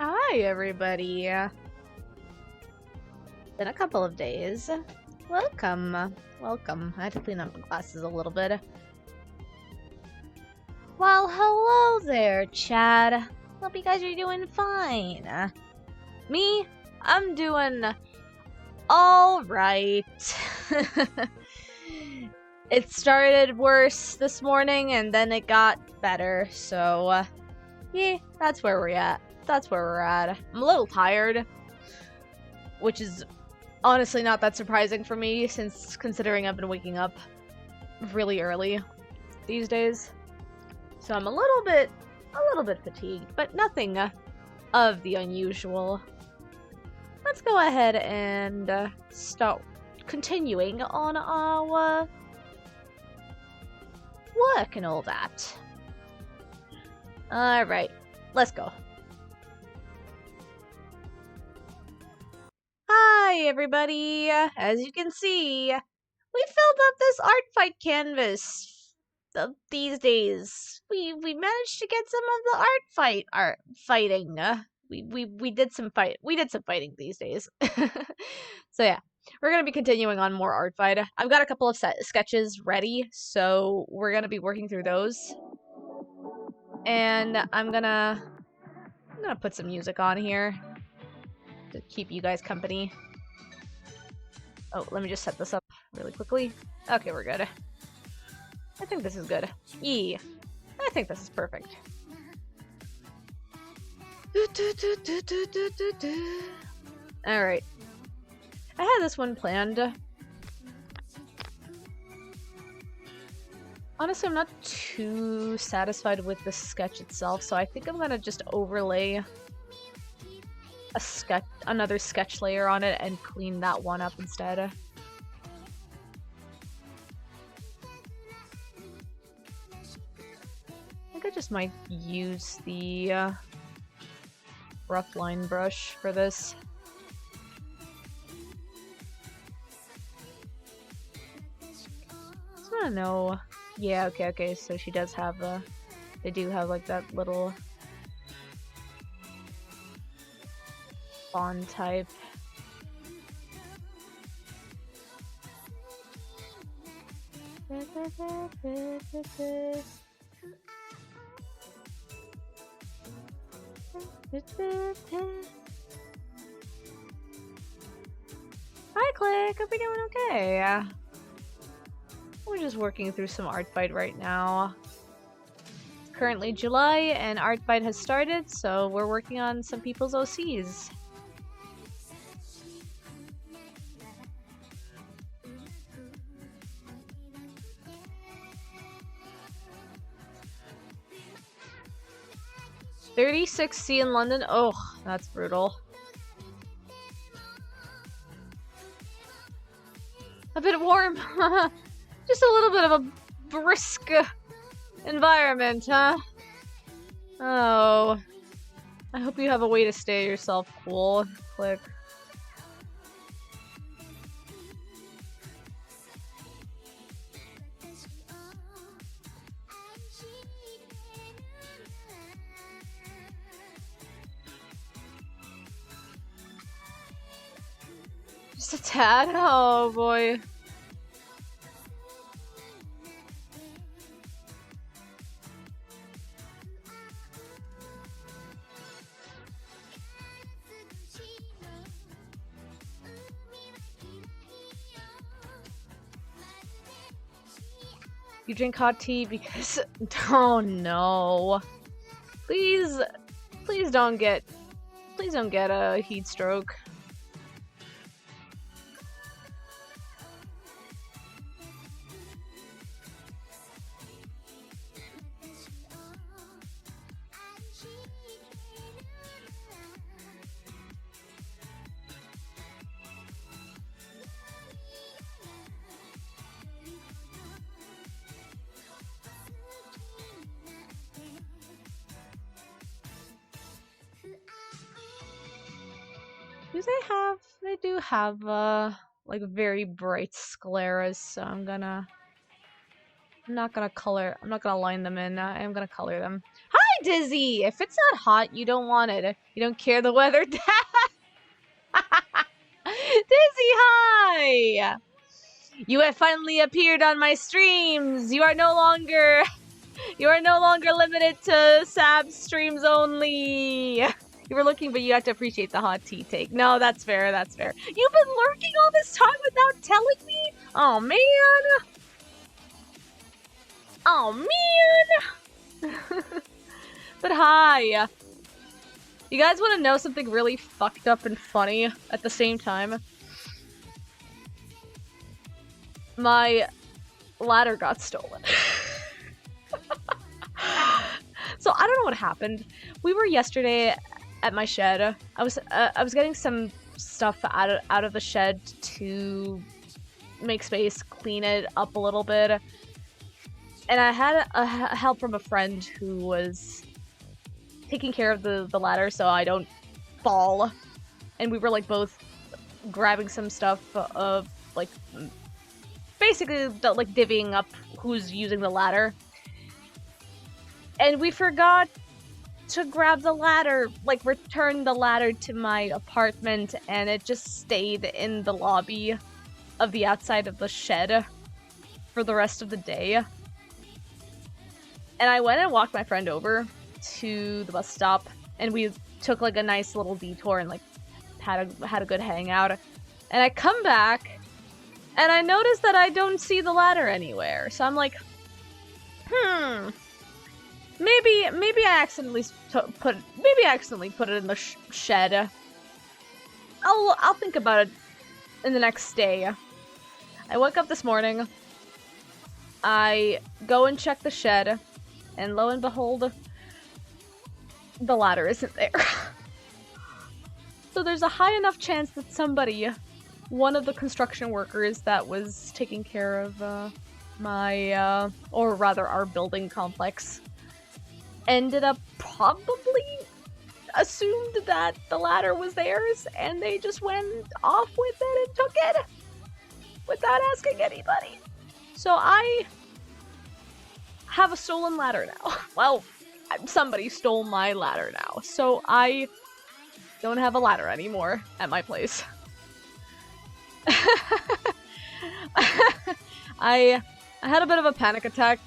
Hi, everybody. Been a couple of days. Welcome. Welcome. I had to clean up my glasses a little bit. Well, hello there, Chad. Hope you guys are doing fine. Me? I'm doing alright. It started worse this morning, and then it got better, so yeah, that's where we're at. I'm a little tired, which is honestly not that surprising for me, since considering I've been waking up really early these days. So I'm a little bit fatigued, but nothing of the unusual. Let's go ahead and start continuing on our work and all that. Alright, let's go. Hi, everybody! As you can see, we filled up this art fight canvas these days. We managed to get some of the art fighting. We did some fighting these days. So yeah, we're gonna be continuing on more art fight. I've got a couple of sketches ready, so we're gonna be working through those. And I'm gonna put some music on here to keep you guys company. Oh, let me just set this up really quickly. Okay, we're good. I think this is good. Yeah, I think this is perfect. Alright. I had this one planned. Honestly, I'm not too satisfied with the sketch itself, so I think I'm gonna just overlay another sketch layer on it and clean that one up instead. I think I just might use the rough line brush for this. I don't know. Yeah, okay, so she does have they do have like that little fawn type. Hi, Click! Hope you're doing okay. We're just working through some art fight right now. It's currently July, and art fight has started, so we're working on some people's OCs. $36C in London? Oh, that's brutal. A bit warm. Just a little bit of a brisk environment, huh? Oh. I hope you have a way to stay yourself cool. Click. Just a tad? Oh boy. You drink hot tea because... Oh no. Please don't get a heat stroke. They do have like very bright scleras, so I'm not gonna line them in. I am gonna color them. Hi Dizzy! If it's not hot, you don't want it. You don't care the weather. Dizzy, hi! You have finally appeared on my streams. You are no longer limited to Sab streams only. You were looking, but you have to appreciate the hot tea take. No, that's fair, that's fair. You've been lurking all this time without telling me? Oh, man. Oh, man. But hi. You guys want to know something really fucked up and funny at the same time? My ladder got stolen. So I don't know what happened. We were yesterday at my shed. I was getting some stuff out of the shed to make space, clean it up a little bit. And I had a help from a friend who was taking care of the ladder so I don't fall. And we were like both grabbing some stuff like basically like divvying up who's using the ladder. And we forgot to grab the ladder, like return the ladder to my apartment, and it just stayed in the lobby of the outside of the shed for the rest of the day. And I went and walked my friend over to the bus stop, and we took like a nice little detour and like had a good hangout. And I come back, and I notice that I don't see the ladder anywhere. So I'm like, maybe I accidentally put it in the shed. I'll think about it in the next day. I woke up this morning. I go and check the shed, and lo and behold, the ladder isn't there. So there's a high enough chance that somebody, one of the construction workers that was taking care of or rather our building complex, ended up probably assumed that the ladder was theirs, and they just went off with it and took it without asking anybody. So I have a stolen ladder now. Well, somebody stole my ladder now, so I don't have a ladder anymore at my place. I had a bit of a panic attack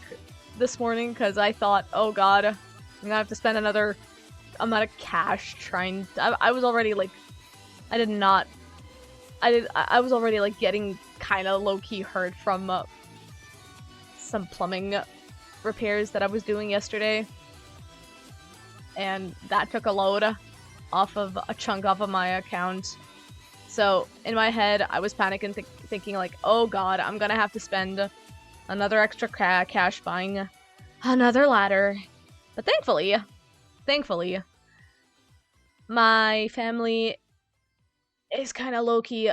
this morning because I thought, oh god, I'm gonna have to spend another amount of cash trying. I was already like, I was already like getting kind of low-key hurt from some plumbing repairs that I was doing yesterday, and that took a load off of a chunk off of my account. So in my head, I was panicking, thinking like, oh god, I'm gonna have to spend another extra cash buying another ladder. But thankfully, my family is kind of low-key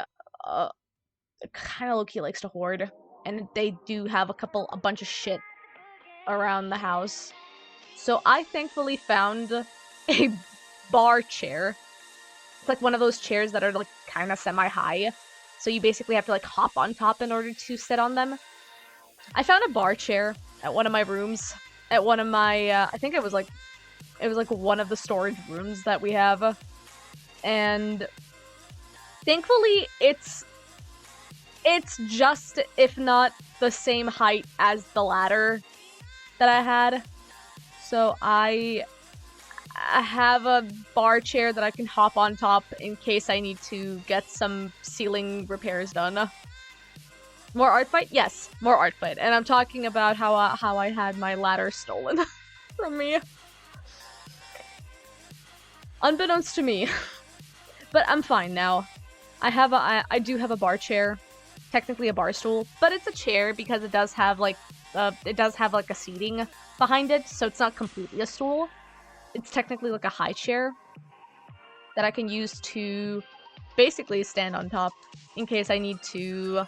likes to hoard, and they do have a bunch of shit around the house. So I thankfully found a bar chair. It's like one of those chairs that are like kind of semi-high, so you basically have to like hop on top in order to sit on them. I found a bar chair at one of my rooms, at one of my I think it was like one of the storage rooms that we have, and thankfully it's just, if not the same height as the ladder that I had. So I have a bar chair that I can hop on top in case I need to get some ceiling repairs done. More art fight? Yes, more art fight. And I'm talking about how I had my ladder stolen from me. Unbeknownst to me. But I'm fine now. I do have a bar chair. Technically a bar stool, but it's a chair because it does have like a seating behind it, so it's not completely a stool. It's technically like a high chair that I can use to basically stand on top in case I need to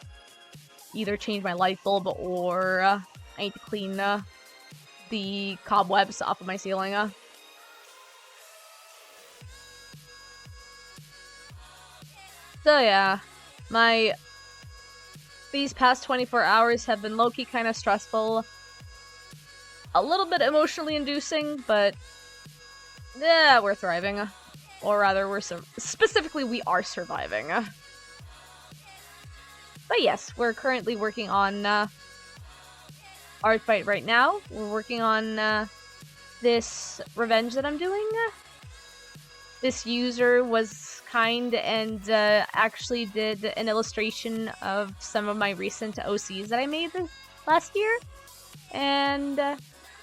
either change my light bulb or I need to clean the cobwebs off of my ceiling. So yeah, these past 24 hours have been low-key kind of stressful. A little bit emotionally inducing, but Yeah, we're thriving. Or rather, specifically, we are surviving. But yes, we're currently working on art fight right now. We're working on this revenge that I'm doing. This user was kind and actually did an illustration of some of my recent OCs that I made last year. And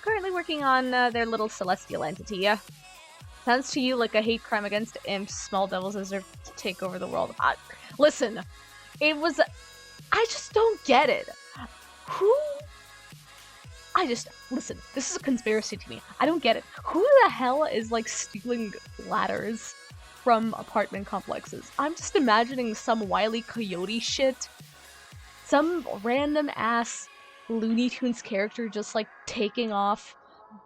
currently working on their little celestial entity. Sounds to you like a hate crime against imps. Small devils deserve to take over the world. Listen, it was... I just don't get it. Who... Listen, this is a conspiracy to me. I don't get it. Who the hell is, like, stealing ladders from apartment complexes? I'm just imagining some Wile E. Coyote shit. Some random-ass Looney Tunes character just, like, taking off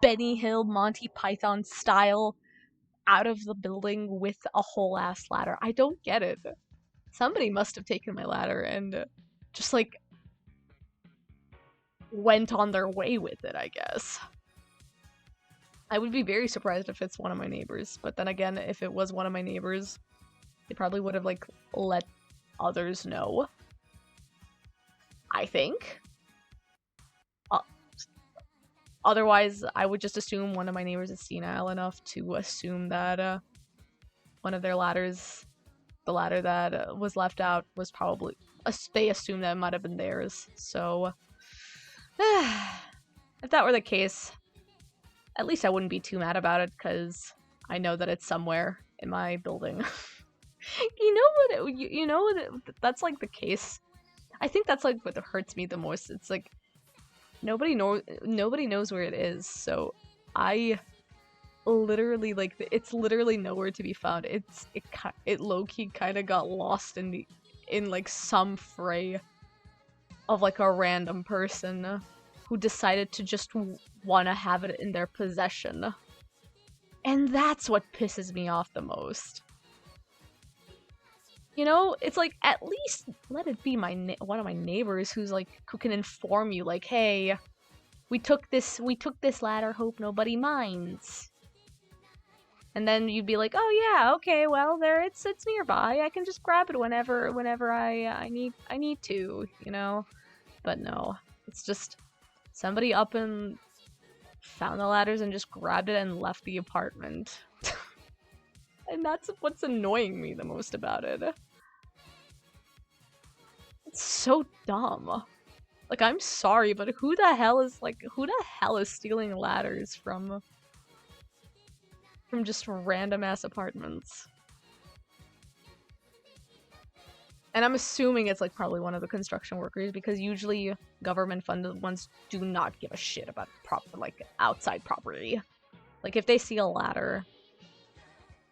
Benny Hill, Monty Python style out of the building with a whole-ass ladder. I don't get it. Somebody must have taken my ladder and just, like, went on their way with it, I guess. I would be very surprised if it's one of my neighbors, but then again, if it was one of my neighbors, they probably would have, like, let others know. I think. Otherwise, I would just assume one of my neighbors is senile enough to assume that one of their ladders, the ladder that was left out, was probably... they assumed that it might have been theirs, so... if that were the case, at least I wouldn't be too mad about it, because I know that it's somewhere in my building. You know what, that's like the case. I think that's like what hurts me the most. It's like, nobody knows where it is, so I literally, like, it's literally nowhere to be found. It low-key kind of got lost in like some fray of like a random person who decided to just want to have it in their possession. And that's what pisses me off the most. You know, it's like, at least let it be one of my neighbors who can inform you, like, hey, we took this ladder, hope nobody minds. And then you'd be like, oh yeah, okay, well, it's nearby. I can just grab it whenever I need to, you know? But no, it's just somebody up and found the ladders and just grabbed it and left the apartment. And that's what's annoying me the most about it. It's so dumb. Like, I'm sorry, but who the hell is stealing ladders from just random ass apartments? And I'm assuming it's like probably one of the construction workers, because usually government funded ones do not give a shit about outside property. Like, if they see a ladder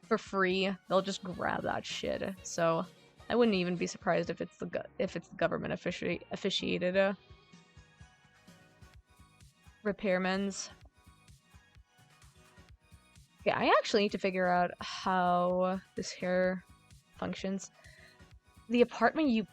for free, they'll just grab that shit. So I wouldn't even be surprised if it's the government officiated repairmen's. Okay, I actually need to figure out how this here functions. The apartment you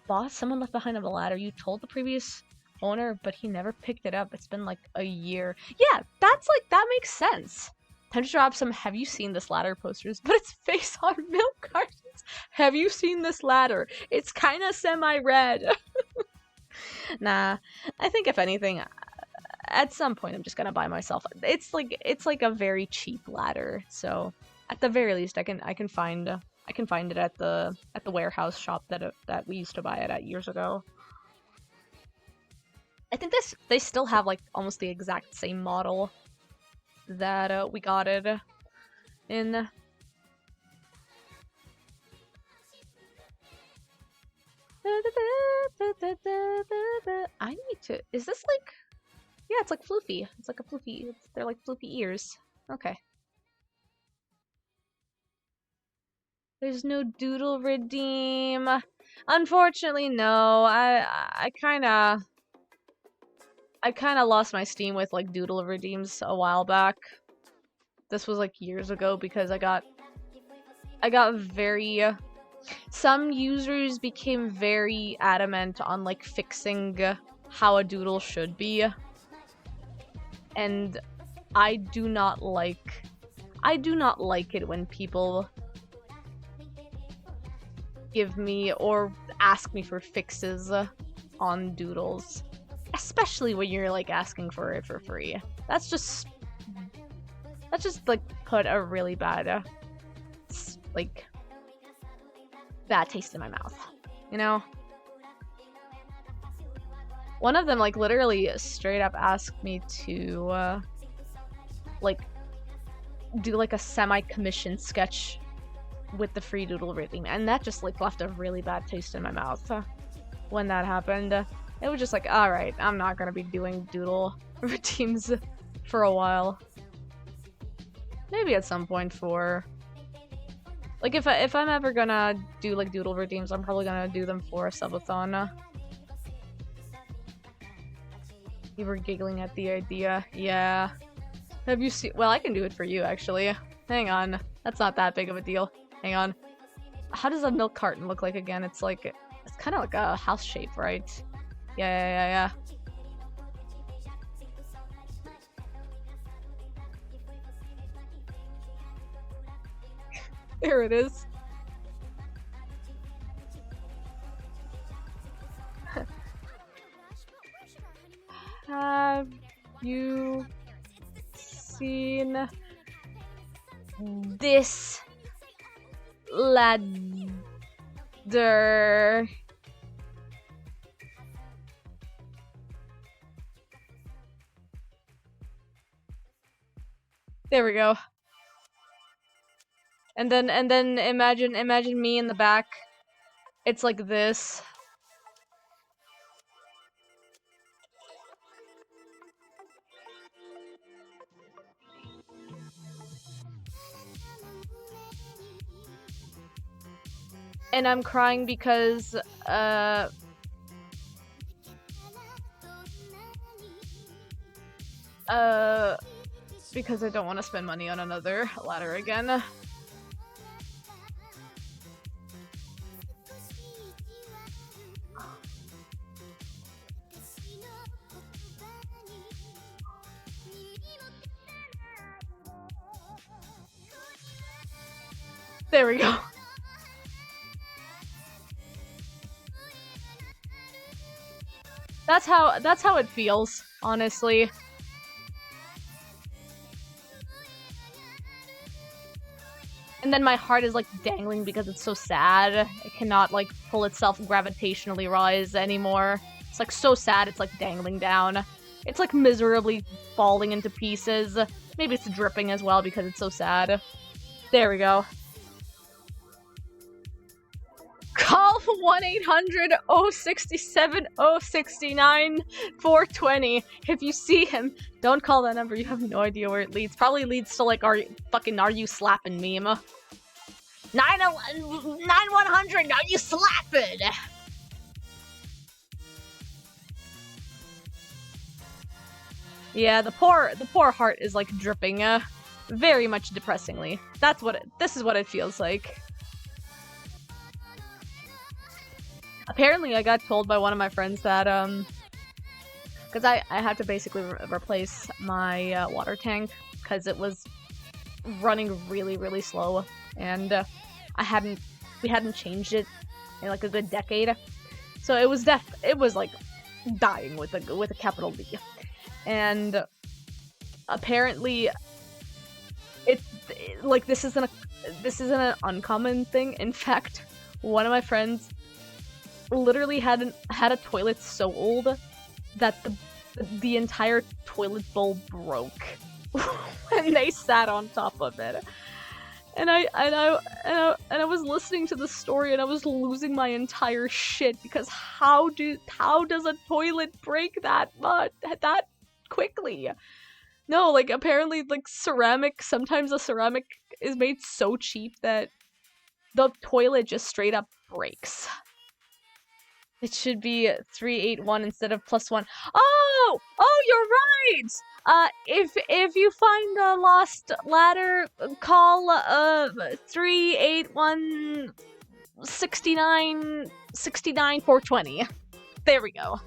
bought, someone left behind on the ladder. You told the previous owner, but he never picked it up. It's been like a year. Yeah, that makes sense. Time to drop some "have you seen this ladder" posters, but it's face on milk cartons. Have you seen this ladder? It's kind of semi-red. Nah, I think if anything, at some point I'm just gonna buy myself. It's like a very cheap ladder, so at the very least I can find it at the warehouse shop that we used to buy it at years ago. I think they still have like almost the exact same model that we got it in. I need to. Is this like? Yeah, it's like floofy. It's like a floofy. They're like floofy ears. Okay. There's no doodle redeem. Unfortunately, no. I kind of lost my steam with like doodle redeems a while back. This was like years ago, because I got very some users became very adamant on like fixing how a doodle should be. And I do not like I do not like it when people give me or ask me for fixes on doodles. Especially when you're, like, asking for it for free. That's just, like, put a really bad, like, bad taste in my mouth. You know? One of them, like, literally straight up asked me to, like, do, like, a semi-commissioned sketch with the free doodle redeem, and that just, like, left a really bad taste in my mouth when that happened. It was just like, alright, I'm not gonna be doing doodle redeems for a while. Maybe at some point for... Like, if I'm ever gonna do, like, doodle redeems, I'm probably gonna do them for a subathon. You were giggling at the idea. Yeah. Have you seen- well, I can do it for you, actually. Hang on. That's not that big of a deal. Hang on. How does a milk carton look like again? It's like... It's kind of like a house shape, right? Yeah. There it is. Have you seen this ladder? There we go. And then imagine me in the back. It's like this. And I'm crying because, because I don't want to spend money on another ladder again. There we go. That's how it feels, honestly. And then my heart is, like, dangling because it's so sad. It cannot, like, pull itself gravitationally rise anymore. It's, like, so sad it's, like, dangling down. It's, like, miserably falling into pieces. Maybe it's dripping as well because it's so sad. There we go. Call 1-800-067-069-420. If you see him, don't call that number. You have no idea where it leads. Probably leads to, like, are you slapping meme. 9-100, are you slapping? Yeah, the poor heart is, like, dripping, very much depressingly. This is what it feels like. Apparently, I got told by one of my friends that, because I had to basically replace my water tank, because it was running really, really slow, and we hadn't changed it in, like, a good decade. So it was like, dying with a capital D. And apparently, like, this isn't an uncommon thing. In fact, one of my friends literally had a toilet so old that the entire toilet bowl broke when they sat on top of it. And I was listening to the story and I was losing my entire shit because how does a toilet break that quickly? No, like, apparently, like, sometimes a ceramic is made so cheap that the toilet just straight up breaks. It should be 381 instead of +1. Oh, you're right. If you find a lost ladder, call 381 69 420. There we go.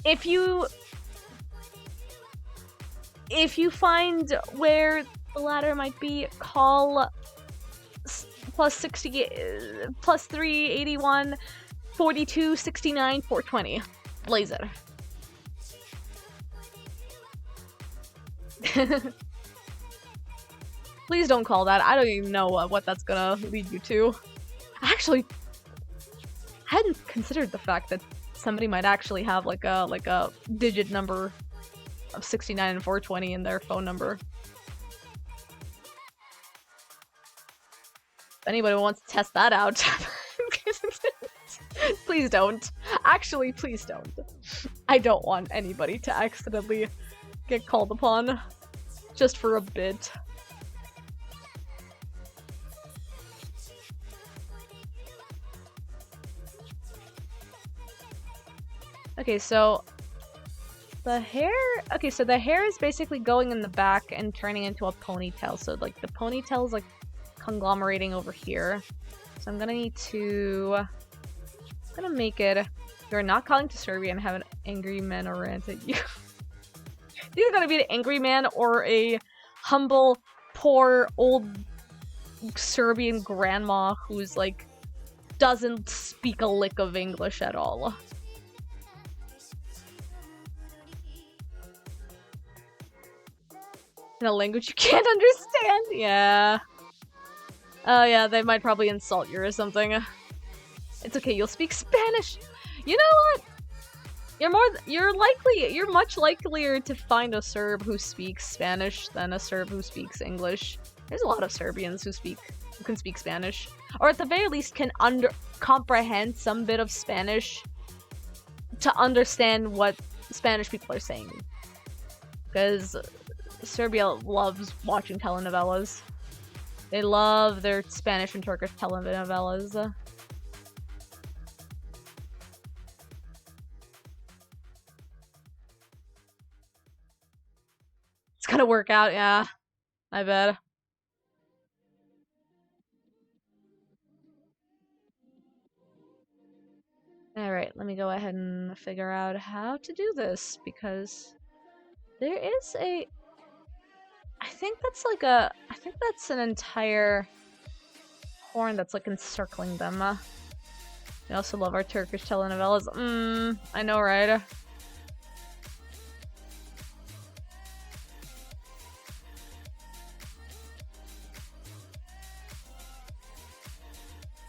If you find where the ladder might be call plus 60, plus 381, 42, 69, 420. Blaze it. Please don't call that. I don't even know what that's gonna lead you to. Actually, I hadn't considered the fact that somebody might actually have like a digit number of 69 and 420 in their phone number. If anybody wants to test that out, please don't. Actually, please don't. I don't want anybody to accidentally get called upon just for a bit. Okay, so the hair... Okay, so the hair is basically going in the back and turning into a ponytail. So, like, the ponytail is, like, conglomerating over here. So I'm gonna need to... I'm gonna make it... You're not calling to Serbia and have an angry man or rant at you. Either gonna be an angry man or a humble, poor, old Serbian grandma who's, like, doesn't speak a lick of English at all. In a language you can't understand? Yeah. Oh yeah, they might probably insult you or something. It's okay, you'll speak Spanish. You know what? You're much likelier to find a Serb who speaks Spanish than a Serb who speaks English. There's a lot of Serbians who can speak Spanish. Or at the very least can comprehend some bit of Spanish to understand what Spanish people are saying. Because Serbia loves watching telenovelas. They love their Spanish and Turkish telenovelas. It's gonna work out, yeah. I bet. Alright, let me go ahead and figure out how to do this, because there is a... I think that's an entire horn that's like encircling them. We also love our Turkish telenovelas. I know, right?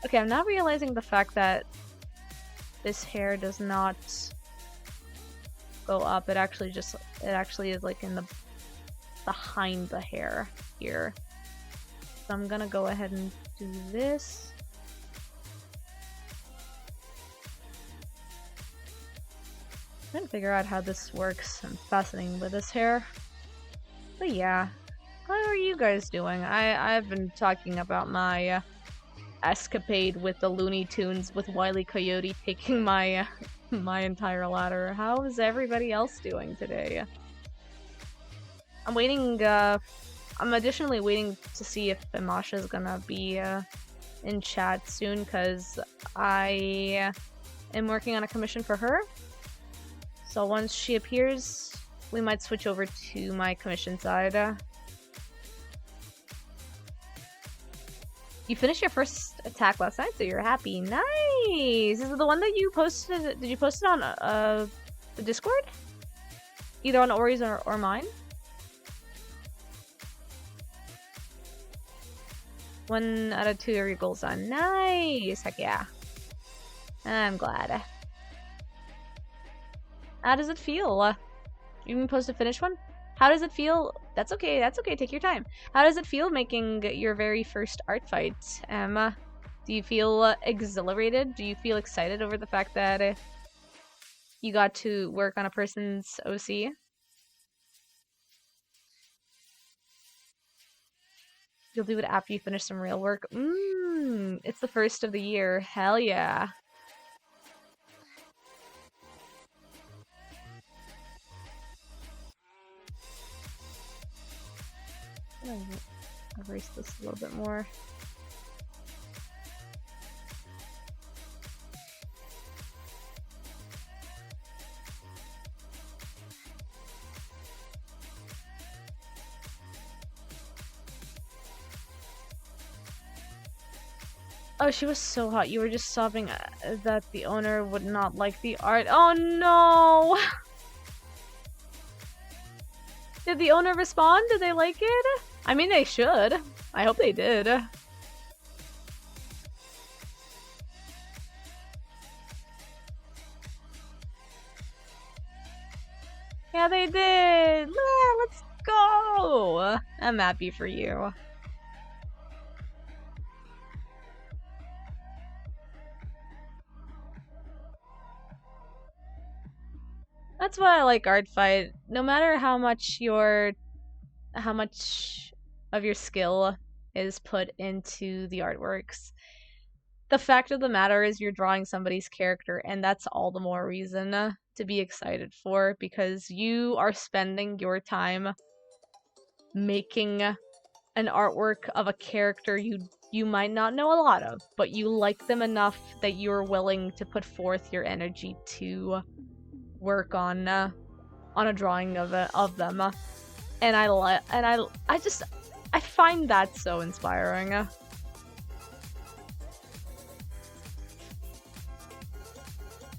Okay, I'm now realizing the fact that this hair does not go up. It actually is like in the behind the hair here. So I'm gonna go ahead and do this. I'm trying to figure out how this works. I'm fascinated with this hair. But yeah. How are you guys doing? I've been talking about my escapade with the Looney Tunes with Wile E. Coyote taking my my entire ladder. How is everybody else doing today? I'm waiting, I'm additionally waiting to see if Imasha is gonna be in chat soon, because I am working on a commission for her. So once she appears, we might switch over to my commission side. You finished your first attack last night, so you're happy. Nice! Is it the one that you posted? Did you post it on the Discord? Either on Ori's or mine? 1 out of 2 are your goals on. Nice! Heck yeah. I'm glad. How does it feel? You even post a finished one? How does it feel? That's okay, take your time. How does it feel making your very first art fight, Emma? Do you feel exhilarated? Do you feel excited over the fact that you got to work on a person's OC? You'll do it after you finish some real work. It's the first of the year. Hell yeah. I'm gonna erase this a little bit more. Oh, she was so hot. You were just sobbing that the owner would not like the art. Oh no! Did the owner respond? Did they like it? I mean, they should. I hope they did. Yeah, they did! Let's go! I'm happy for you. That's why I like art fight. No matter how much of your skill is put into the artworks, the fact of the matter is you're drawing somebody's character, and that's all the more reason to be excited for, because you are spending your time making an artwork of a character you might not know a lot of, but you like them enough that you're willing to put forth your energy to work on a drawing of them. And I find that so inspiring.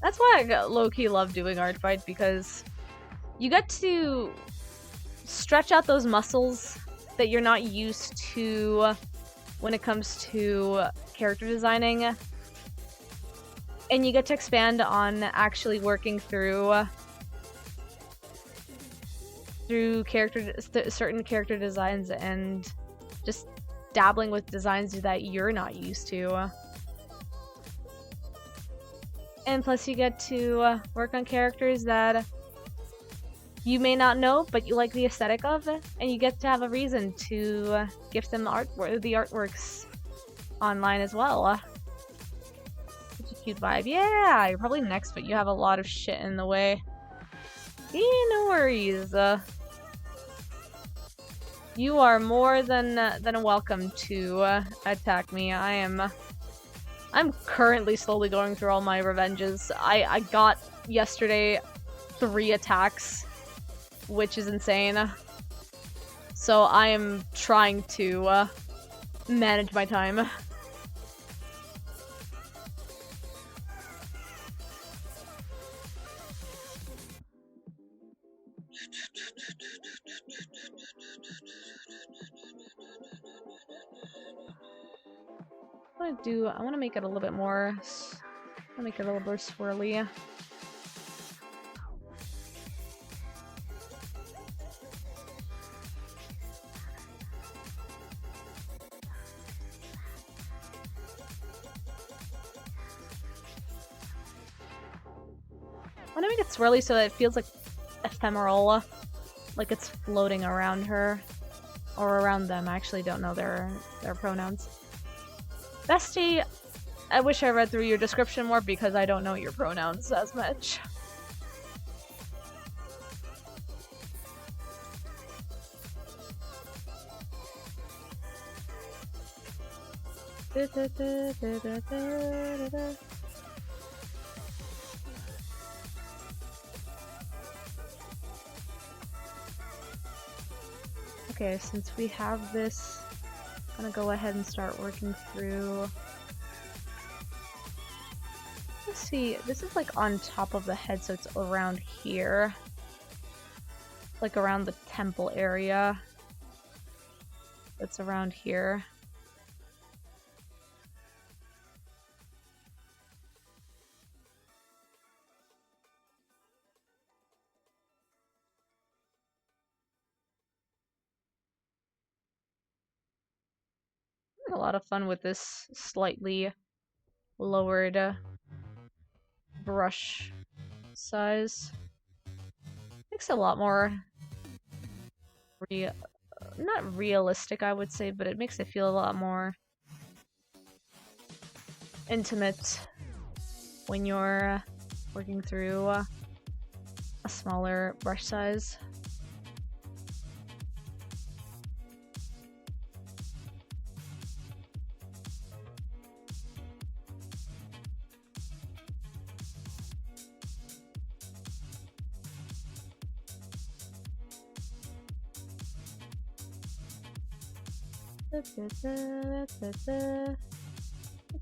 That's why I low-key love doing art fight, because you get to stretch out those muscles that you're not used to when it comes to character designing, and you get to expand on actually working through certain character designs and just dabbling with designs that you're not used to. And plus you get to work on characters that you may not know, but you like the aesthetic of, and you get to have a reason to gift them the artworks online as well. Such a cute vibe. Yeah, you're probably next, but you have a lot of shit in the way. Yeah, no worries. You are more than welcome to attack me. I'm currently slowly going through all my revenges. I got yesterday 3 attacks, which is insane. So I am trying to manage my time. I want to make it a little bit more. I'll make it a little more swirly. I want to make it swirly so that it feels like ephemeral, like it's floating around her or around them. I actually don't know their pronouns. Bestie, I wish I read through your description more because I don't know your pronouns as much. Okay, since we have this, I'm gonna go ahead and start working through. Let's see, this is like on top of the head, so it's around here. Like around the temple area. That's around here. A lot of fun with this slightly lowered brush size. Makes it a lot more not realistic, I would say, but it makes it feel a lot more intimate when you're working through a smaller brush size.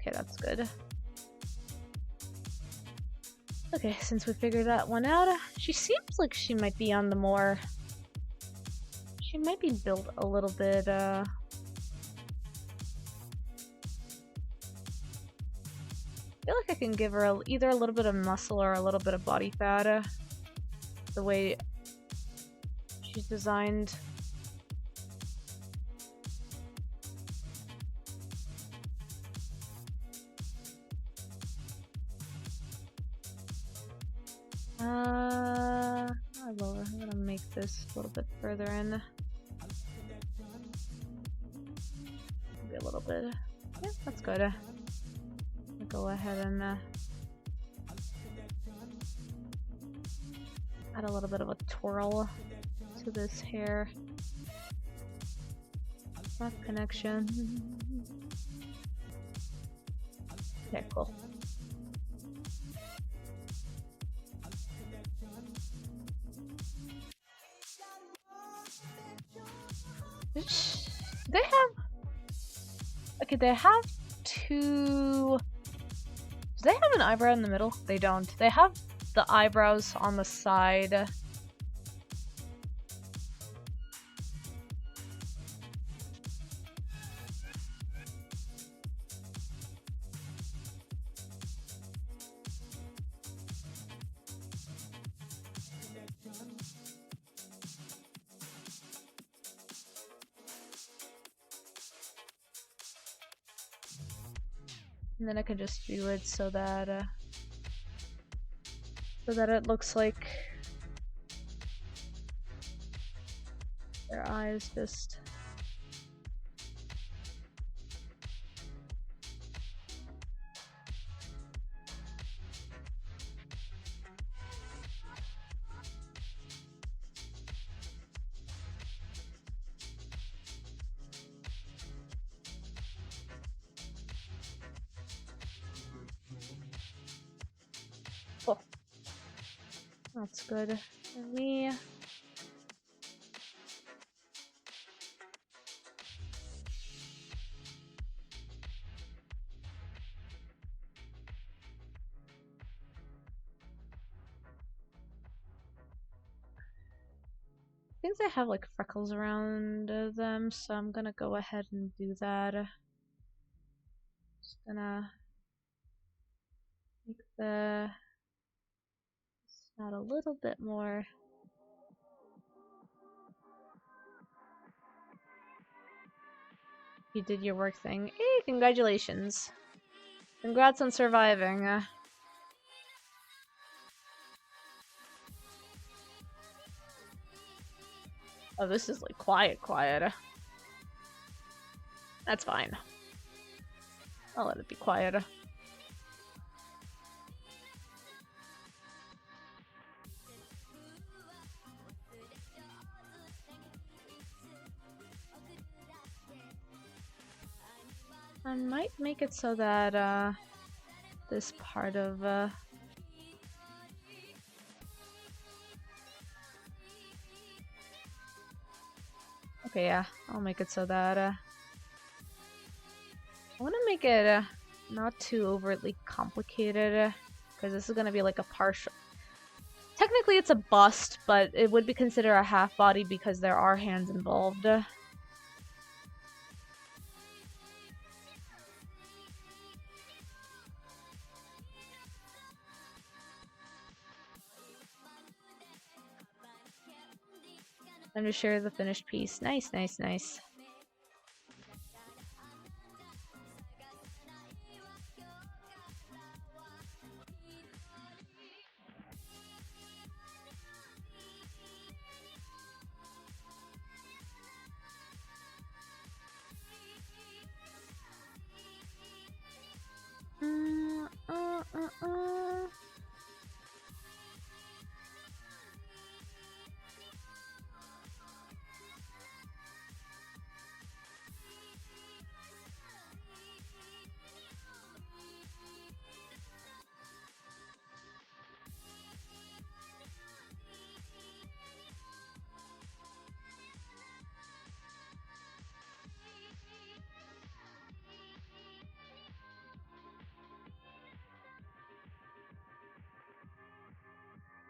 Okay, that's good. Okay, since we figured that one out, she seems like she might be on the more... She might be built a little bit, I feel like I can give her either a little bit of muscle or a little bit of body fat, the way she's designed. I'm gonna make this a little bit further in. Maybe a little bit. Yeah, that's good. I'll go ahead and add a little bit of a twirl to this hair. Rough connection. Okay, cool. They have... Okay, they have two... Do they have an eyebrow in the middle? They don't. They have the eyebrows on the side. And then I can just do it so that it looks like their eyes just... Cool. That's good for me. I think they have like freckles around them, so I'm gonna go ahead and do that. Just gonna make the... add a little bit more. You did your work thing. Hey, congratulations. Congrats on surviving. Oh, this is like quiet. That's fine. I'll let it be quiet. I might make it so that this part of okay, yeah, I'll make it so that I want to make it not too overtly complicated, because this is going to be like a partial... Technically it's a bust, but it would be considered a half body because there are hands involved. Time to share the finished piece. Nice.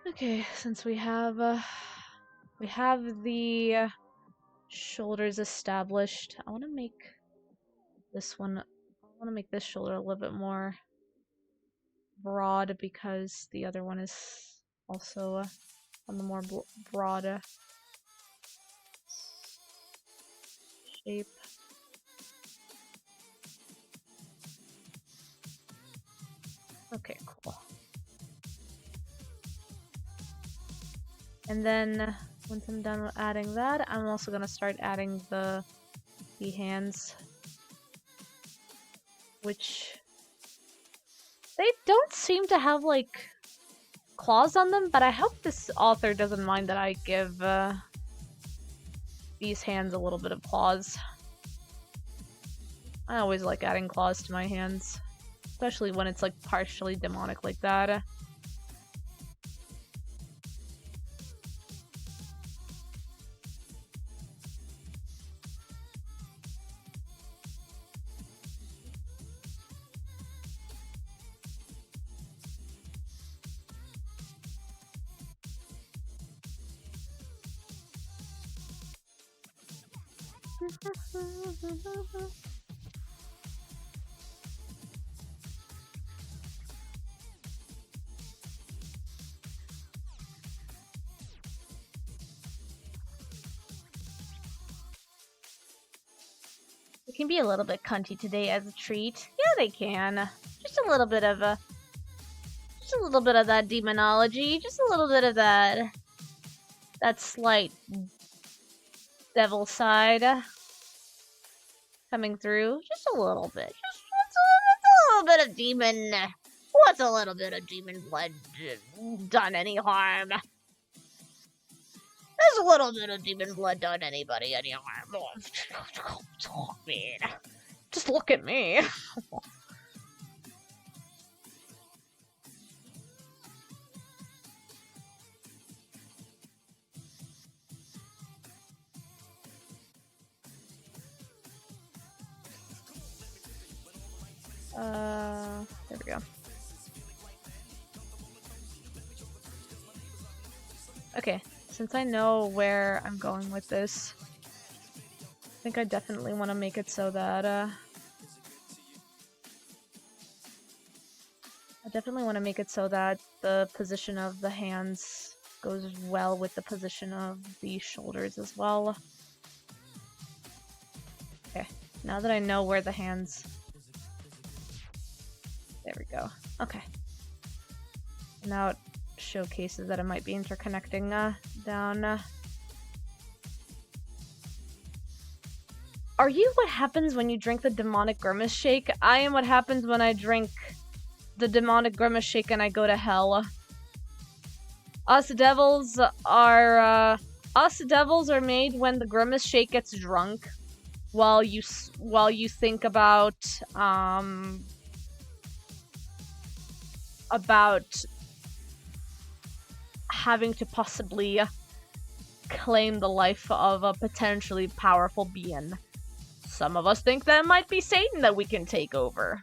Okay, since we have the shoulders established, I want to make this one. I want to make this shoulder a little bit more broad because the other one is also on the more broad shape. Okay, cool. And then once I'm done with adding that, I'm also gonna start adding the hands, which they don't seem to have like claws on them, but I hope this author doesn't mind that I give these hands a little bit of claws. I always like adding claws to my hands, especially when it's like partially demonic like that. It can be a little bit cunty today as a treat. Yeah, they can. Just a little bit of that demonology, just a little bit of that slight devil side coming through. Just a little bit. Just a little bit of demon. What's a little bit of demon blood done any harm? Has a little bit of demon blood done anybody any harm? Oh, man. Just look at me. There we go. Okay, since I know where I'm going with this, I think I definitely want to make it so that, I definitely want to make it so that the position of the hands goes well with the position of the shoulders as well. Okay, now that I know where the hands... There we go. Okay. Now it showcases that it might be interconnecting down. Are you what happens when you drink the demonic grimace shake? I am what happens when I drink the demonic grimace shake and I go to hell. Us devils are made when the grimace shake gets drunk, while you think about having to possibly claim the life of a potentially powerful being. Some of us think that it might be Satan that we can take over.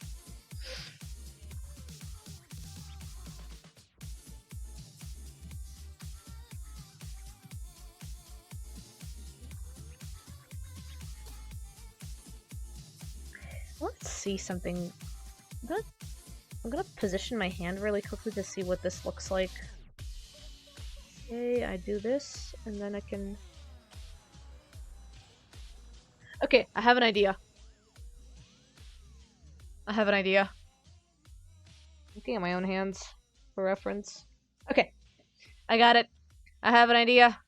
Let's see something. I'm gonna position my hand really quickly to see what this looks like. Okay, I do this, and then I can... Okay, I have an idea. Looking at my own hands for reference. Okay, I got it. I have an idea.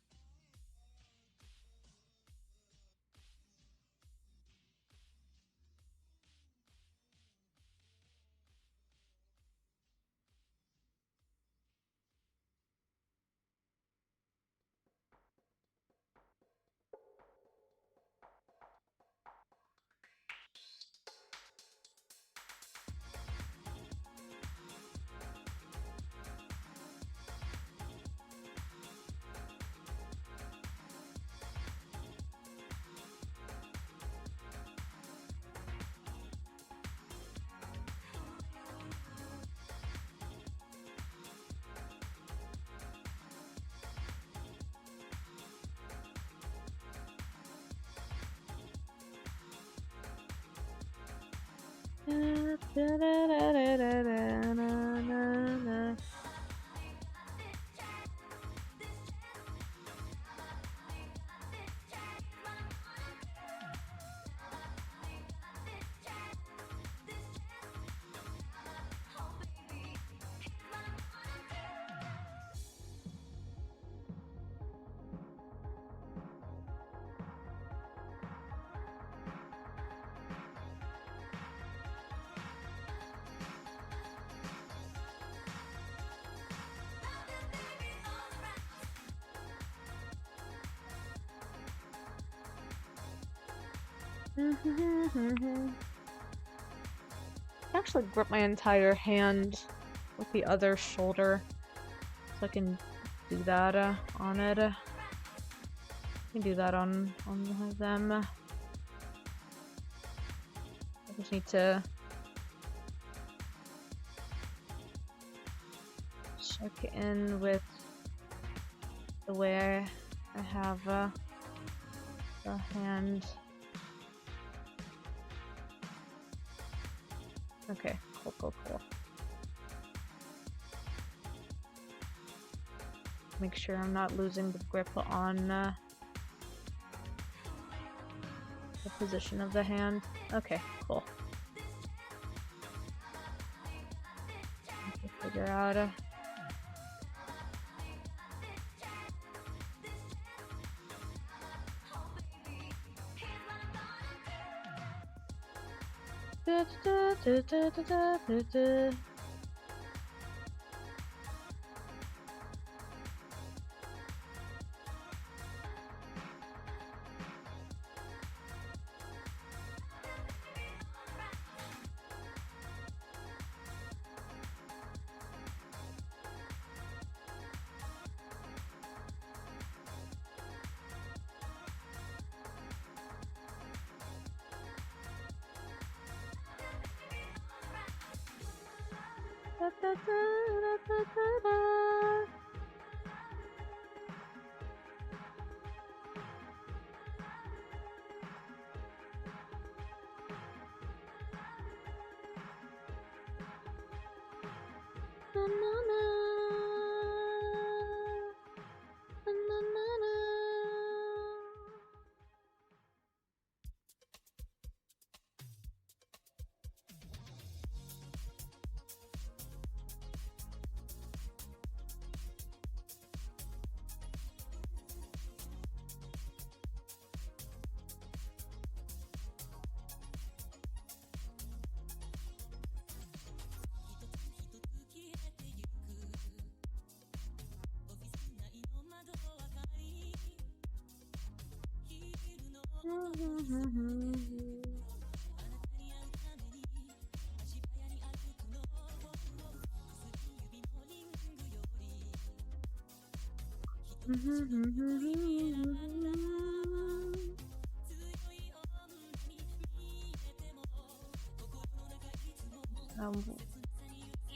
Actually grip my entire hand with the other shoulder so I can do that on it. I can do that on them. I just need to check in with the way I have the hand. Okay, cool. Make sure I'm not losing the grip on the position of the hand. Okay, cool. Figure out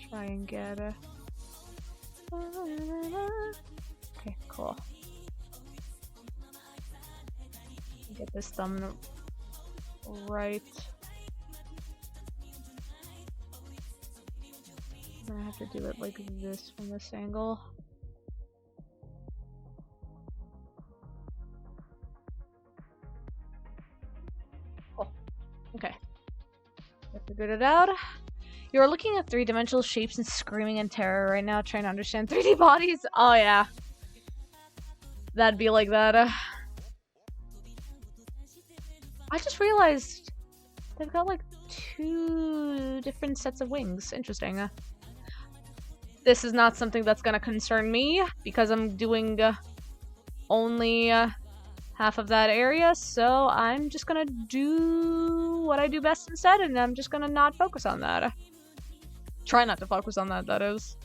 try and get a... Okay, cool. Get this thumb right. I have to do it like this from this angle. Cool. Okay. I figured it out. You're looking at three-dimensional shapes and screaming in terror right now, trying to understand 3D bodies. Oh yeah. That'd be like that. I just realized they've got like 2 different sets of wings. Interesting. This is not something that's gonna concern me because I'm doing only half of that area, so I'm just gonna do what I do best instead, and I'm just gonna not focus on that. Try not to focus on that, that is.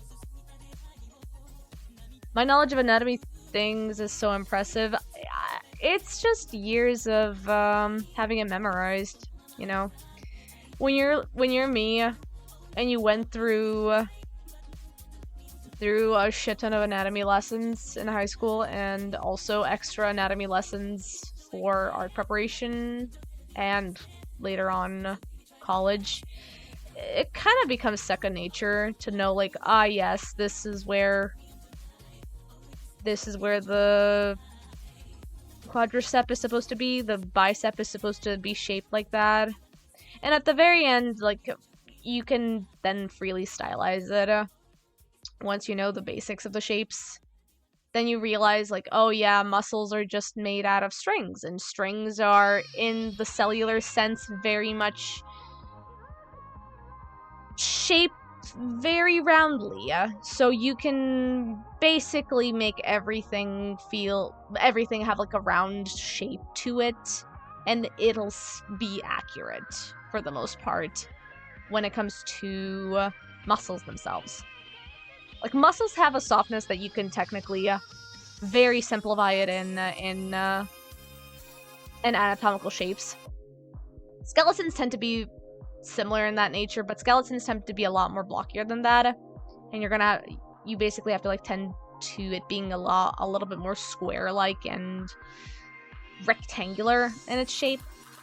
My knowledge of anatomy things is so impressive. It's just years of having it memorized, you know. When you're me and you went through a shit ton of anatomy lessons in high school and also extra anatomy lessons for art preparation and later on college, it kind of becomes second nature to know, like, yes, this is where the quadricep is supposed to be, the bicep is supposed to be shaped like that. And at the very end, like, you can then freely stylize it once you know the basics of the shapes. Then you realize, like, oh yeah, muscles are just made out of strings, and strings are, in the cellular sense, very much shaped very roundly. So you can basically make everything have like a round shape to it, and it'll be accurate for the most part when it comes to muscles themselves. Like, muscles have a softness that you can technically very simplify it in anatomical shapes. Skeletons tend to be similar in that nature, but skeletons tend to be a lot more blockier than that, and you basically have to like tend to it being a little bit more square-like and rectangular in its shape.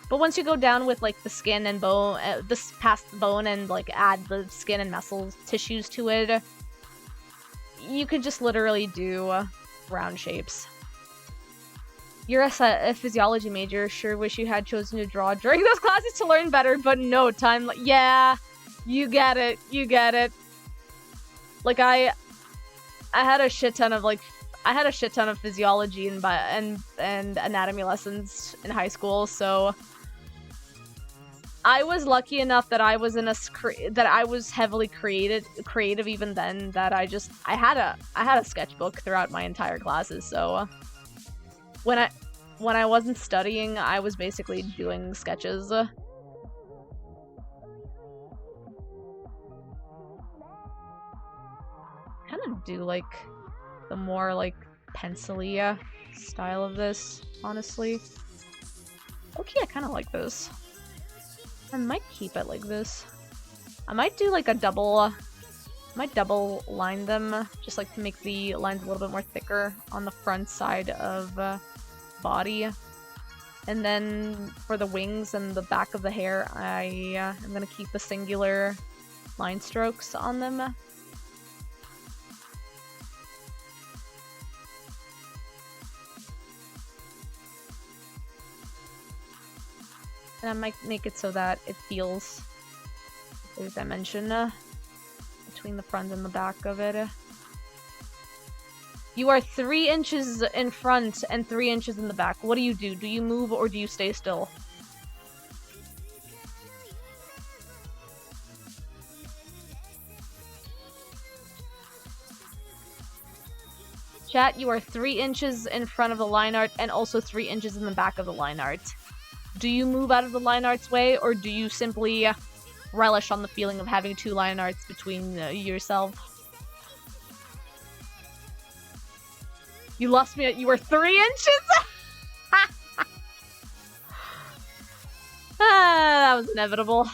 But once you go down with like the skin and bone, past the bone, and like add the skin and muscle tissues to it, you can just literally do round shapes. You're a physiology major. Sure wish you had chosen to draw during those classes to learn better, but no time. Yeah, you get it. You get it. Like, I had a shit ton of physiology and anatomy lessons in high school, so I was lucky enough that I was heavily creative even then, that I had a sketchbook throughout my entire classes. So when I wasn't studying, I was basically doing sketches. Kind of do like the more like pencil-y style of this, honestly. Okay, I kind of like this. I might keep it like this. I might do like a double line them, just like to make the lines a little bit more thicker on the front side of body. And then for the wings and the back of the hair, I'm gonna keep the singular line strokes on them. And I might make it so that it feels there's dimension between the front and the back of it. You are 3 inches in front and 3 inches in the back. What do you do? Do you move or do you stay still? Chat, you are 3 inches in front of the line art and also 3 inches in the back of the line art. Do you move out of the line art's way, or do you simply relish on the feeling of having 2 line arts between yourself? You lost me at you were 3 inches? That was inevitable.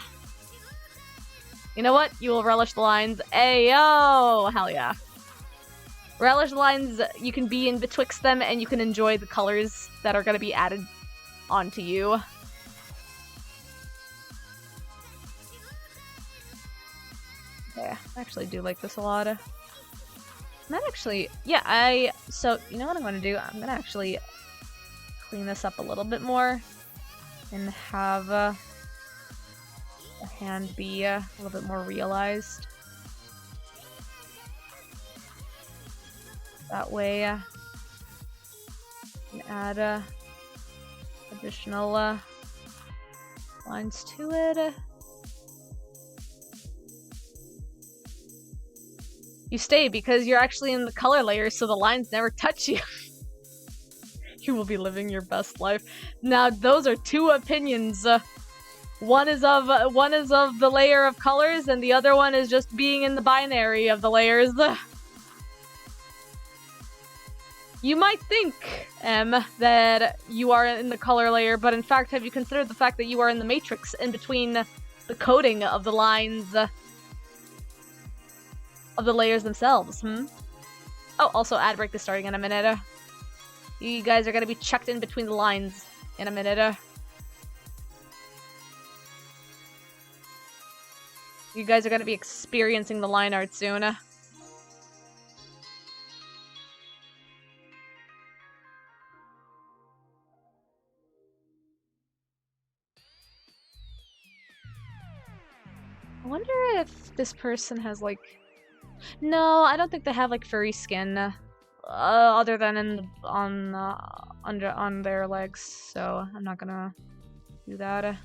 You know what? You will relish the lines. Ayo! Hell yeah. Relish the lines, you can be in betwixt them, and you can enjoy the colors that are going to be added onto you. Okay, I actually do like this a lot. That actually, yeah, so, you know what I'm going to do? I'm going to actually clean this up a little bit more and have the hand be a little bit more realized. That way, I can add additional lines to it. You stay because you're actually in the color layer, so the lines never touch you. You will be living your best life. Now, those are 2 opinions. One is of the layer of colors, and the other one is just being in the binary of the layers. You might think, that you are in the color layer, but in fact, have you considered the fact that you are in the matrix in between the coding of the lines of the layers themselves, Oh, also, ad break is starting in a minute. You guys are gonna be checked in between the lines in a minute. You guys are gonna be experiencing the line art soon. I wonder if this person has, like... No, I don't think they have, like, furry skin. Other than on their legs, so I'm not gonna do that.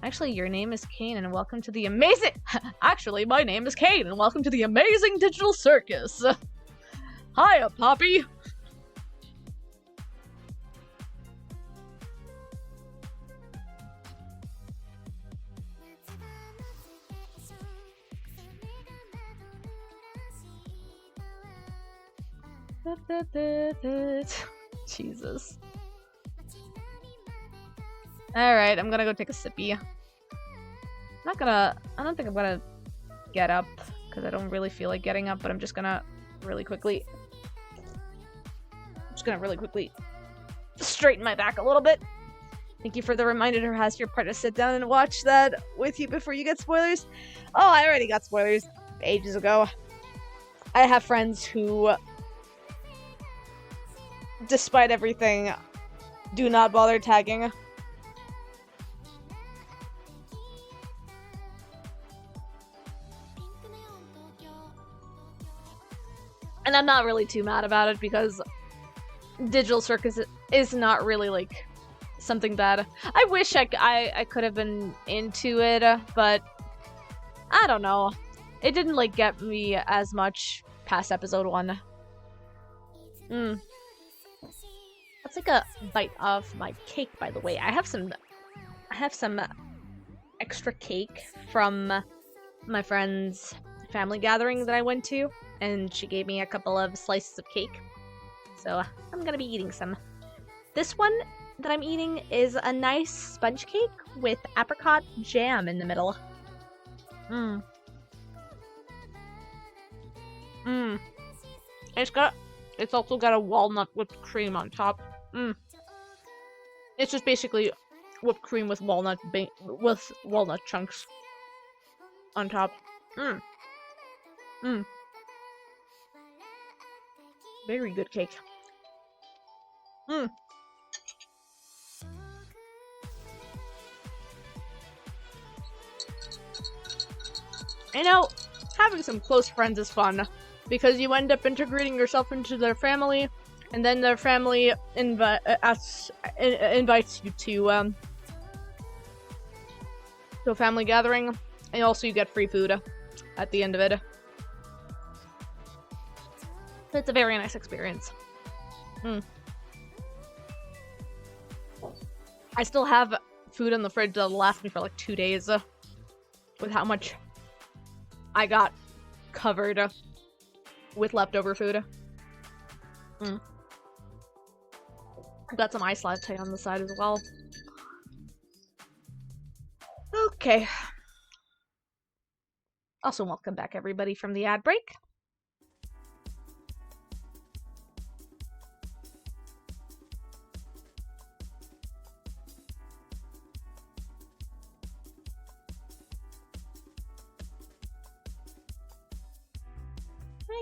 Actually, your name is Kane, and welcome to the amazing... Actually, my name is Kane, and welcome to the amazing digital circus! Hiya, Poppy! Jesus. Alright, I'm gonna go take a sippy. I don't think I'm gonna get up, because I don't really feel like getting up, but I'm just gonna really quickly straighten my back a little bit. Thank you for the reminder to ask your partner to sit down and watch that with you before you get spoilers. Oh, I already got spoilers ages ago. I have friends who, despite everything, do not bother tagging. And I'm not really too mad about it, because digital circus is not really, like, something bad. I wish I could have been into it, but I don't know. It didn't, like, get me as much past episode 1. Let's take a bite of my cake, by the way. I have some extra cake from my friend's family gathering that I went to, and she gave me a couple of slices of cake. So I'm gonna be eating some. This one that I'm eating is a nice sponge cake with apricot jam in the middle. It's also got a walnut whipped cream on top. It's just basically whipped cream with walnut chunks on top. Very good cake. You know, having some close friends is fun, because you end up integrating yourself into their family, and then their family invites you to a family gathering, and also you get free food at the end of it. It's a very nice experience. I still have food in the fridge that'll last me for like 2 days, with how much I got covered with leftover food. Got some ice latte on the side as well. Okay. Also, welcome back everybody from the ad break.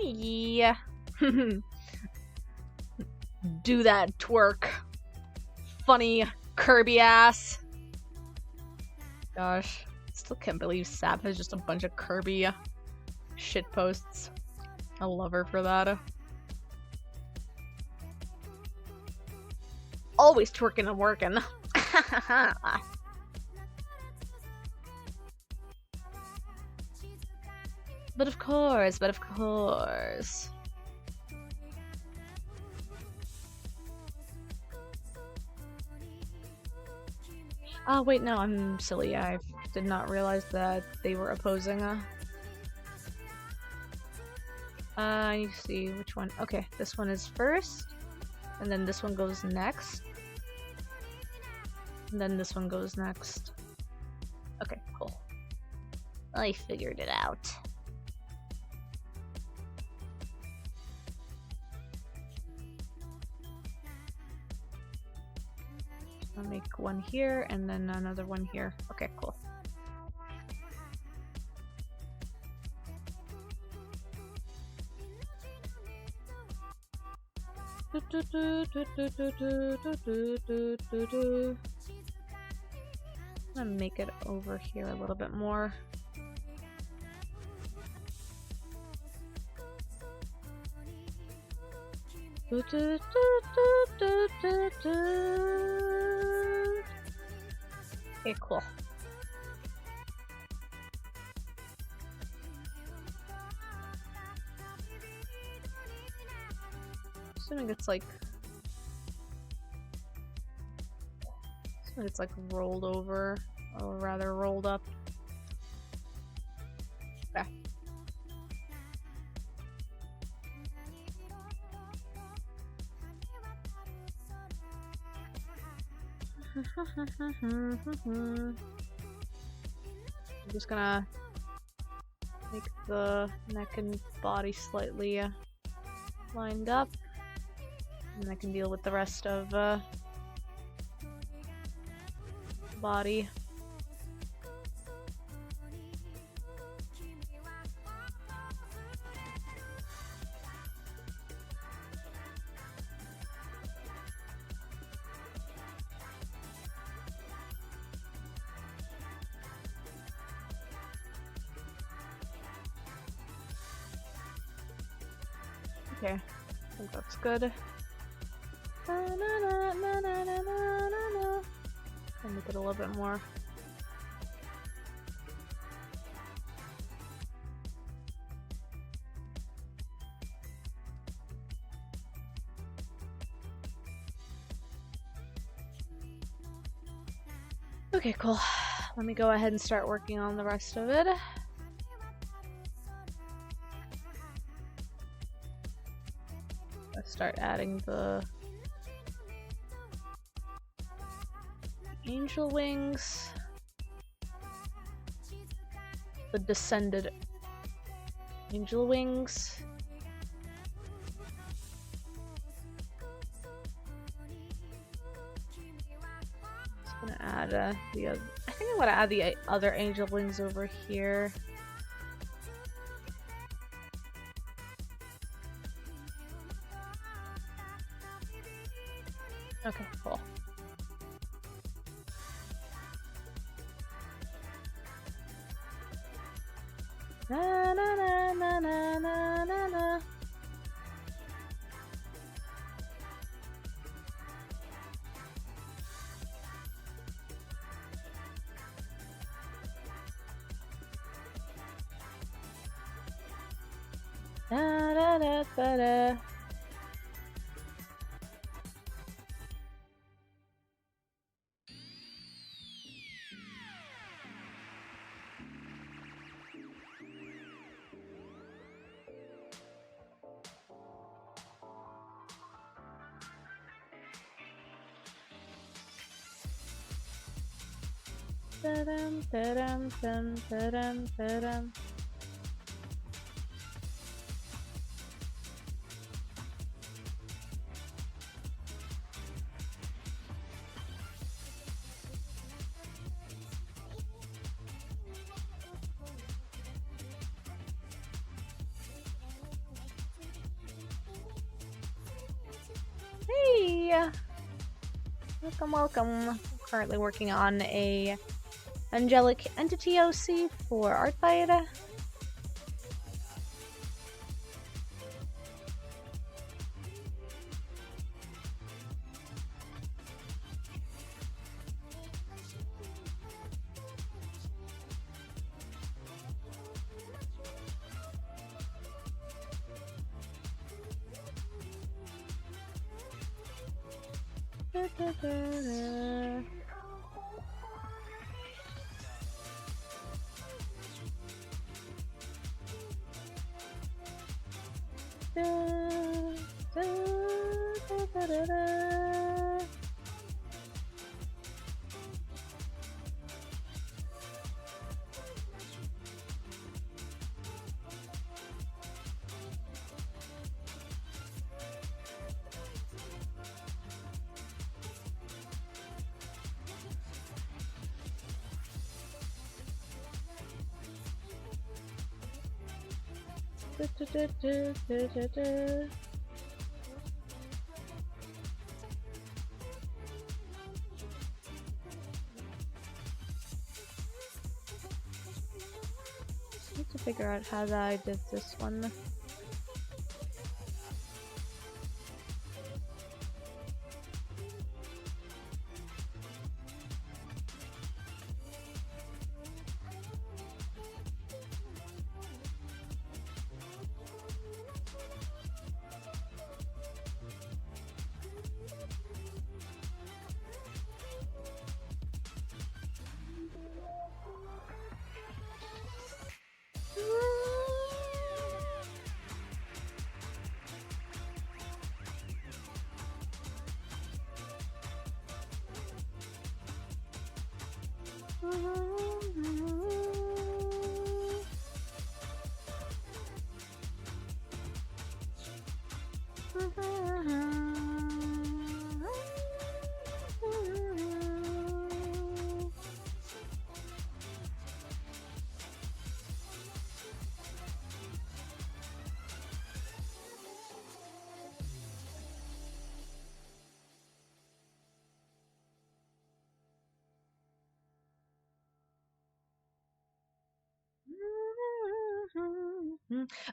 Yeah. Do that twerk. Funny Kirby ass. Gosh. Still can't believe Sap has just a bunch of Kirby shit posts. I love her for that. Always twerking and working. But of course. Oh, wait, no, I'm silly. I did not realize that they were opposing. I need to see which one. Okay, this one is first, and then this one goes next, and then this one goes next. Okay, cool. I figured it out. I'll make one here and then another one here. Okay, cool. I'm gonna make it over here a little bit more. Okay, cool. Assuming it's like rolled over, or rather rolled up. Okay. I'm just gonna make the neck and body slightly lined up, and I can deal with the rest of the body. Okay, I think that's good. I'll make it a little bit more. Okay, cool. Let me go ahead and start working on the rest of it. Let's start adding the angel wings, the descended angel wings. Just gonna add the other. I think I'm gonna add the other angel wings over here. Okay, cool. Na na na na na na na na. Da da da da da. Da-dum, da-dum, dum, da-dum, da-dum. Hey! Welcome, welcome. I'm currently working on a angelic entity OC for Artfight. need to figure out how I did this one.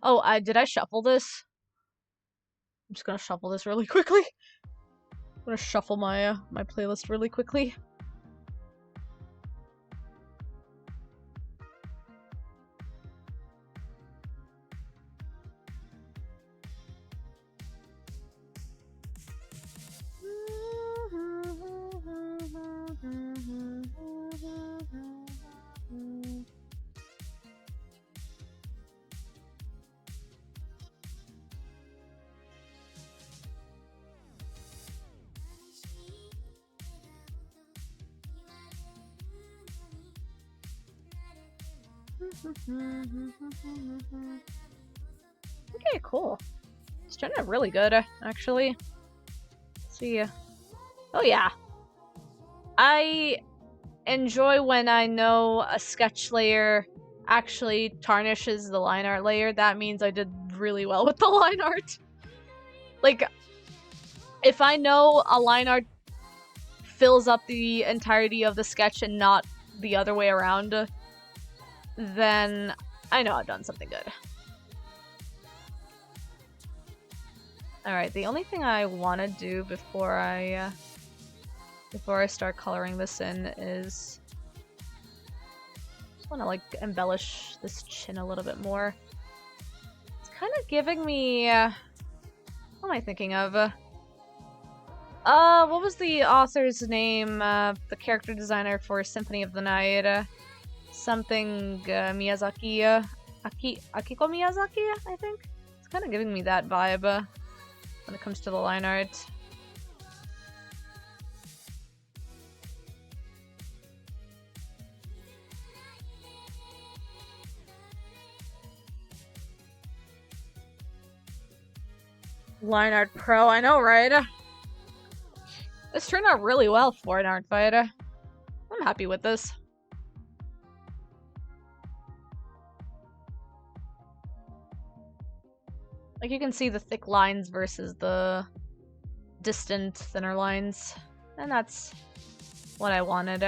Oh, did I shuffle this? I'm just gonna shuffle this really quickly. I'm gonna shuffle my my playlist really quickly. Okay, cool. It's turning out really good, actually. Let's see. Oh yeah. I enjoy when I know a sketch layer actually tarnishes the line art layer. That means I did really well with the line art. Like, if I know a line art fills up the entirety of the sketch and not the other way around, then I know I've done something good. Alright, the only thing I want to do before I start coloring this in is just want to like embellish this chin a little bit more. It's kind of giving me what am I thinking of? What was the author's name? The character designer for Symphony of the Night? Something Miyazaki. Akiko Miyazaki, I think. It's kind of giving me that vibe when it comes to the line art. Line art pro, I know, right? This turned out really well for an art fight. I'm happy with this. Like, you can see the thick lines versus the distant, thinner lines. And that's what I wanted.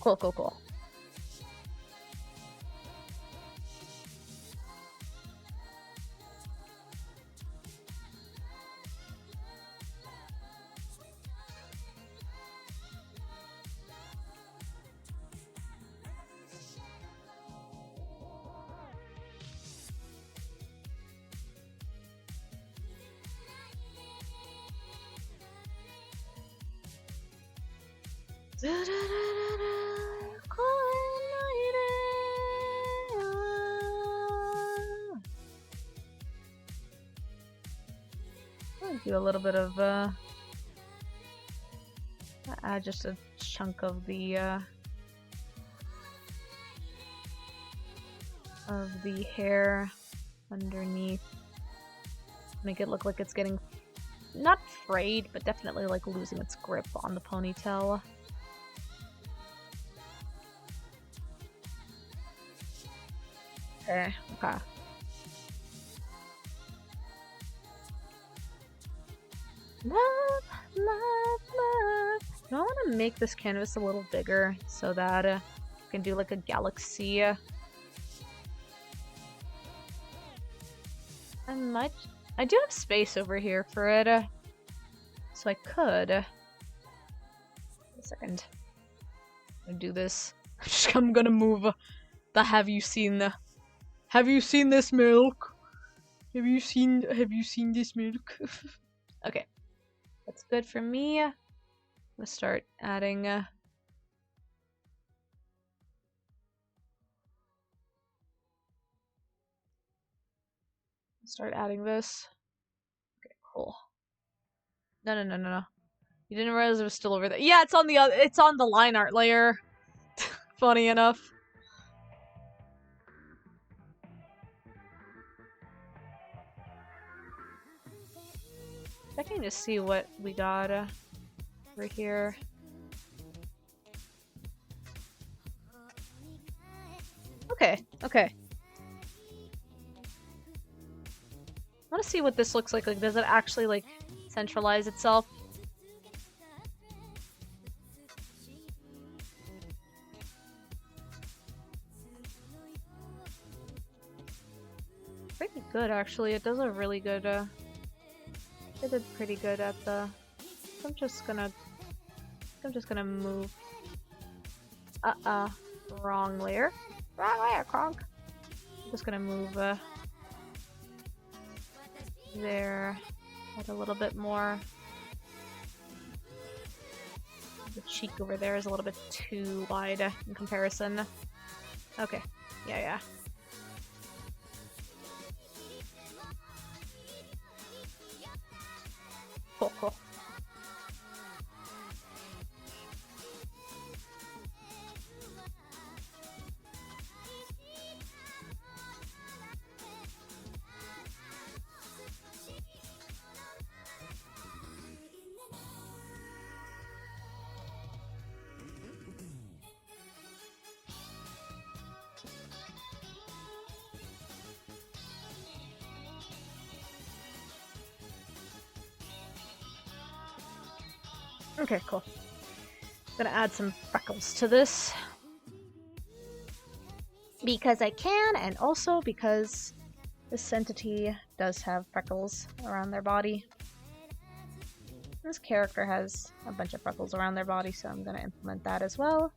Cool, cool, cool. Do a little bit of add just a chunk of the hair underneath. Make it look like it's getting not frayed, but definitely like losing its grip on the ponytail. Okay. Love, love, love. Do I want to make this canvas a little bigger so that I can do like a galaxy? I might. I do have space over here for it, so I could. Wait a second. I'm gonna do this. I'm gonna move the Have you seen this milk? Have you seen this milk? Okay. That's good for me. I'm gonna start adding this. Okay, cool. No. You didn't realize it was still over there. Yeah, it's on the line art layer. Funny enough. Checking to see what we got over here. Okay. I want to see what this looks like. Like, does it actually, like, centralize itself? Pretty good, actually. It does a really good, it did pretty good at the... I'm just gonna move... Wrong layer. Wrong layer, Kronk! I'm just gonna move, there. Add a little bit more. The cheek over there is a little bit too wide in comparison. Okay. Yeah. Cool. Okay, cool. Gonna add some freckles to this. Because I can, and also because this entity does have freckles around their body. This character has a bunch of freckles around their body, so I'm gonna implement that as well.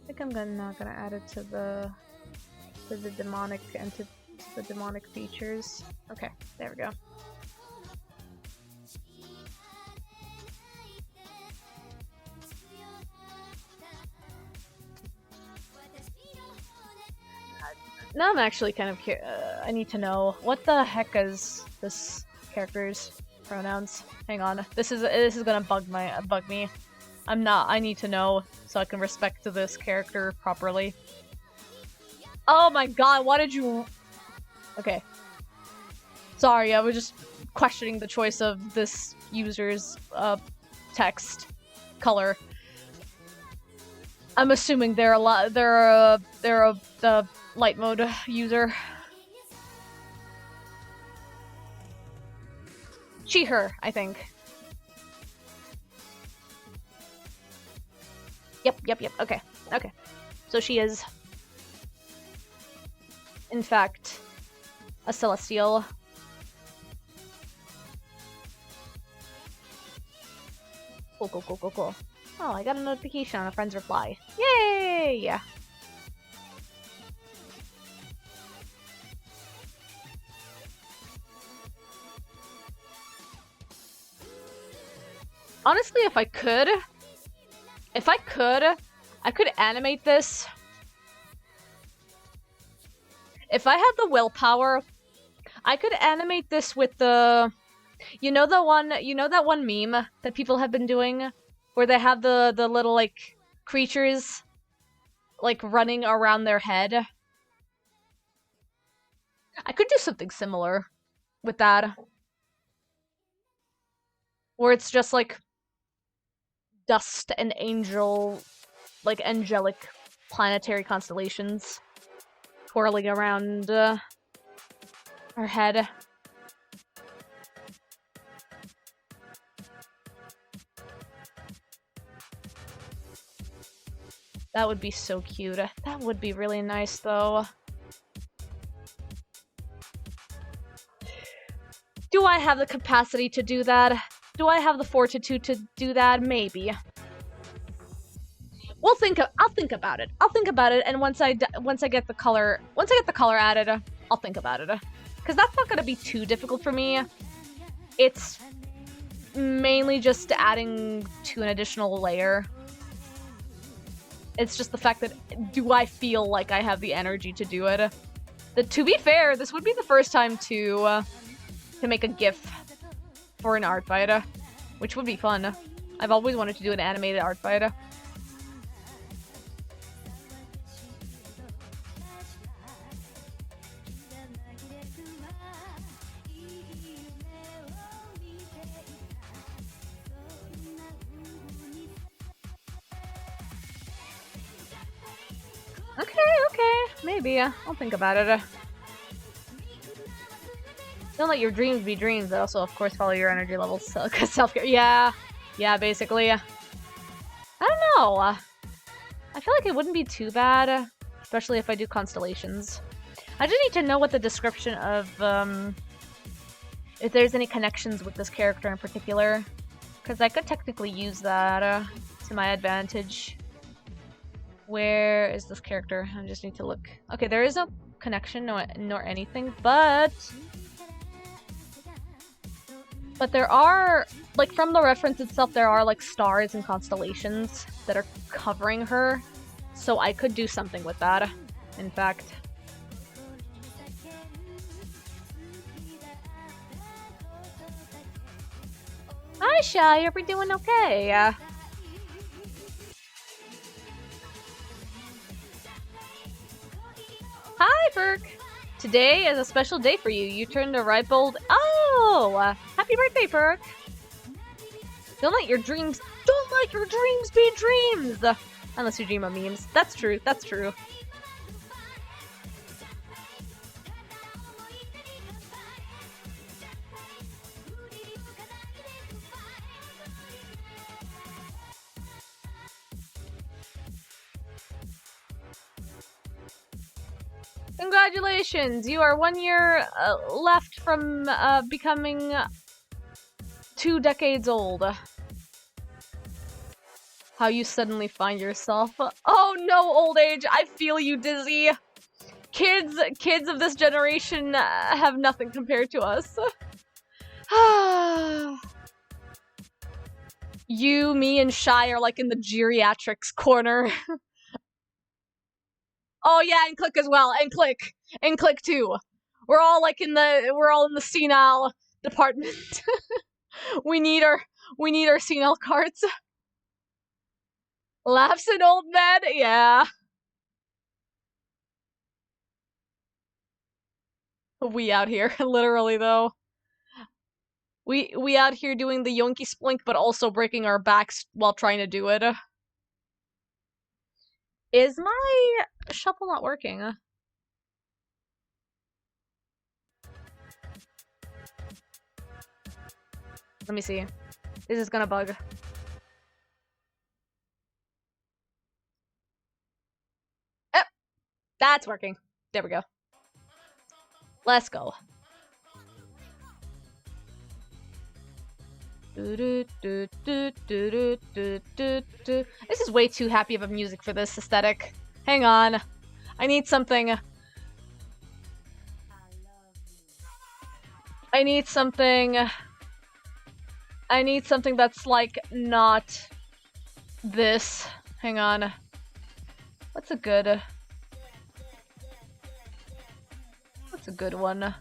I think I'm not gonna add it to the demonic and to the demonic features. Okay, there we go. Now I'm actually kind of I need to know what the heck is this character's pronouns. Hang on, this is gonna bug me. I need to know so I can respect this character properly. Oh my god, why did you... Okay. Sorry, I was just questioning the choice of this user's text color. I'm assuming they're a light mode user. She, her, I think. Yep. Okay. So she is, in fact, a celestial. Cool. Oh, I got a notification on a friend's reply. Yay! Yeah. Honestly, if I could, I could animate this. If I had the willpower, I could animate this with the... You know that one meme that people have been doing? Where they have the little, like, creatures, like, running around their head? I could do something similar with that. Where it's just, like, dust and angel, like angelic planetary constellations twirling around her head. That would be so cute. That would be really nice, though. Do I have the capacity to do that? Do I have the fortitude to do that? Maybe. I'll think about it. I'll think about it, and once I get the color added, I'll think about it. Because that's not gonna be too difficult for me. It's mainly just adding to an additional layer. It's just the fact that, do I feel like I have the energy to do it? To be fair, this would be the first time to make a GIF for an art fight, which would be fun. I've always wanted to do an animated art fight. Okay, maybe. I'll think about it. Don't let your dreams be dreams, but also, of course, follow your energy levels. Self-care. Yeah, basically. I don't know. I feel like it wouldn't be too bad, especially if I do constellations. I just need to know what the description of, if there's any connections with this character in particular, because I could technically use that to my advantage. Where is this character? I just need to look. Okay, there is no connection nor anything, but there are, like, from the reference itself, there are, like, stars and constellations that are covering her, so I could do something with that, in fact. Hi, Shy, are we doing okay? Hi, Ferg! Today is a special day for you. You turned a ripe old... Oh! Happy birthday, Ferg! Don't let your dreams be dreams! Unless you dream of memes. That's true, that's true. Congratulations! You are 1 year left from becoming 2 decades old. How you suddenly find yourself. Oh no, old age! I feel you, Dizzy! Kids of this generation have nothing compared to us. You, me, and Shy are like in the geriatrics corner. Oh yeah, and Click as well, and Click too. We're all in the senile department. we need our senile cards. Laughs an old man, yeah. We out here, literally though. We out here doing the yonky splink, but also breaking our backs while trying to do it. Is my shuffle not working? Let me see. This is gonna bug. Yep. That's working. There we go. Let's go. This is way too happy of a music for this aesthetic. Hang on. I need something. I need something that's, like, not this. Hang on. What's a good one?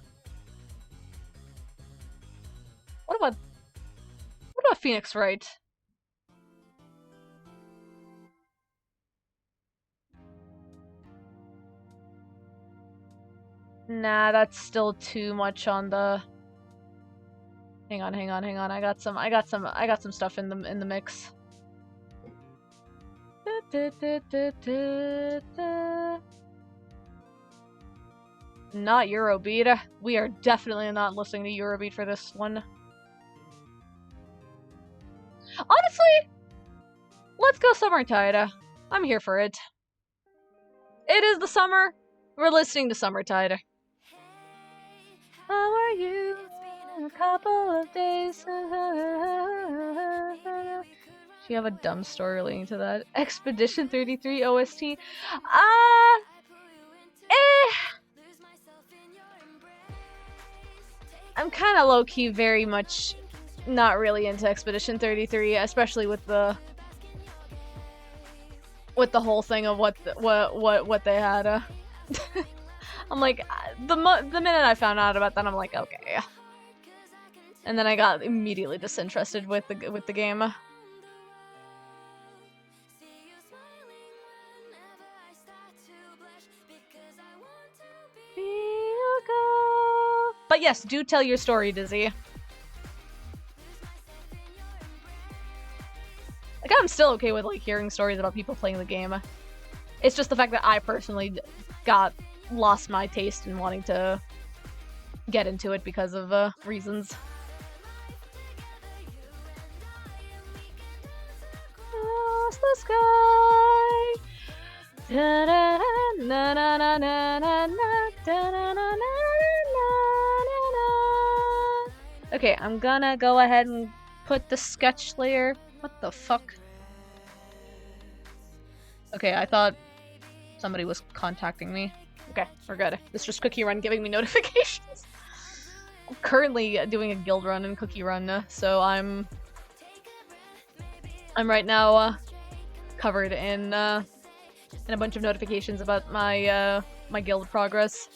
What about Phoenix Wright? Nah, that's still too much on the... Hang on. I got some stuff in the mix. Not Eurobeat. We are definitely not listening to Eurobeat for this one. Honestly, let's go Summertide. I'm here for it. It is the summer. We're listening to Summertide. How are you? A couple of days. Do you have a dumb story relating to that? Expedition 33 OST? I'm kind of low-key very much not really into Expedition 33, especially with the whole thing of what they had. I'm like, the minute I found out about that, I'm like, okay. And then I got immediately disinterested with the game. But yes, do tell your story, Dizzy. Like, I'm still okay with, like, hearing stories about people playing the game. It's just the fact that I personally lost my taste in wanting to get into it because of, reasons. Across the sky. Okay, I'm gonna go ahead and put the sketch layer. What the fuck? Okay, I thought somebody was contacting me. Okay, we're good. It's just Cookie Run giving me notifications. I'm currently doing a guild run in Cookie Run, so I'm right now covered in a bunch of notifications about my my guild progress.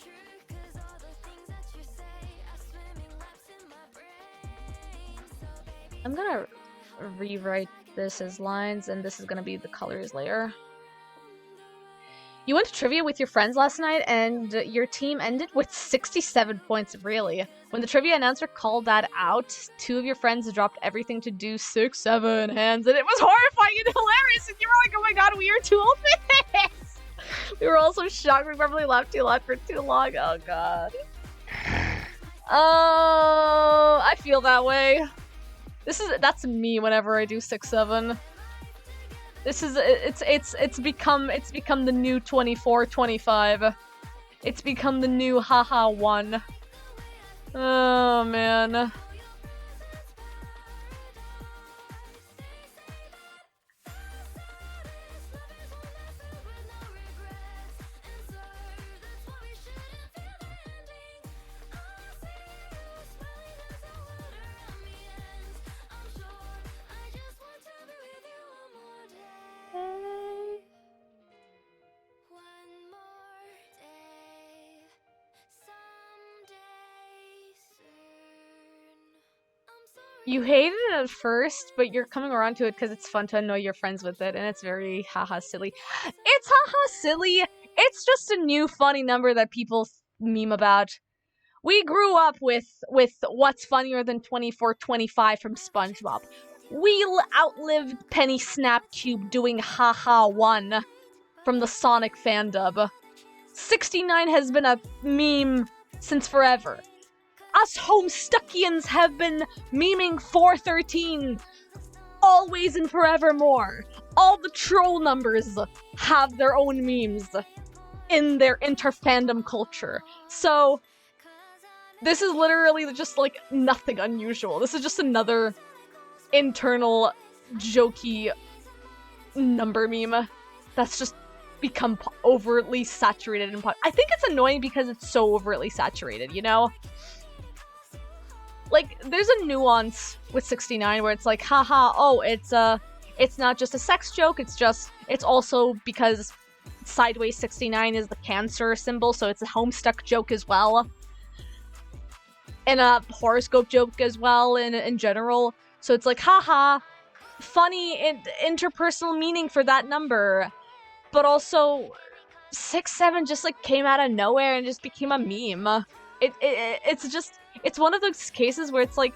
I'm gonna rewrite this as lines, and this is gonna be the colors layer. You went to trivia with your friends last night, and your team ended with 67 points, really. When the trivia announcer called that out, 2 of your friends dropped everything to do 6-7 hands, and it was horrifying and hilarious, and you were like, oh my god, we are too old for this! We were also shocked, we probably laughed too loud for too long, oh god. Oh, I feel that way. That's me whenever I do 6-7. This is it's become the new 24-25. It's become the new haha 1. Oh man. You hated it at first, but you're coming around to it because it's fun to annoy your friends with it, and it's very haha silly. It's haha silly! It's just a new funny number that people meme about. We grew up with What's Funnier Than 24-25 from SpongeBob. We outlived Penny Snapcube doing haha 1 from the Sonic fandub. 69 has been a meme since forever. Us Homestuckians have been memeing 413 always and forevermore. All the troll numbers have their own memes in their inter-fandom culture. So, this is literally just, like, nothing unusual. This is just another internal, jokey number meme that's just become overtly saturated and I think it's annoying because it's so overtly saturated, you know? Like, there's a nuance with 69 where it's like, haha, oh, it's not just a sex joke, it's also because Sideways 69 is the cancer symbol, so it's a Homestuck joke as well. And a horoscope joke as well in general. So it's like, haha, funny interpersonal meaning for that number. But also, 6-7 just, like, came out of nowhere and just became a meme. It's one of those cases where it's like,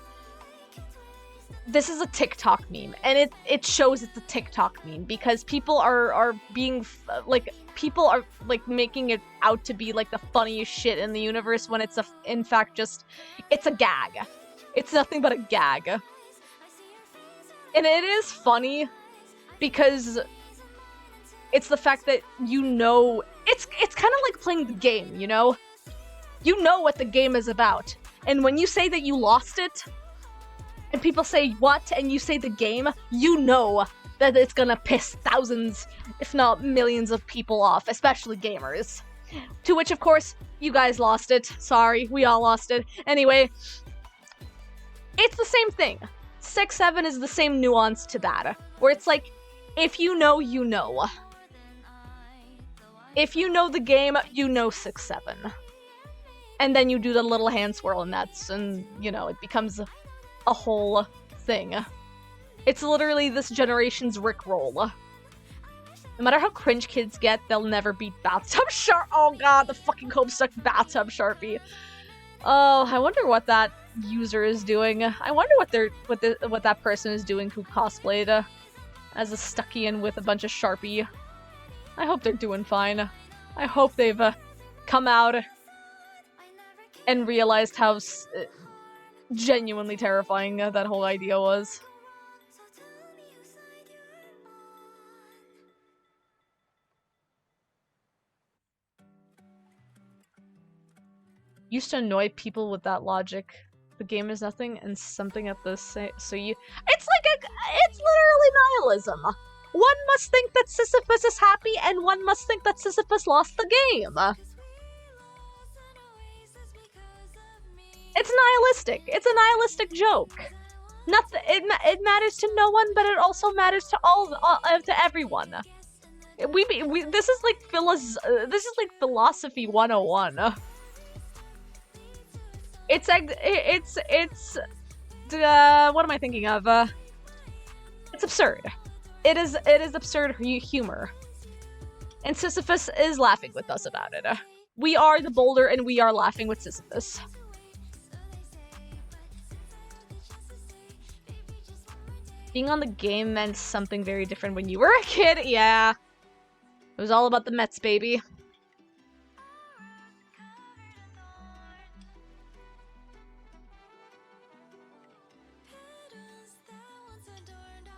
this is a TikTok meme, and it shows it's a TikTok meme because people are being like, people are like making it out to be like the funniest shit in the universe when it's in fact just, it's a gag. It's nothing but a gag. And it is funny because it's the fact that it's kind of like playing the game, you know? You know what the game is about. And when you say that you lost it, and people say, what? And you say the game, you know that it's gonna piss thousands, if not millions of people off, especially gamers. To which, of course, you guys lost it. Sorry, we all lost it. Anyway, it's the same thing. 6-7 is the same nuance to that, where it's like, if you know, you know. If you know the game, you know 6-7. And then you do the little hand swirl, and you know, it becomes a whole thing. It's literally this generation's Rickroll. No matter how cringe kids get, they'll never beat Bathtub Sharpie. Oh god, the fucking Homestuck Bathtub Sharpie. Oh, I wonder what that user is doing. I wonder what that person is doing who cosplayed as a Stuckian with a bunch of Sharpie. I hope they're doing fine. I hope they've come out and realized how genuinely terrifying that whole idea was. Used to annoy people with that logic. The game is nothing and something at the same. So you. It's literally nihilism. One must think that Sisyphus is happy, and one must think that Sisyphus lost the game. It's nihilistic. It's a nihilistic joke. Nothing. It matters to no one, but it also matters to to everyone. This is like philosophy 101. It's what am I thinking of? It's absurd. It is absurd humor. And Sisyphus is laughing with us about it. We are the boulder and we are laughing with Sisyphus. Being on the game meant something very different when you were a kid. Yeah. It was all about the Mets, baby.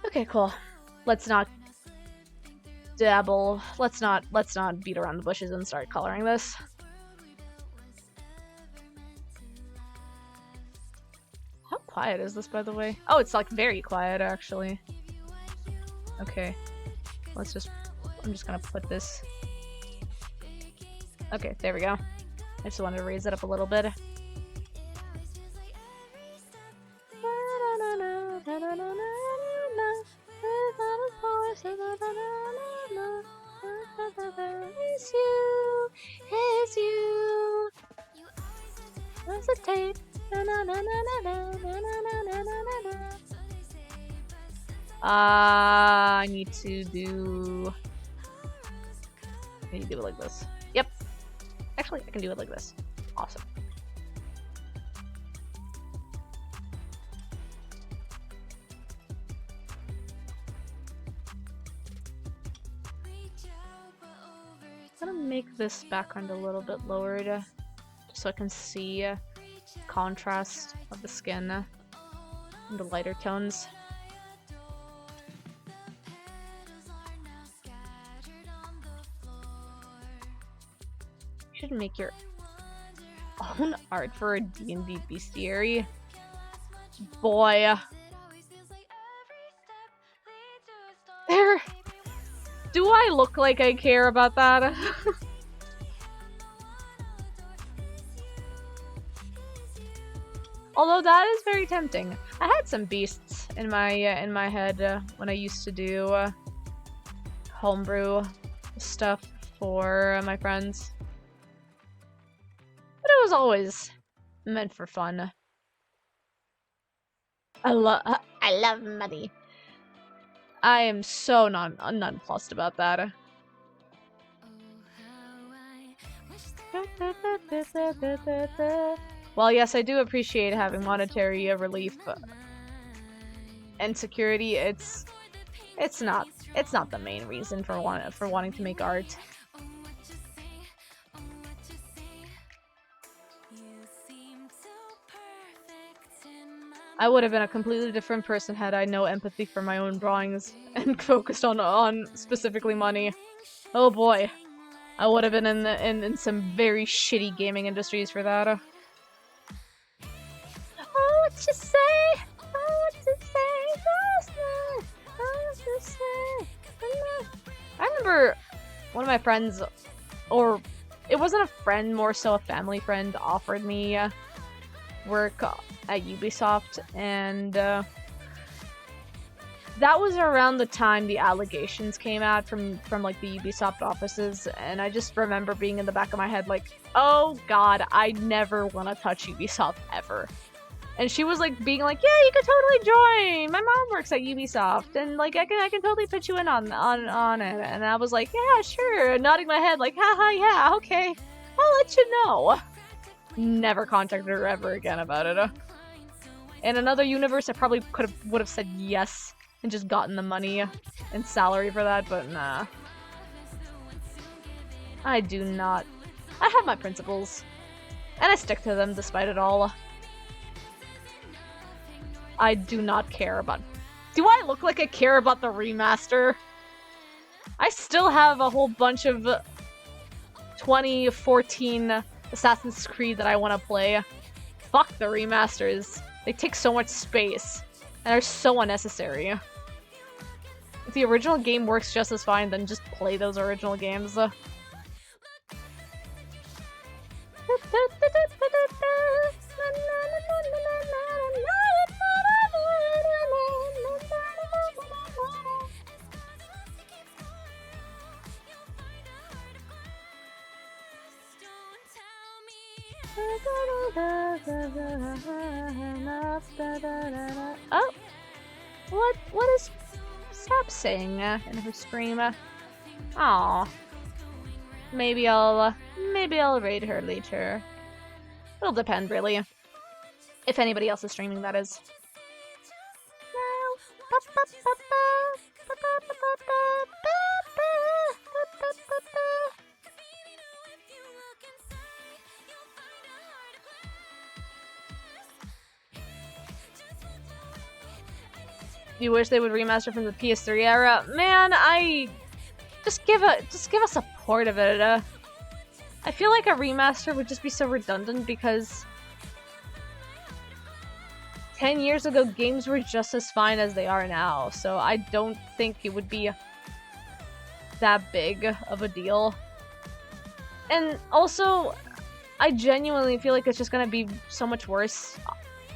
Okay, cool. Let's not dabble. Let's not beat around the bushes and start coloring this. How quiet is this, by the way? Oh, it's like very quiet, actually. Okay. I'm just gonna put this. Okay, there we go. I just wanted to raise it up a little bit. It's you. Hesitate. I need to do it like this. Yep. Actually, I can do it like this. Awesome. I'm gonna make this background a little bit lowered, just so I can see contrast of the skin and the lighter tones. You should make your own art for a D&D bestiary. Boy. Do I look like I care about that? Although that is very tempting. I had some beasts in my head when I used to do homebrew stuff for my friends. But it was always meant for fun. I love money. I am so nonplussed about that. Well, yes, I do appreciate having monetary relief. and security, it's not the main reason for wanting to make art. I would have been a completely different person had I no empathy for my own drawings and focused on specifically money. Oh boy, I would have been in some very shitty gaming industries for that. Oh, what you say? Oh, what you say? Oh, what you say? I remember one of my friends, or it wasn't a friend, more so a family friend, offered me work at Ubisoft, and that was around the time the allegations came out from like the Ubisoft offices, and I just remember being in the back of my head like, oh god, I never want to touch Ubisoft ever. And she was like being like, yeah, you could totally join. My mom works at Ubisoft, and like I can totally put you in on it. And I was like, yeah, sure, nodding my head like, haha, yeah, okay, I'll let you know. Never contacted her ever again about it. In another universe, I probably would have said yes and just gotten the money and salary for that, but nah. I do not. I have my principles, and I stick to them despite it all. I do not care about... Do I look like I care about the remaster? I still have a whole bunch of 2014 Assassin's Creed that I want to play. Fuck the remasters. They take so much space, and are so unnecessary. If the original game works just as fine, then just play those original games. Oh! What is Sap saying in her stream? Aw. Maybe I'll raid her later. It'll depend, really. If anybody else is streaming, that is. You wish they would remaster from the PS3 era? Man, just give us a port of it. I feel like a remaster would just be so redundant because 10 years ago games were just as fine as they are now, so I don't think it would be that big of a deal. And also, I genuinely feel like it's just gonna be so much worse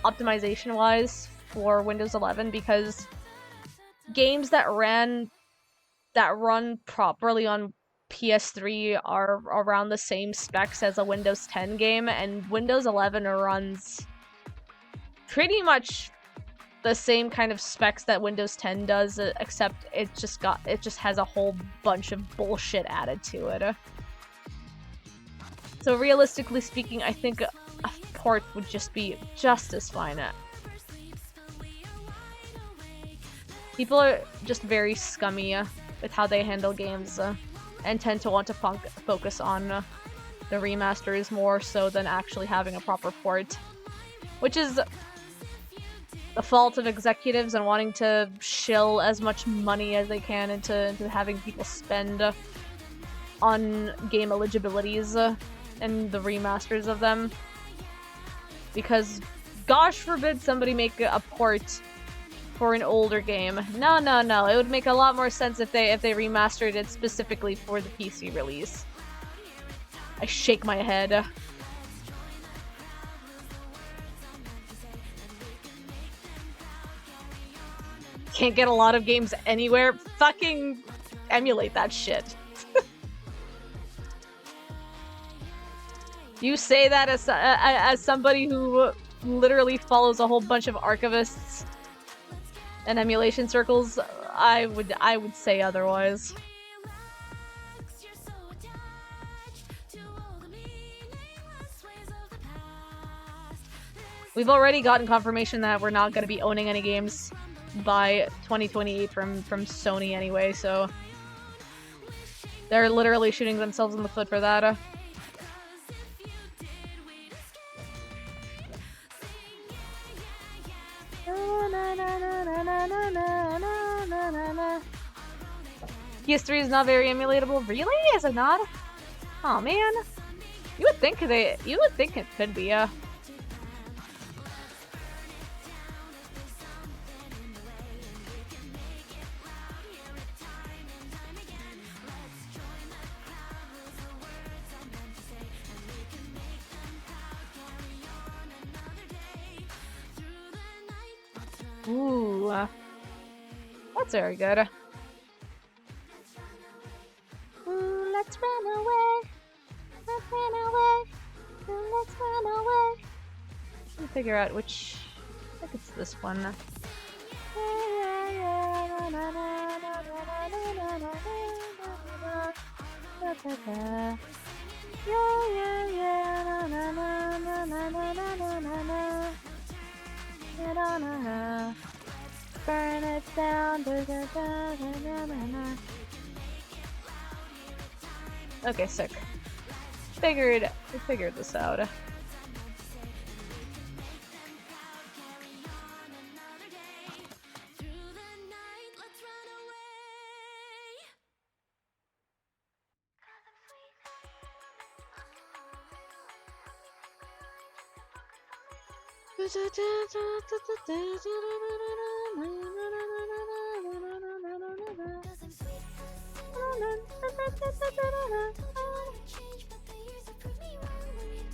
optimization-wise for Windows 11 because games that run properly on PS3 are around the same specs as a Windows 10 game, and Windows 11 runs pretty much the same kind of specs that Windows 10 does, except it just has a whole bunch of bullshit added to it. So realistically speaking, I think a port would just be just as fine. People are just very scummy with how they handle games and tend to want to focus on the remasters more so than actually having a proper port. Which is the fault of executives and wanting to shill as much money as they can into having people spend on game eligibilities and the remasters of them. Because gosh forbid somebody make a port for an older game. No. It would make a lot more sense if they remastered it specifically for the PC release. I shake my head. Can't get a lot of games anywhere? Fucking emulate that shit. You say that as somebody who literally follows a whole bunch of archivists and emulation circles. I would say otherwise. We've already gotten confirmation that we're not going to be owning any games by 2028 from Sony anyway, so they're literally shooting themselves in the foot for that. PS3 is not very emulatable. Really? Is it not? Oh man. You would think it could be, Ooh. That's very good. Ooh, let's run away. Let's run away. Ooh, let's run away. Let me figure out which... I think it's this one. Burn it down. Okay, sick. We figured this out.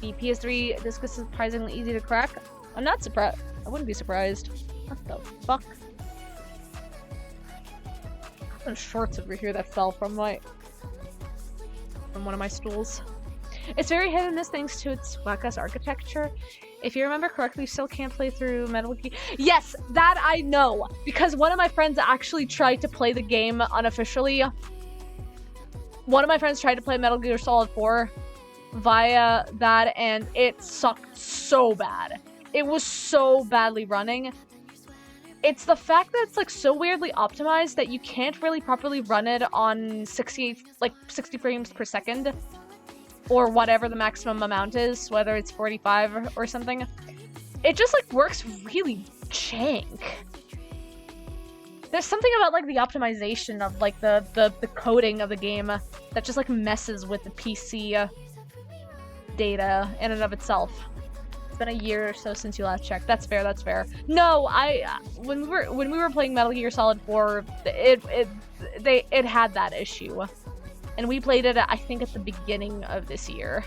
The PS3 disc is surprisingly easy to crack. I'm not surprised. I wouldn't be surprised. What the fuck? Some shorts over here that fell from one of my stools. It's very hit and miss thanks to its whack-ass architecture. If you remember correctly, you still can't play through Metal Gear. Yes, that I know! Because one of my friends actually tried to play the game unofficially. One of my friends tried to play Metal Gear Solid 4 via that, and it sucked so bad. It was so badly running. It's the fact that it's like so weirdly optimized that you can't really properly run it on 60 frames per second. Or whatever the maximum amount is, whether it's 45 or something. It just like works really jank. There's something about like the optimization of like the coding of the game that just like messes with the PC data in and of itself. It's been a year or so since you last checked. That's fair, that's fair. No, when we were playing Metal Gear Solid 4, it had that issue. And we played it, I think, at the beginning of this year.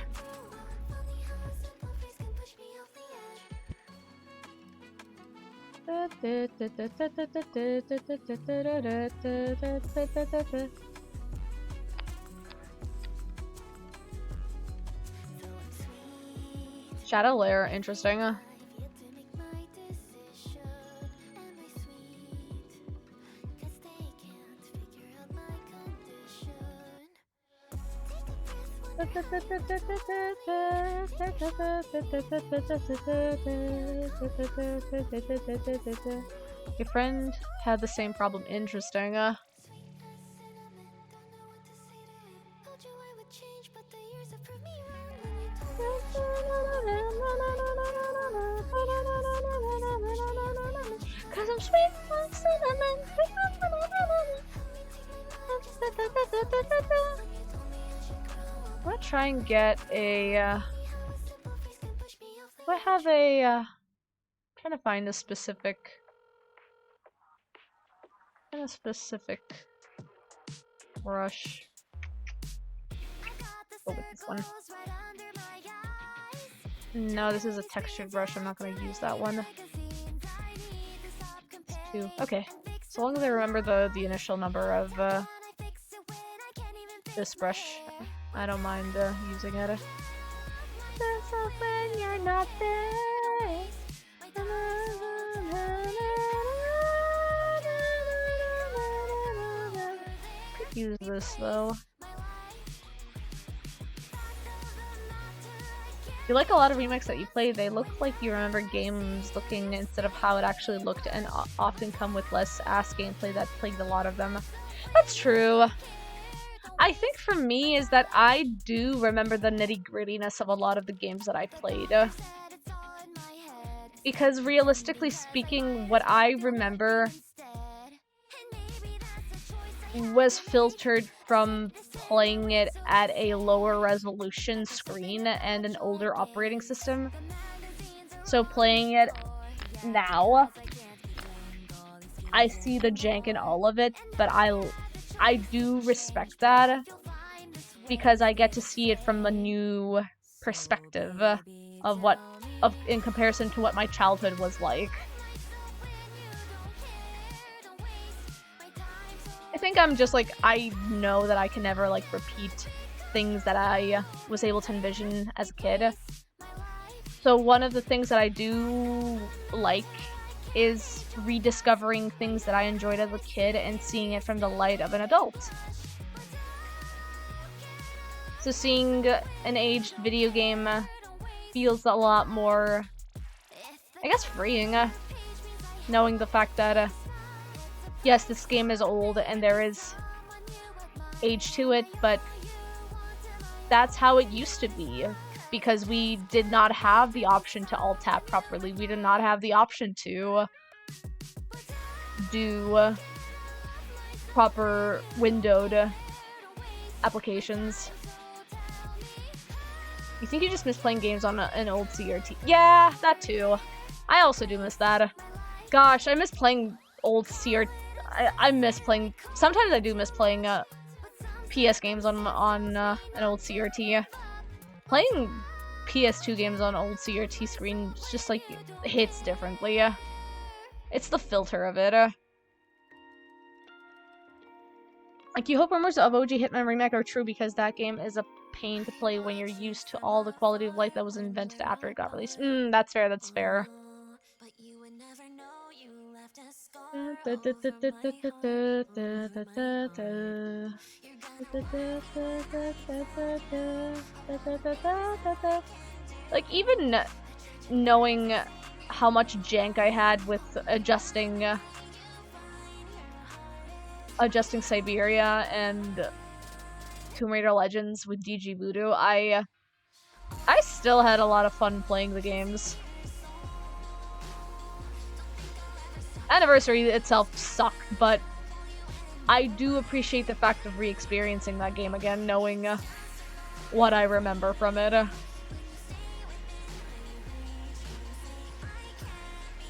Shadow Lair, interesting. Your friend had the same problem. Interesting. Cause I'm sweet like cinnamon. I'm gonna try and get a, do I have a, I'm trying to find a specific brush. Go with this one. No, this is a textured brush, I'm not gonna use that one. It's two. Okay. So long as I remember the initial number of, this brush, I don't mind using it. When you're not there. Could use this though. you like a lot of remakes that you play, they look like you remember games looking instead of how it actually looked, and often come with less ass gameplay that plagued a lot of them. That's true. I think for me is that I do remember the nitty-grittiness of a lot of the games that I played. Because realistically speaking, what I remember was filtered from playing it at a lower resolution screen and an older operating system. So playing it now, I see the jank in all of it, but I do respect that because I get to see it from a new perspective of in comparison to what my childhood was like. I think I'm just like, I know that I can never like repeat things that I was able to envision as a kid. So one of the things that I do like is rediscovering things that I enjoyed as a kid and seeing it from the light of an adult. So seeing an aged video game feels a lot more, I guess, freeing. Knowing the fact that, yes, this game is old and there is age to it, but that's how it used to be. Because we did not have the option to alt-tab properly. We did not have the option to do proper windowed applications. You think you just miss playing games on an old CRT? Yeah, that too. I also do miss that. Gosh, I miss playing old CRT. I miss playing... Sometimes I do miss playing PS games on an old CRT. Playing PS2 games on old CRT screen just like hits differently. It's the filter of it. Like, you hope rumors of OG Hitman Remake are true because that game is a pain to play when you're used to all the quality of life that was invented after it got released. That's fair, that's fair. Like, even knowing how much jank I had with adjusting Siberia and Tomb Raider Legends with DG Voodoo, I still had a lot of fun playing the games. Anniversary itself sucked, but I do appreciate the fact of re-experiencing that game again, knowing what I remember from it.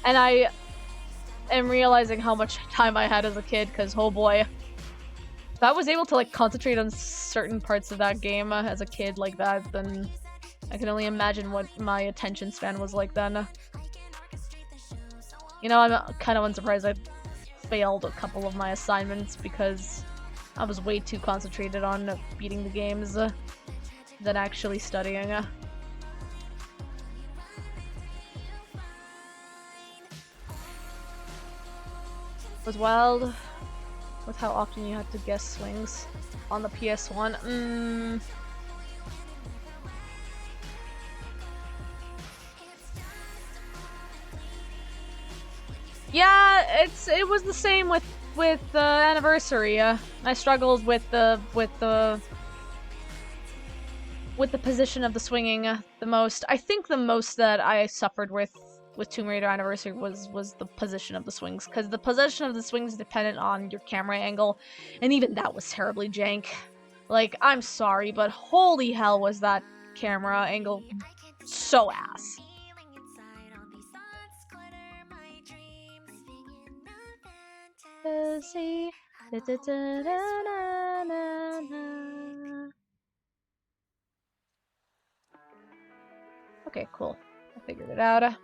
And I am realizing how much time I had as a kid, because oh boy. If I was able to like concentrate on certain parts of that game as a kid like that, then I can only imagine what my attention span was like then. You know, I'm kind of unsurprised I failed a couple of my assignments because I was way too concentrated on beating the games than actually studying. Was wild with how often you had to guess swings on the PS1. Yeah, it was the same with Anniversary. I struggled with the position of the swinging the most. I think the most that I suffered with Tomb Raider Anniversary was the position of the swings, because the position of the swings depended on your camera angle, and even that was terribly jank. Like, I'm sorry, but holy hell was that camera angle so ass. Okay, cool. I figured it out.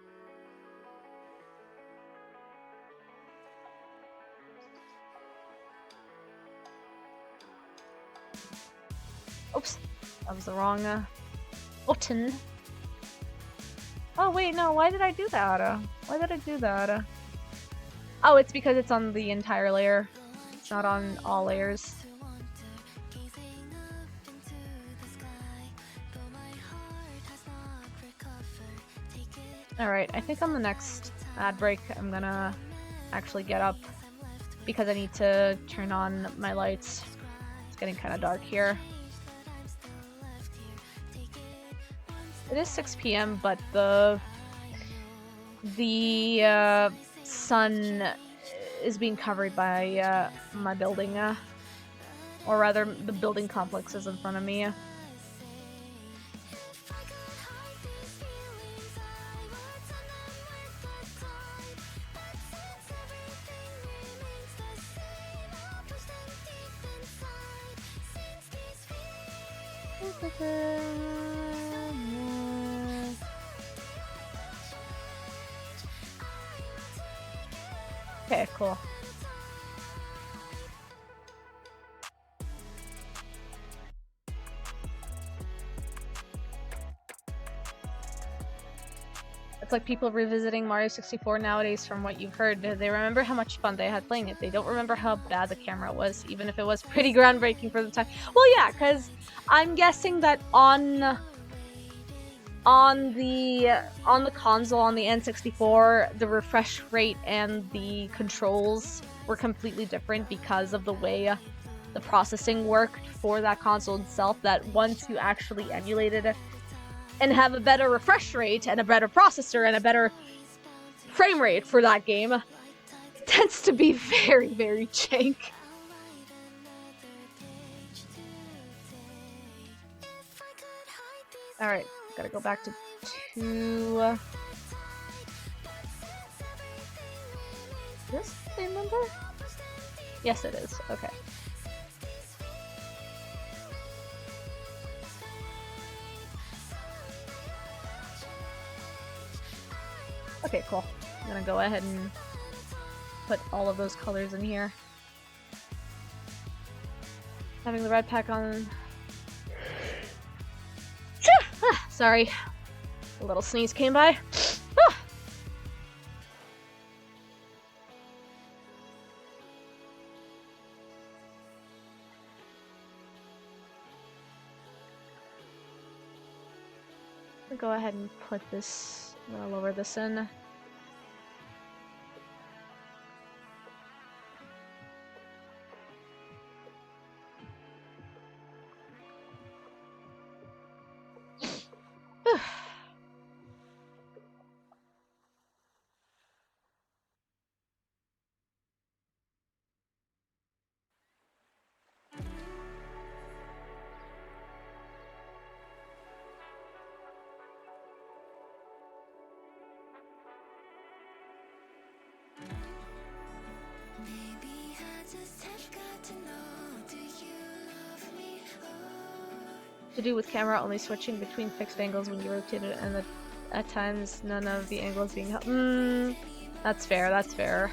Oops. That was the wrong button. Oh wait, no, why did I do that? Why did I do that? Oh, it's because it's on the entire layer. It's not on all layers. Alright, I think on the next ad break I'm gonna actually get up because I need to turn on my lights. It's getting kind of dark here. It is 6 p.m., but the sun is being covered by my building, or rather the building complex is in front of me. Okay, cool. It's like people revisiting Mario 64 nowadays from what you've heard. They remember how much fun they had playing it. They don't remember how bad the camera was, even if it was pretty groundbreaking for the time. Well, yeah, because I'm guessing that on the console, on the N64, the refresh rate and the controls were completely different because of the way the processing worked for that console itself, that once you actually emulated it and have a better refresh rate and a better processor and a better frame rate for that game, it tends to be very, very jank. Alright, gotta go back to 2... Is this the same number? Yes, it is. Okay. Okay, cool. I'm gonna go ahead and put all of those colors in here. Having the red pack on... Sorry. A little sneeze came by. I'll go ahead and put this... I'm gonna lower this in. To do with camera only switching between fixed angles when you rotate it, and at times none of the angles being held. That's fair, that's fair.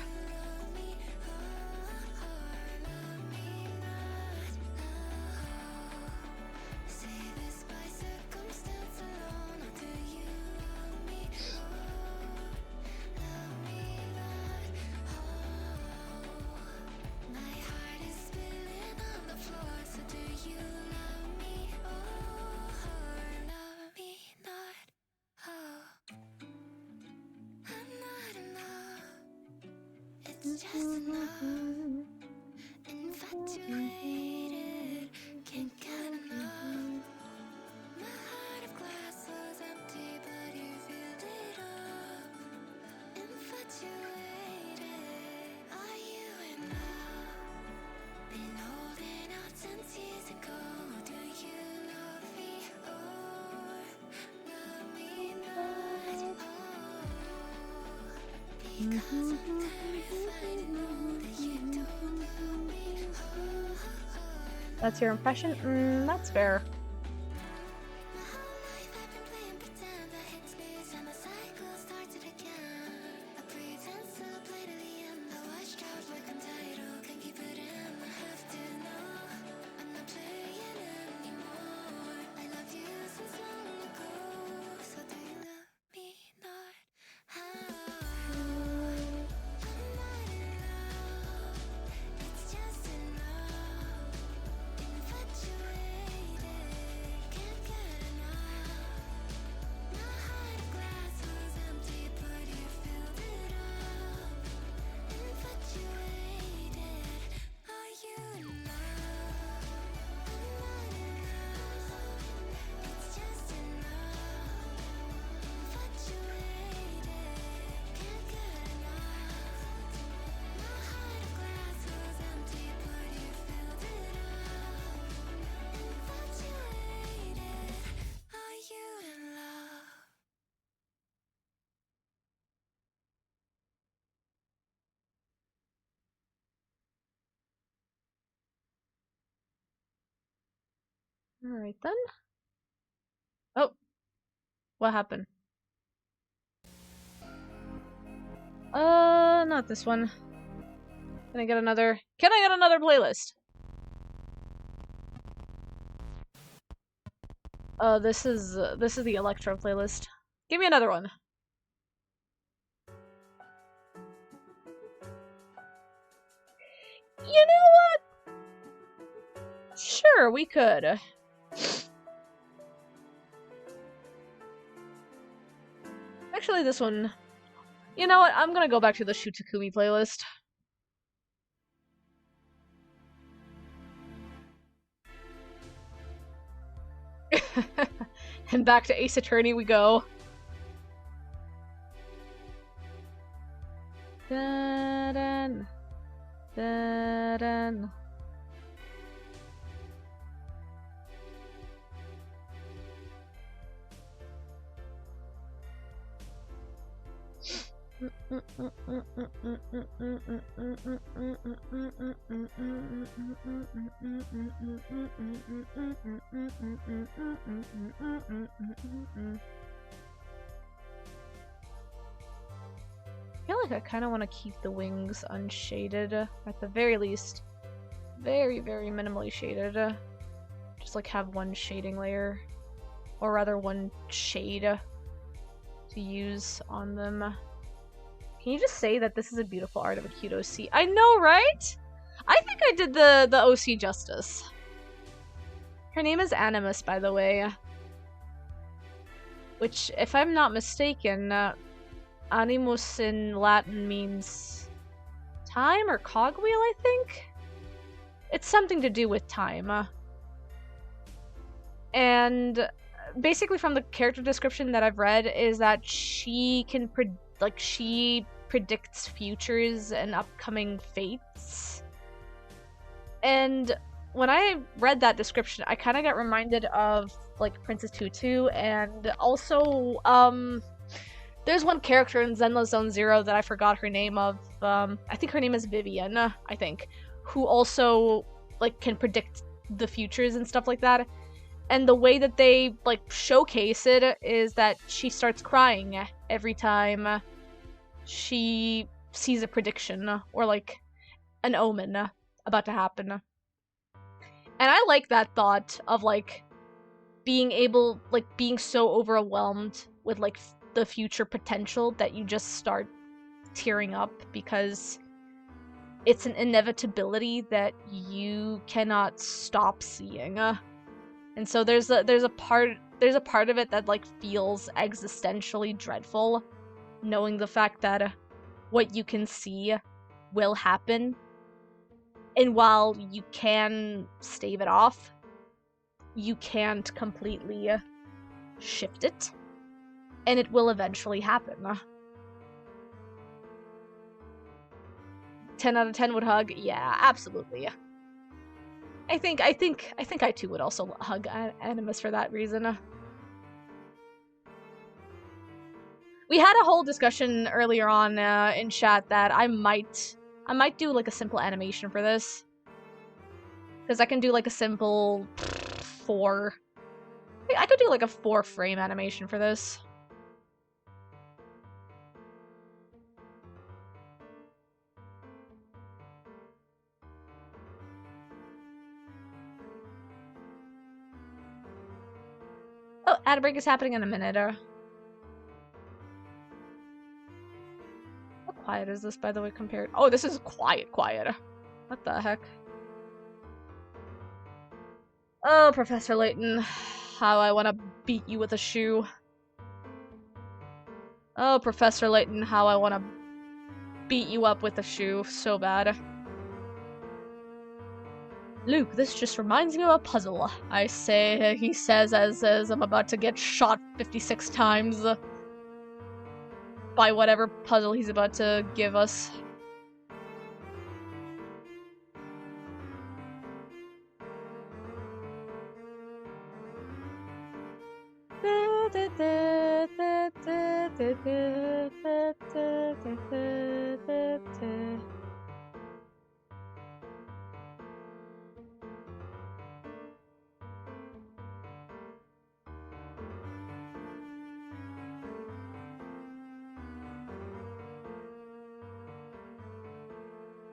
That's your impression? That's fair. Alright then. Oh. What happened? Not this one. Can I get another playlist? This is the electro playlist. Give me another one. You know what? Sure, we could. Actually, this one... You know what? I'm gonna go back to the Shutakumi playlist. And back to Ace Attorney we go. Da-dun. Da-dun. I feel like I kind of want to keep the wings unshaded, at the very least. Very, very minimally shaded. Just like have one shading layer, or rather one shade to use on them. Can you just say that this is a beautiful art of a cute OC? I know, right? I think I did the OC justice. Her name is Animus, by the way. Which, if I'm not mistaken, animus in Latin means time or cogwheel, I think? It's something to do with time. And basically from the character description that I've read is that she can she predicts futures and upcoming fates. And when I read that description, I kind of got reminded of like Princess Tutu, and also there's one character in Zenless Zone Zero that I forgot her name of. I think her name is Vivian, I think, who also like can predict the futures and stuff like that. And the way that they like showcase it is that she starts crying every time she sees a prediction or like an omen about to happen. And I like that thought of like being so overwhelmed with like the future potential that you just start tearing up because it's an inevitability that you cannot stop seeing. And so there's a part of it that like feels existentially dreadful, knowing the fact that what you can see will happen, and while you can stave it off, you can't completely shift it, and it will eventually happen. 10 out of 10 would hug. Yeah, absolutely. I think I too would also hug Animus for that reason. We had a whole discussion earlier on in chat that I might do like a simple animation for this, because I can do like a simple 4. I could do like a 4-frame animation for this. Oh, ad break is happening in a minute. How quiet is this, by the way, compared? Oh, this is quiet. What the heck? Oh, Professor Layton, how I want to beat you with a shoe. Oh, Professor Layton, how I want to beat you up with a shoe so bad. Luke, this just reminds me of a puzzle. I say, he says as I'm about to get shot 56 times by whatever puzzle he's about to give us.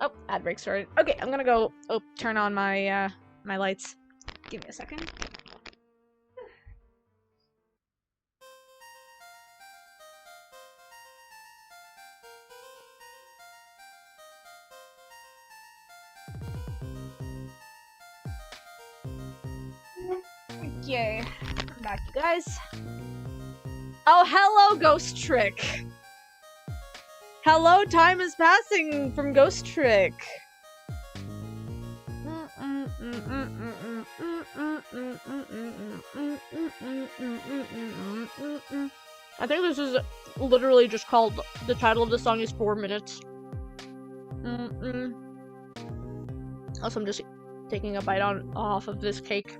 Oh, ad break started. Okay, I'm gonna go turn on my my lights. Give me a second. Okay, I'm back, you guys. Oh, hello, Ghost Trick. Hello, time is passing from Ghost Trick. I think this is literally just called, the title of the song is 4 minutes. Also, I'm just taking a bite off of this cake.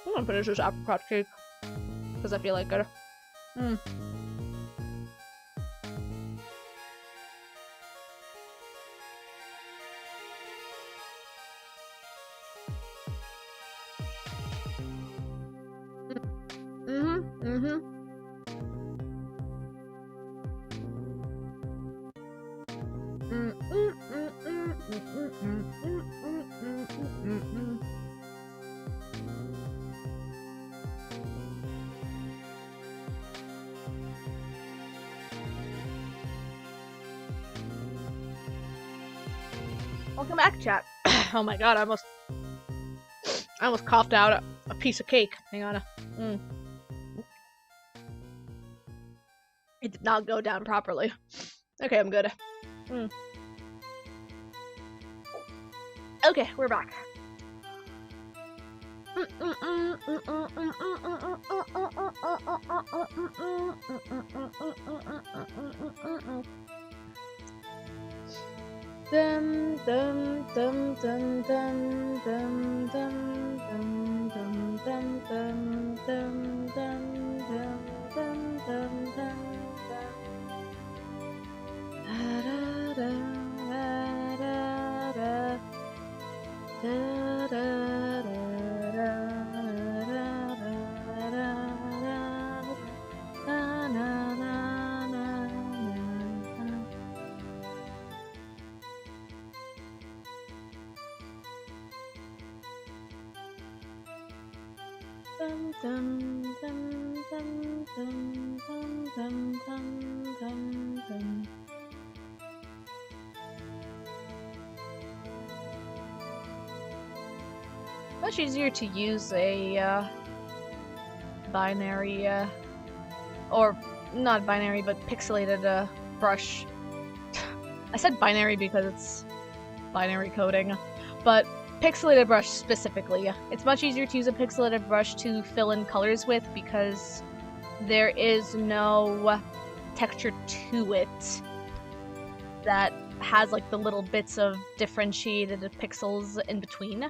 I'm gonna finish this apricot cake because I feel like it. Welcome back, chat. Oh my god, I almost coughed out a piece of cake. Hang on. It did not go down properly. Okay, I'm good. Okay, we're back. Dum dum dum dum dum dum dum dum dum dum dum dum dum dum dum dum dum. Much easier to use a binary, or not binary, but pixelated brush. I said binary because it's binary coding, but pixelated brush specifically. It's much easier to use a pixelated brush to fill in colors with because there is no texture to it that has like the little bits of differentiated pixels in between.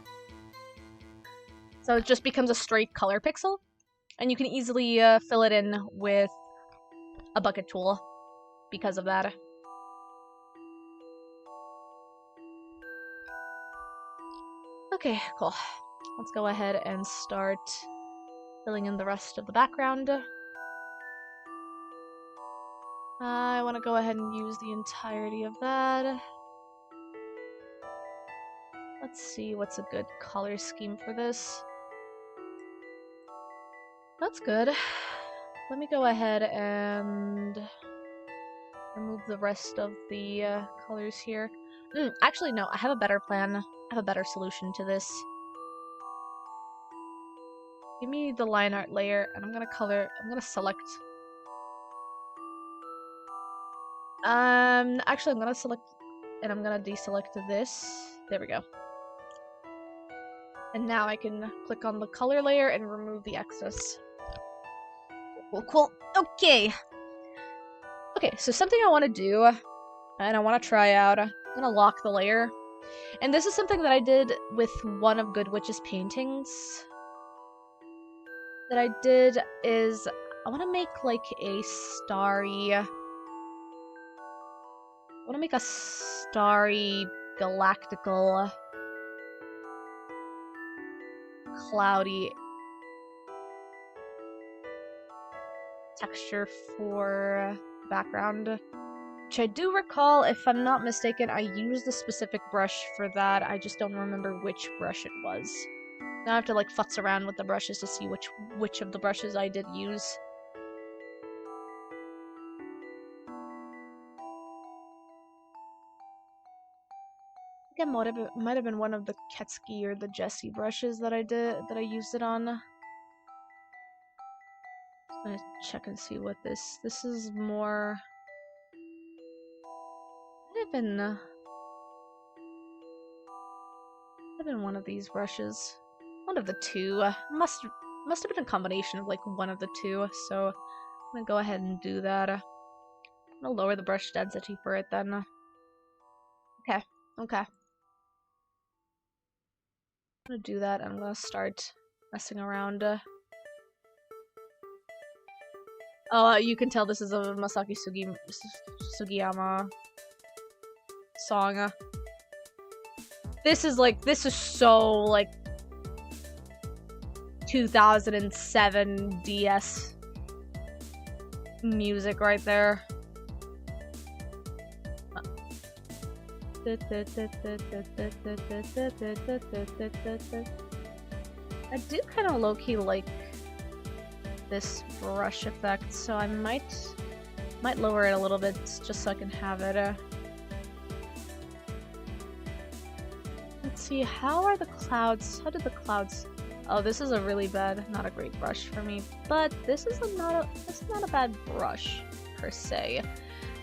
So it just becomes a straight color pixel, and you can easily fill it in with a bucket tool because of that. Okay, cool. Let's go ahead and start filling in the rest of the background. I want to go ahead and use the entirety of that. Let's see what's a good color scheme for this. That's good. Let me go ahead and remove the rest of the colors here. Actually, no, I have a better plan. I have a better solution to this. Give me the line art layer, and I'm gonna select... actually, I'm gonna select, and I'm gonna deselect this. There we go. And now I can click on the color layer and remove the excess. Cool. Okay. Okay, so something I want to do, and I want to try out, I'm gonna lock the layer. And this is something that I did with one of Good Witch's paintings. That I did is, I want to make like a starry... I want to make a starry, galactical, cloudy texture for background. Which I do recall, if I'm not mistaken, I used a specific brush for that. I just don't remember which brush it was. Now I have to like futz around with the brushes to see which of the brushes I did use. I think it might have been one of the Ketsuki or the Jessie brushes that I used it on. I'm gonna check and see what this is more. Might have been one of these brushes. One of the two. Must have been a combination of like one of the two, so I'm gonna go ahead and do that. I'm gonna lower the brush density for it then. Okay. I'm gonna do that, and I'm gonna start messing around. Oh, you can tell this is a Masaki Sugiyama song. This is so like 2007 DS music right there. I do kind of low-key like this brush effect, so I might lower it a little bit just so I can have it. Let's see, how are the clouds? How did the clouds? Oh, this is a really bad, not a great brush for me, but this is not a bad brush per se.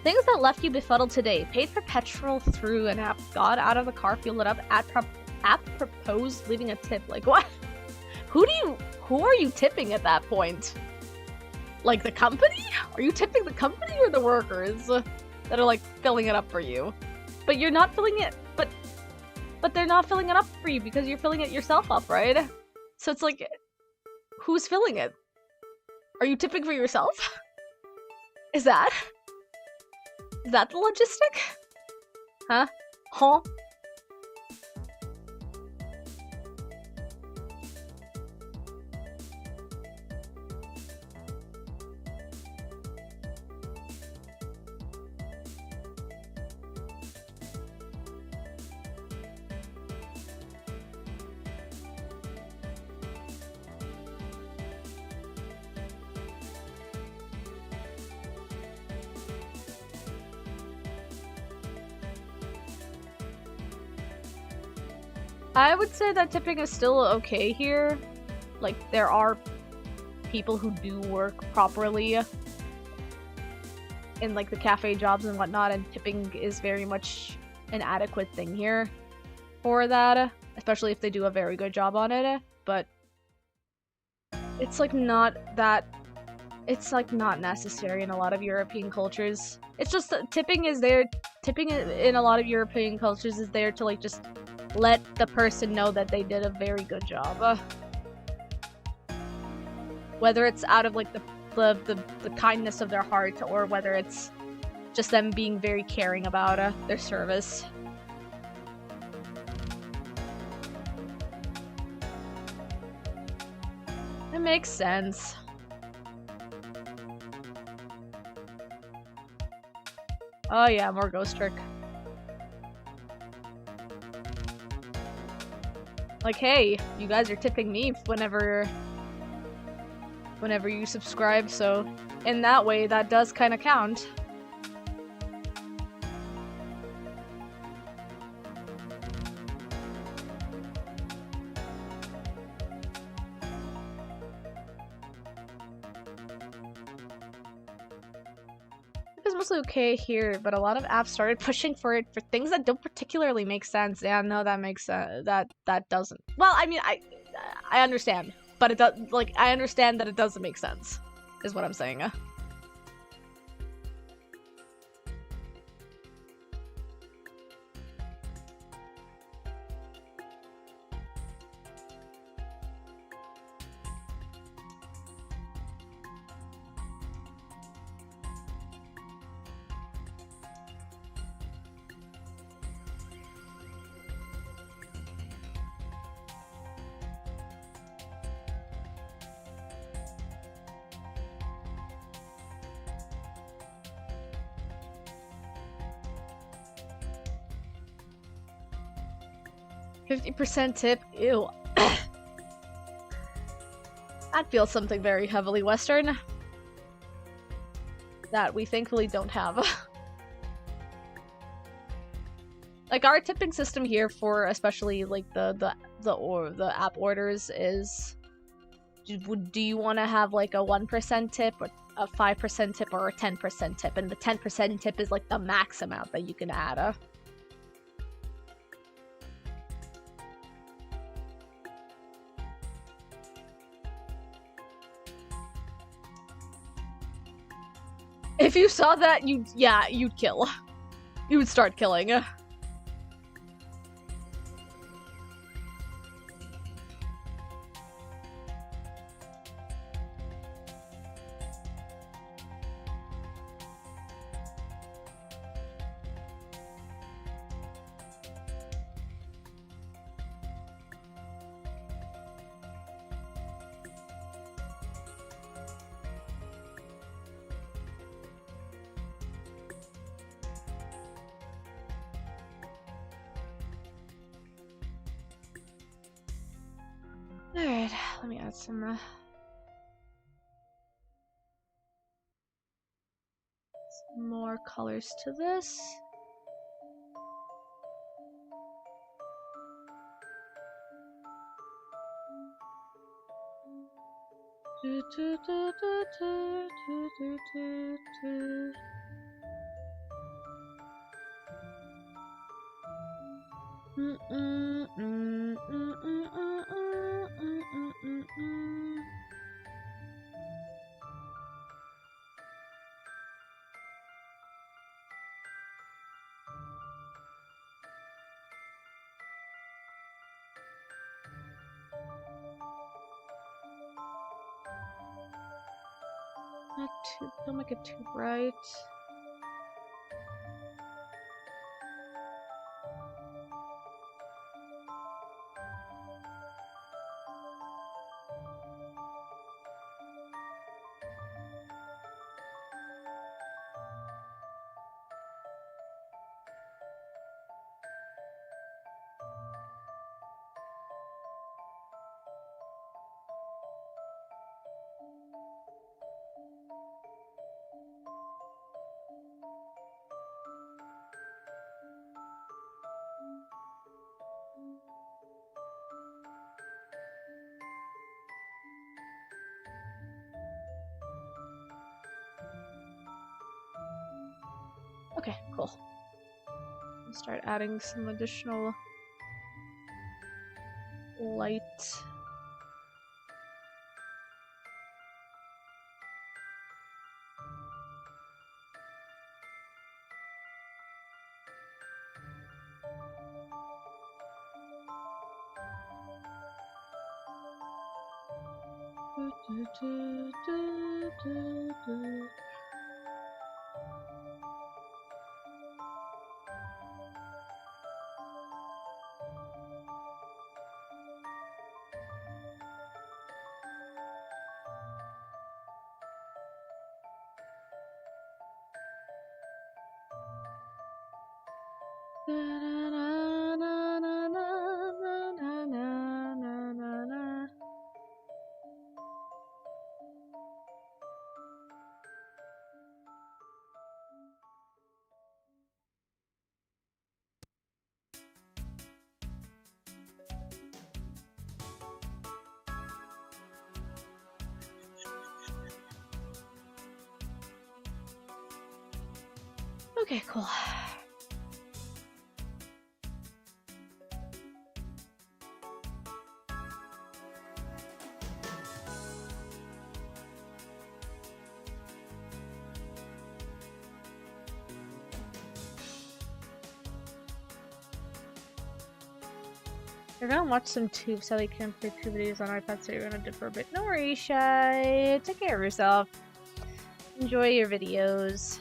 Things that left you befuddled today. Paid for petrol through an app. Got out of the car, fueled it up. App proposed leaving a tip. Like what? Who are you tipping at that point? Like the company? Are you tipping the company or the workers that are like filling it up for you? But you're not filling it. But they're not filling it up for you because you're filling it yourself up, right? So it's like, who's filling it? Are you tipping for yourself? Is that the logistic? Huh? Huh? I would say that tipping is still okay here. Like, there are people who do work properly in, like, the cafe jobs and whatnot, and tipping is very much an adequate thing here for that, especially if they do a very good job on it, but it's, like, not necessary in a lot of European cultures. It's just that tipping in a lot of European cultures is there to, like, just let the person know that they did a very good job. Whether it's out of like the kindness of their heart, or whether it's just them being very caring about their service. It makes sense. Oh yeah, more ghost trick. Like, hey, you guys are tipping me whenever you subscribe, so in that way, that does kind of count. It's mostly okay here, but a lot of apps started pushing for it for things that don't particularly make sense. Yeah, no, that makes sense. That doesn't. Well, I mean, I understand, but it does. Like, I understand that it doesn't make sense, is what I'm saying. 50% tip? Ew. That feels something very heavily Western. That we thankfully don't have. Like, our tipping system here for especially like the app orders is, do you want to have like a 1% tip, or a 5% tip, or a 10% tip? And the 10% tip is like the max amount that you can add. If you saw that, you'd kill. You would start killing. Alright, let me add some more colors to this. Not too, don't make it too bright. Okay, cool. I'll start adding some additional light. Okay, cool. You're gonna watch some tube so they can play tube videos on iPad, so you're gonna differ a bit. No worries, Shy. Take care of yourself. Enjoy your videos.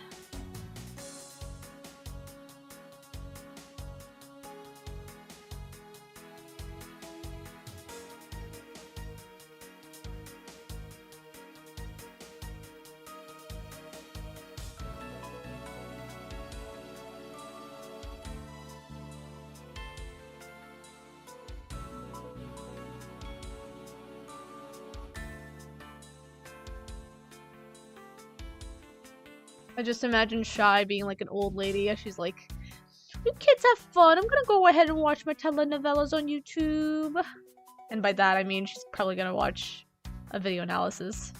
I just imagine Shy being like an old lady. She's like, "You kids have fun. I'm gonna go ahead and watch my telenovelas on YouTube." And by that I mean she's probably gonna watch a video analysis.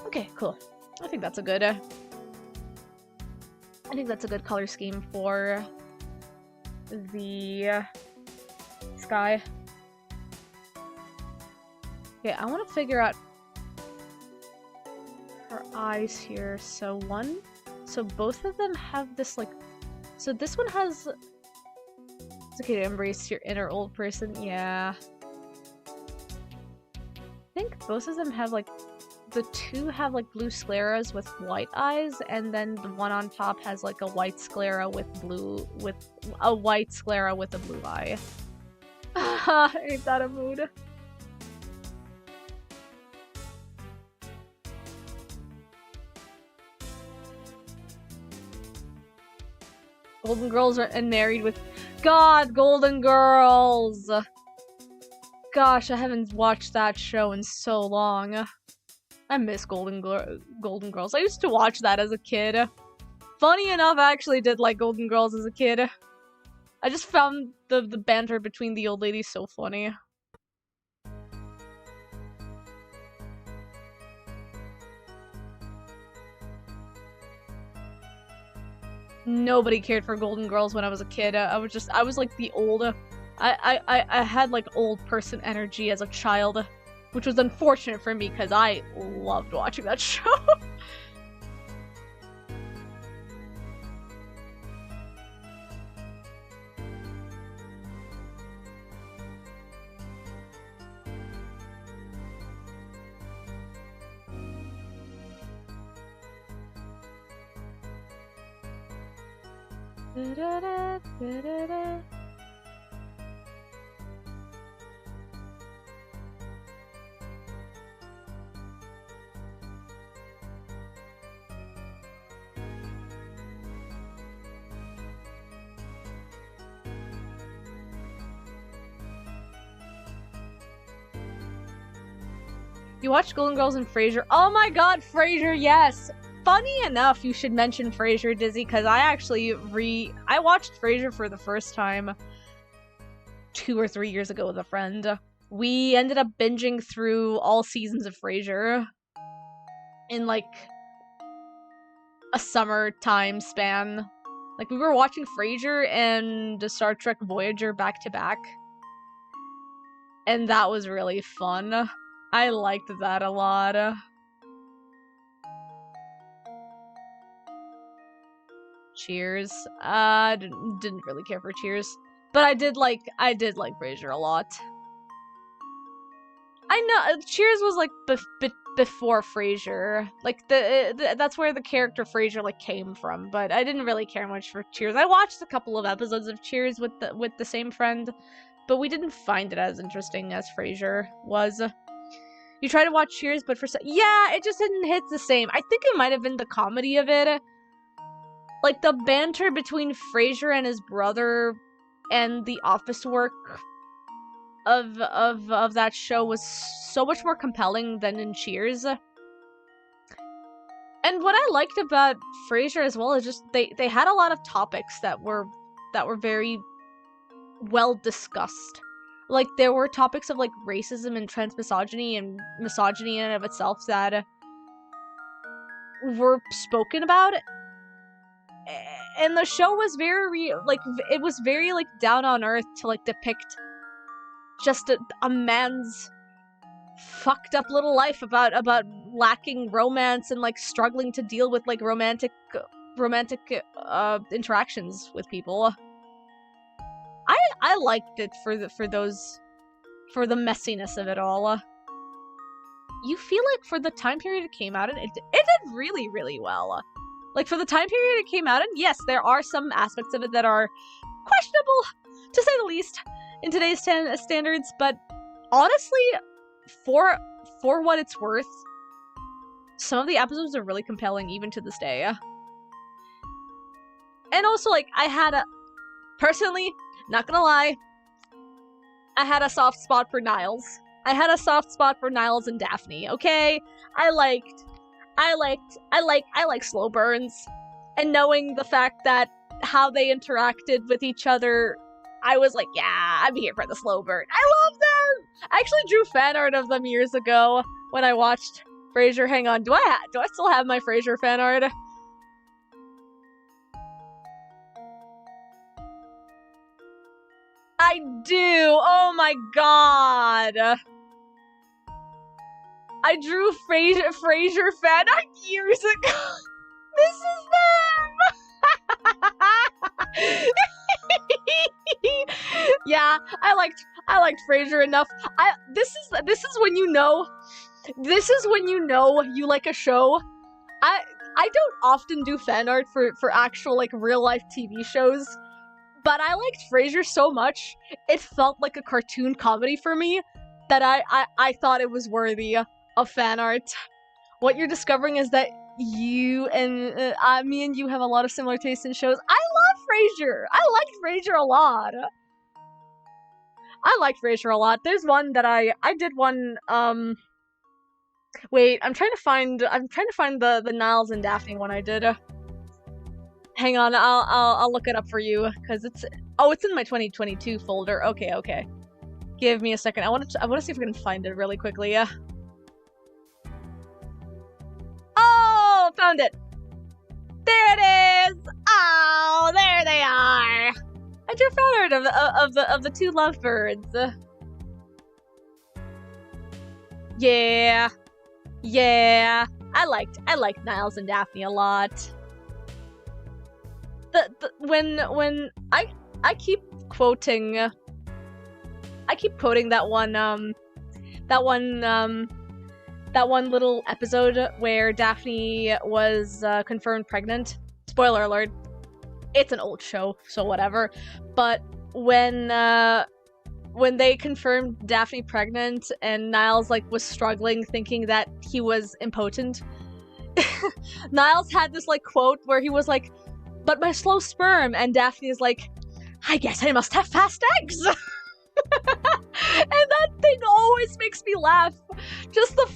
Okay, cool. I think that's a good color scheme for the sky. Okay, I want to figure out her eyes here. So both of them have this like, so this one has, it's okay to embrace your inner old person. Yeah. I think both of them have like, the two have like blue scleras with white eyes, and then the one on top has like a white sclera with a white sclera with a blue eye. Ain't that a mood? Golden Girls are married with God, Golden Girls. Gosh, I haven't watched that show in so long. I miss Golden Girls. I used to watch that as a kid. Funny enough, I actually did like Golden Girls as a kid. I just found the banter between the old ladies so funny. Nobody cared for Golden Girls when I was a kid. I was like the old. I had like old person energy as a child. Which was unfortunate for me, because I loved watching that show. You watched Golden Girls and Frasier. Oh my god, Frasier, yes! Funny enough, you should mention Frasier, Dizzy, because I watched Frasier for the first time 2 or 3 years ago with a friend. We ended up binging through all seasons of Frasier in like a summertime span. Like, we were watching Frasier and Star Trek Voyager back to back. And that was really fun. I liked that a lot. Cheers. Didn't really care for Cheers. But I did like Frasier a lot. I know, Cheers was like before Frasier. Like, that's where the character Frasier like came from, but I didn't really care much for Cheers. I watched a couple of episodes of Cheers with the same friend, but we didn't find it as interesting as Frasier was. You tried to watch Cheers, but yeah, it just didn't hit the same. I think it might have been the comedy of it. Like, the banter between Frasier and his brother and the office work of that show was so much more compelling than in Cheers. And what I liked about Frasier as well is just they had a lot of topics that were very well discussed. Like, there were topics of like racism and transmisogyny and misogyny in and of itself that were spoken about. And the show was very it was very like down on earth to like depict just a man's fucked up little life about lacking romance and like struggling to deal with like romantic interactions with people. I liked it for the messiness of it all. You feel like for the time period it came out in, it did really, really well. Like, for the time period it came out in, yes, there are some aspects of it that are questionable, to say the least, in today's standards, but honestly, for what it's worth, some of the episodes are really compelling even to this day. And also, like, I had personally, not gonna lie, I had a soft spot for Niles. I had a soft spot for Niles and Daphne, okay? I like slow burns. And knowing the fact that how they interacted with each other, I was like, yeah, I'm here for the slow burn. I love them! I actually drew fan art of them years ago when I watched Frasier. Hang on, do I still have my Frasier fan art? I do! Oh my god! I drew Frasier fan art years ago! This is them! Yeah, I liked Frasier enough. This is when you know you like a show. I don't often do fan art for actual like real life TV shows, but I liked Frasier so much it felt like a cartoon comedy for me that I thought it was worthy of fan art. What you're discovering is that you and me and you have a lot of similar tastes in shows. I love Frasier. I liked Frasier a lot. There's one that I did one. Wait, I'm trying to find the Niles and Daphne one I did. Hang on, I'll look it up for you because it's in my 2022 folder. Okay. Give me a second. I want to see if I can find it really quickly. Oh, found it. There it is. Oh, there they are. I drew fan art of the two lovebirds. Yeah. I liked Niles and Daphne a lot. When I keep quoting that one little episode where Daphne was confirmed pregnant. Spoiler alert. It's an old show, so whatever. But when they confirmed Daphne pregnant and Niles like was struggling thinking that he was impotent, Niles had this like quote where he was like, "But my slow sperm," and Daphne is like, "I guess I must have fast eggs." And that thing always makes me laugh. Just the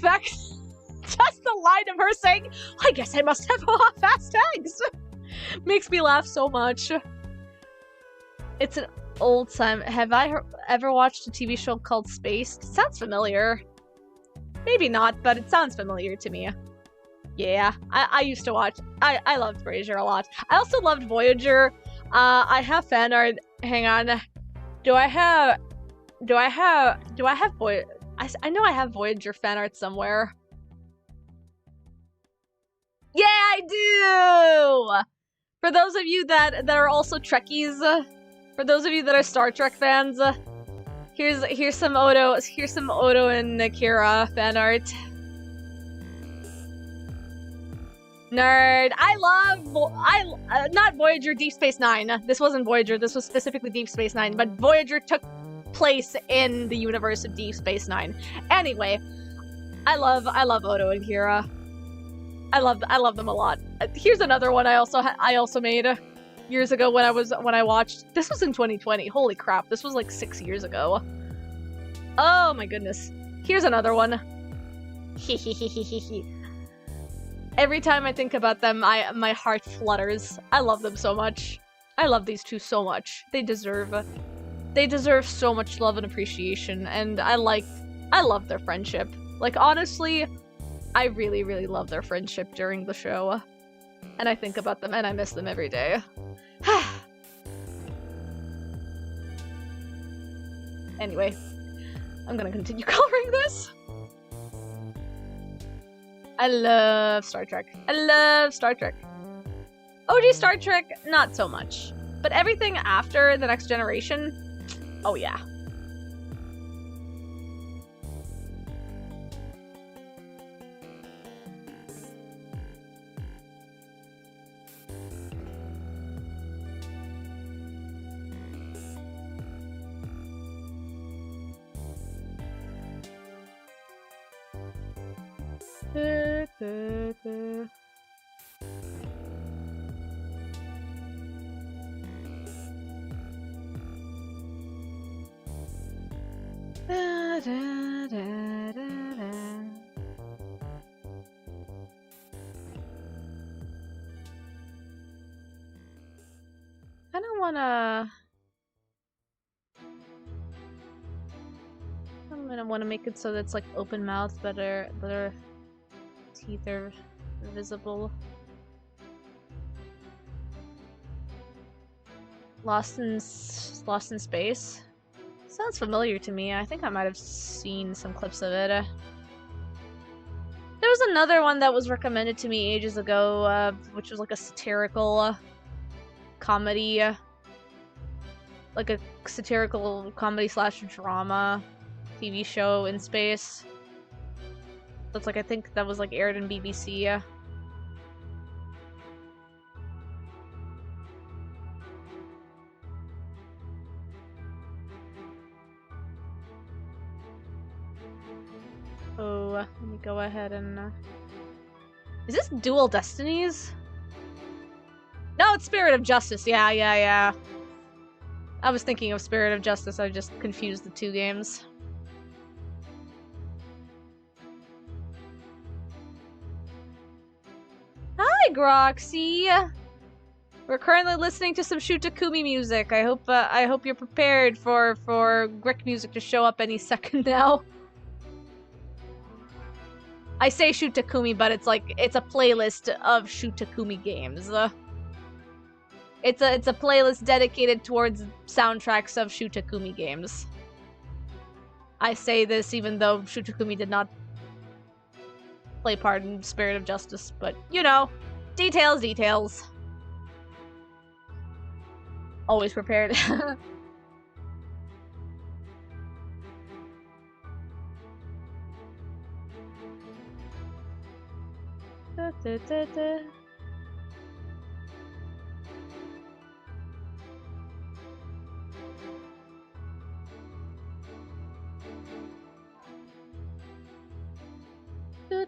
line of her saying, "I guess I must have fast eggs," makes me laugh so much. It's an old time. Have I ever watched a TV show called Spaced? Sounds familiar. Maybe not, but it sounds familiar to me. Yeah, I used to watch. I loved Frasier a lot. I also loved Voyager. I have fan art. Hang on. Do I have I know I have Voyager fan art somewhere. Yeah, I do! For those of you that are also Trekkies, for those of you that are Star Trek fans, here's some Odo and Kira fan art. Nerd. Not Voyager, Deep Space Nine. This wasn't Voyager, this was specifically Deep Space Nine, but Voyager took place in the universe of Deep Space Nine. Anyway, I love Odo and Kira. I love them a lot. Here's another one I also made years ago when I watched. This was in 2020. Holy crap, this was like 6 years ago. Oh my goodness. Here's another one. Every time I think about them, my heart flutters. I love them so much. I love these two so much. They deserve so much love and appreciation, and I love their friendship. Like, honestly, I really, really love their friendship during the show. And I think about them and I miss them every day. Anyway, I'm gonna continue coloring this. I love Star Trek. OG Star Trek, not so much. But everything after The Next Generation, oh yeah. Da, da, da, da, da. I don't wanna... I'm gonna wanna make it so that it's like open mouth, but their teeth are visible. Lost in Space. Sounds familiar to me. I think I might have seen some clips of it. There was another one that was recommended to me ages ago, which was like a satirical comedy, like a satirical comedy slash drama TV show in space. That's like, I think that was like aired in BBC. Oh, let me go ahead and... Is this Dual Destinies? No, it's Spirit of Justice. Yeah. I was thinking of Spirit of Justice. I just confused the two games. Hi, Groxy! We're currently listening to some Shutakumi music. I hope you're prepared for Grick music to show up any second now. I say Shutakumi, but it's a playlist of Shutakumi games. It's a playlist dedicated towards soundtracks of Shutakumi games. I say this even though Shutakumi did not play part in Spirit of Justice, but you know, details. Always prepared.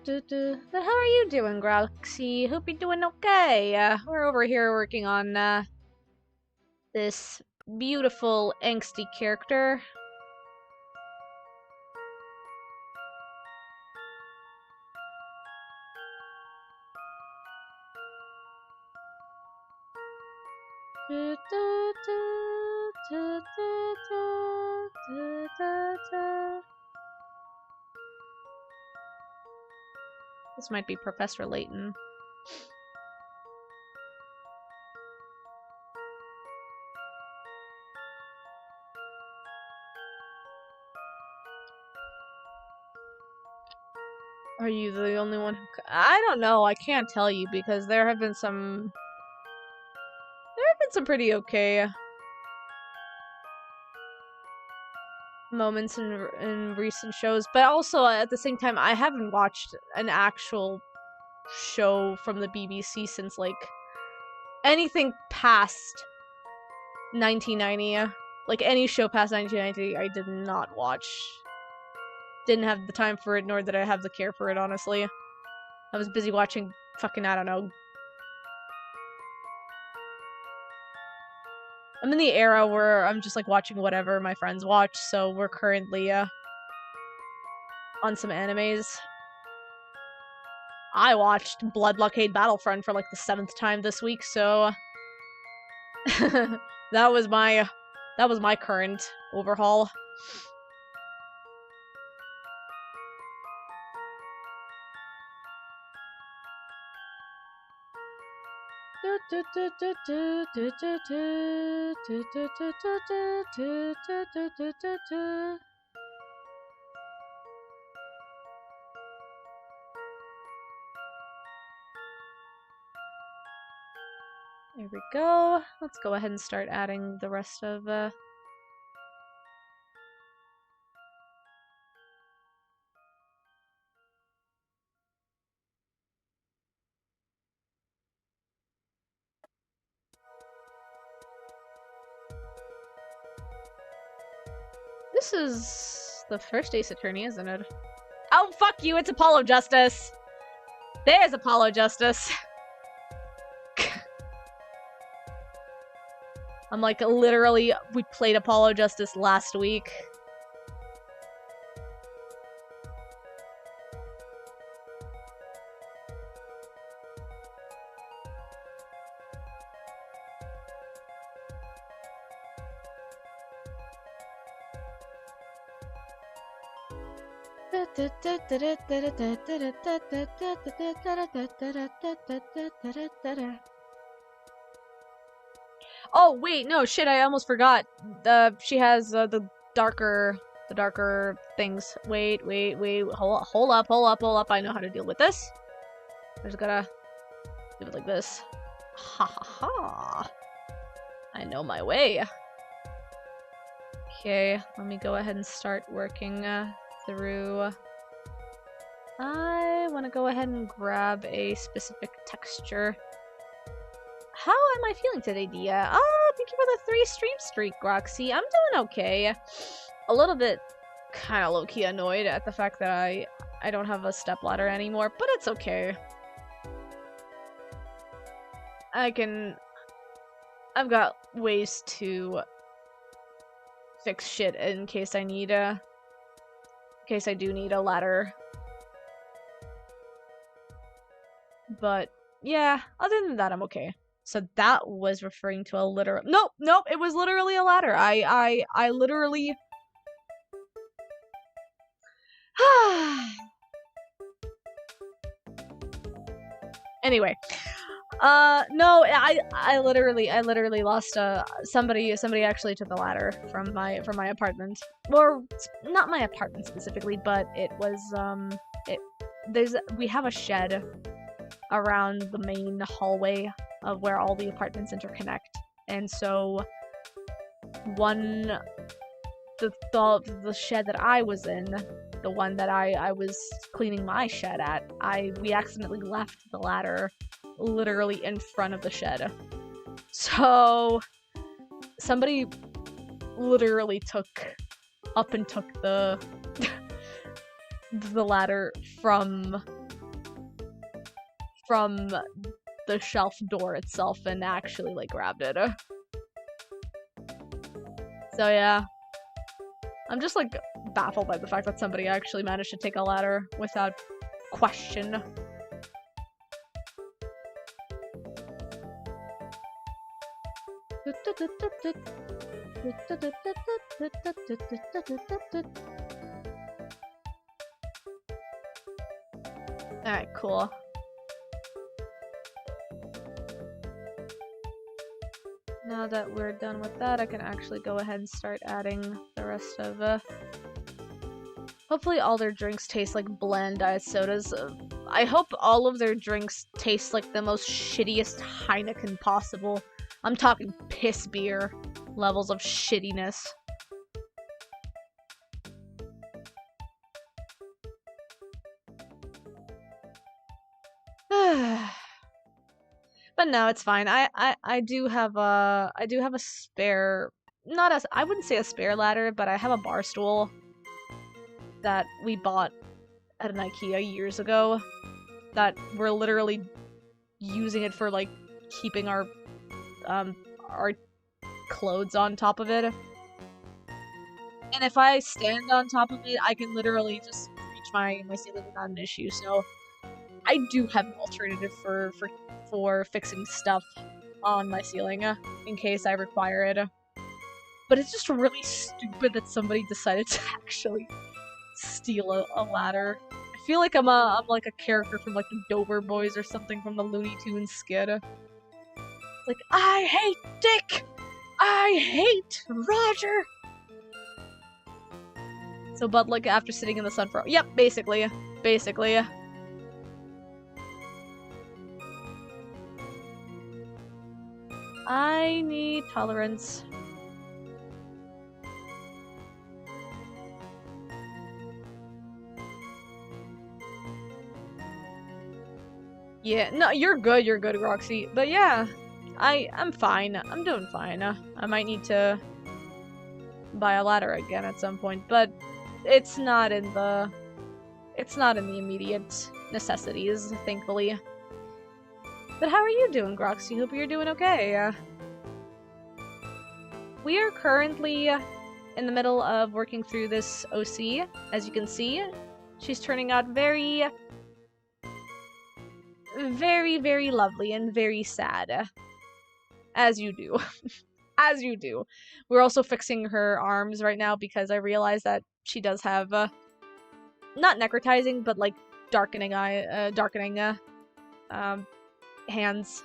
How are you doing, Groxy? Hope you're doing okay. We're over here working on this beautiful angsty character. This might be Professor Layton. Are you the only one who... I don't know, I can't tell you, because there have been some pretty okay moments in recent shows, but also at the same time, I haven't watched an actual show from the BBC since, like, anything past 1990. Like, any show past 1990, I did not watch. Didn't have the time for it, nor did I have the care for it, honestly. I was busy watching fucking, I don't know. I'm in the era where I'm just, like, watching whatever my friends watch, so we're currently, on some animes. I watched Blood Blockade Battlefront for, like, the 7th time this week, so... that was my current overhaul. There we go. Let's go ahead and start adding the rest of This is the first Ace Attorney, isn't it? Oh, fuck you, it's Apollo Justice! There's Apollo Justice! I'm like, literally, we played Apollo Justice last week. Oh wait, no shit! I almost forgot. She has the darker things. Wait. Hold up. I know how to deal with this. I just gotta do it like this. Ha ha ha! I know my way. Okay, let me go ahead and start working through. I want to go ahead and grab a specific texture. How am I feeling today, Dia? Oh, thank you for the 3 stream streak, Roxy. I'm doing okay. A little bit kind of low-key annoyed at the fact that I don't have a stepladder anymore, but it's okay. I've got ways to fix shit in case I need in case I do need a ladder. But yeah, other than that, I'm okay. So that was referring to a literal. Nope, it was literally a ladder. I literally. Anyway, no, I literally lost somebody actually took a ladder from my apartment. Or not my apartment specifically, but it was we have a shed around the main hallway of where all the apartments interconnect, and so the shed that I was in, the one that I was cleaning my shed at, we accidentally left the ladder literally in front of the shed. So somebody literally took the the ladder from the shelf door itself and actually like grabbed it. So yeah. I'm just like baffled by the fact that somebody actually managed to take a ladder without question. Alright, cool. Now that we're done with that, I can actually go ahead and start adding the rest of, hopefully all their drinks taste like bland diet sodas. I hope all of their drinks taste like the most shittiest Heineken possible. I'm talking piss beer levels of shittiness. But no, it's fine. I do have a spare, I wouldn't say a spare ladder, but I have a bar stool that we bought at an IKEA years ago that we're literally using it for like keeping our clothes on top of it. And if I stand on top of it, I can literally just reach my ceiling without an issue. So I do have an alternative for fixing stuff on my ceiling in case I require it. But it's just really stupid that somebody decided to actually steal a ladder. I feel like I'm like a character from like the Dover Boys or something from the Looney Tunes skit. Like, I hate Dick! I hate Roger! So Bud, like, after sitting in the sun for— yep, basically. I need tolerance. Yeah, no, you're good, Roxy. But yeah, I'm fine. I'm doing fine. I might need to buy a ladder again at some point, but it's not in the immediate necessities, thankfully. But how are you doing, Roxy? Hope you're doing okay. We are currently in the middle of working through this OC. As you can see, she's turning out very, very lovely and very sad. As you do. As you do. We're also fixing her arms right now because I realized that she does have not necrotizing, but like darkening hands.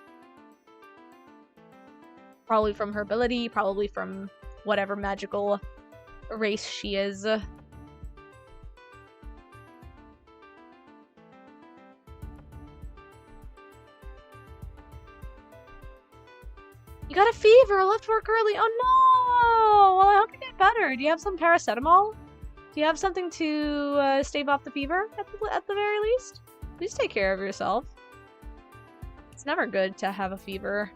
Probably from her ability, probably from whatever magical race she is. You got a fever, left work early. Oh no! Well, I hope you get better. Do you have some paracetamol? Do you have something to stave off the fever at the very least? Please take care of yourself. It's never good to have a fever.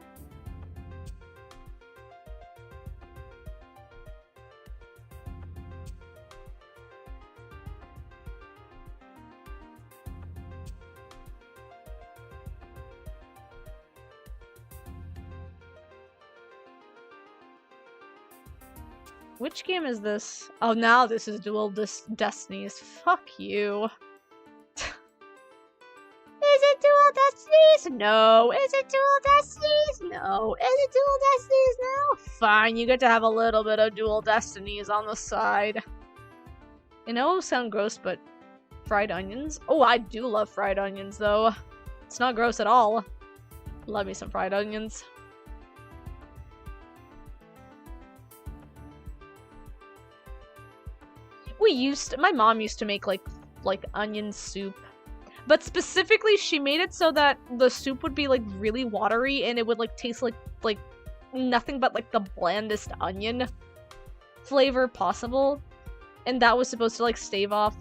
Which game is this? Oh, now this is Dual Destinies. Fuck you. Is it Dual Destinies? No. Is it Dual Destinies? No. Is it Dual Destinies now? Fine, you get to have a little bit of Dual Destinies on the side. I know it'll sound gross, but fried onions? Oh, I do love fried onions, though. It's not gross at all. Love me some fried onions. My mom used to make like onion soup, but specifically she made it so that the soup would be like really watery and it would like taste like nothing but like the blandest onion flavor possible, and that was supposed to like stave off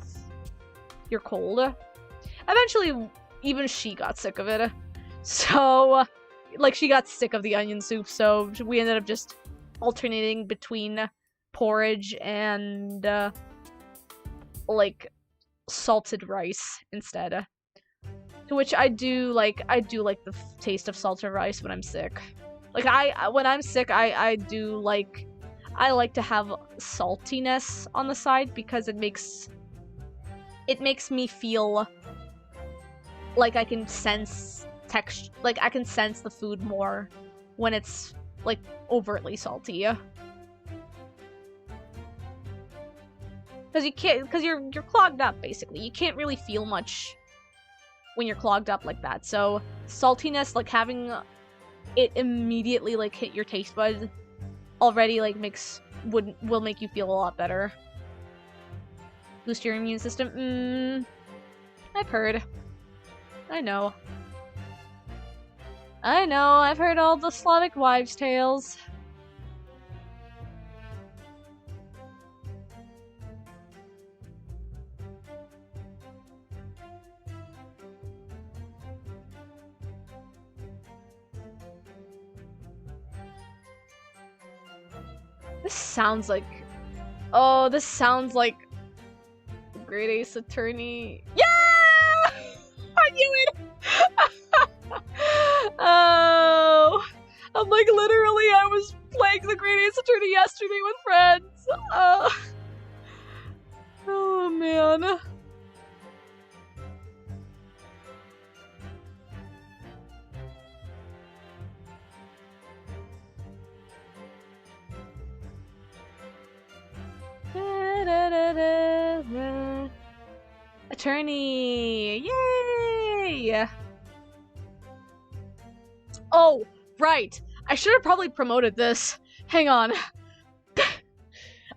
your cold. Eventually, even she got sick of it, so like she got sick of the onion soup, so we ended up just alternating between porridge and like salted rice instead. To which I do like the taste of salted rice when I'm sick. Like when I'm sick, I like to have saltiness on the side because it makes me feel like I can sense texture, like I can sense the food more when it's like overtly salty. Because you're clogged up, basically. You can't really feel much when you're clogged up like that. So saltiness, like having it immediately like hit your taste buds already like will make you feel a lot better. Boost your immune system. I've heard. I know. I've heard all the Slavic wives' tales. This sounds like... Oh, this sounds like... Great Ace Attorney... Yeah! I knew it! Oh... I'm like, literally, I was playing the Great Ace Attorney yesterday with friends. Oh, man. Attorney! Yay! Oh, right. I should have probably promoted this. Hang on.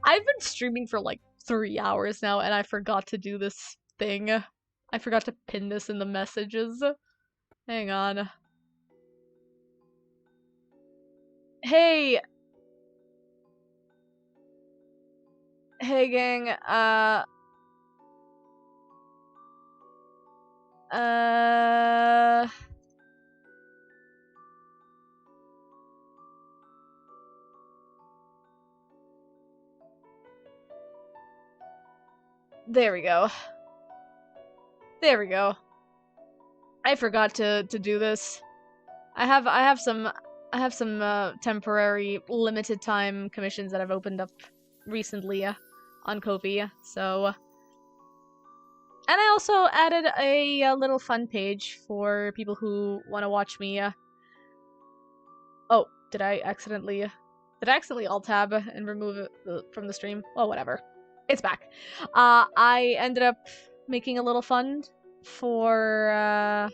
I've been streaming for like 3 hours now, and I forgot to do this thing. I forgot to pin this in the messages. Hang on. Hey! Hey, gang, there we go. There we go. I forgot to do this. I have some temporary limited time commissions that I've opened up recently on Ko-fi, so... And I also added a little fun page for people who want to watch me. Oh, did I accidentally alt-tab and remove it from the stream? Well, whatever. It's back. I ended up making a little fund for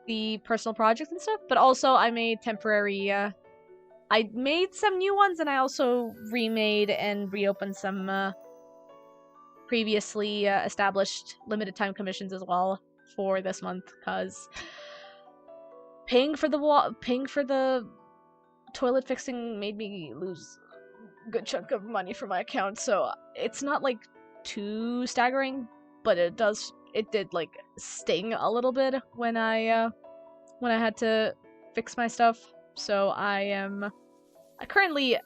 the personal projects and stuff, but also I made temporary, I made some new ones, and I also remade and reopened some previously established limited time commissions as well for this month, because paying for the toilet fixing made me lose a good chunk of money from my account, so it's not like too staggering, but it did like sting a little bit when I had to fix my stuff. So I currently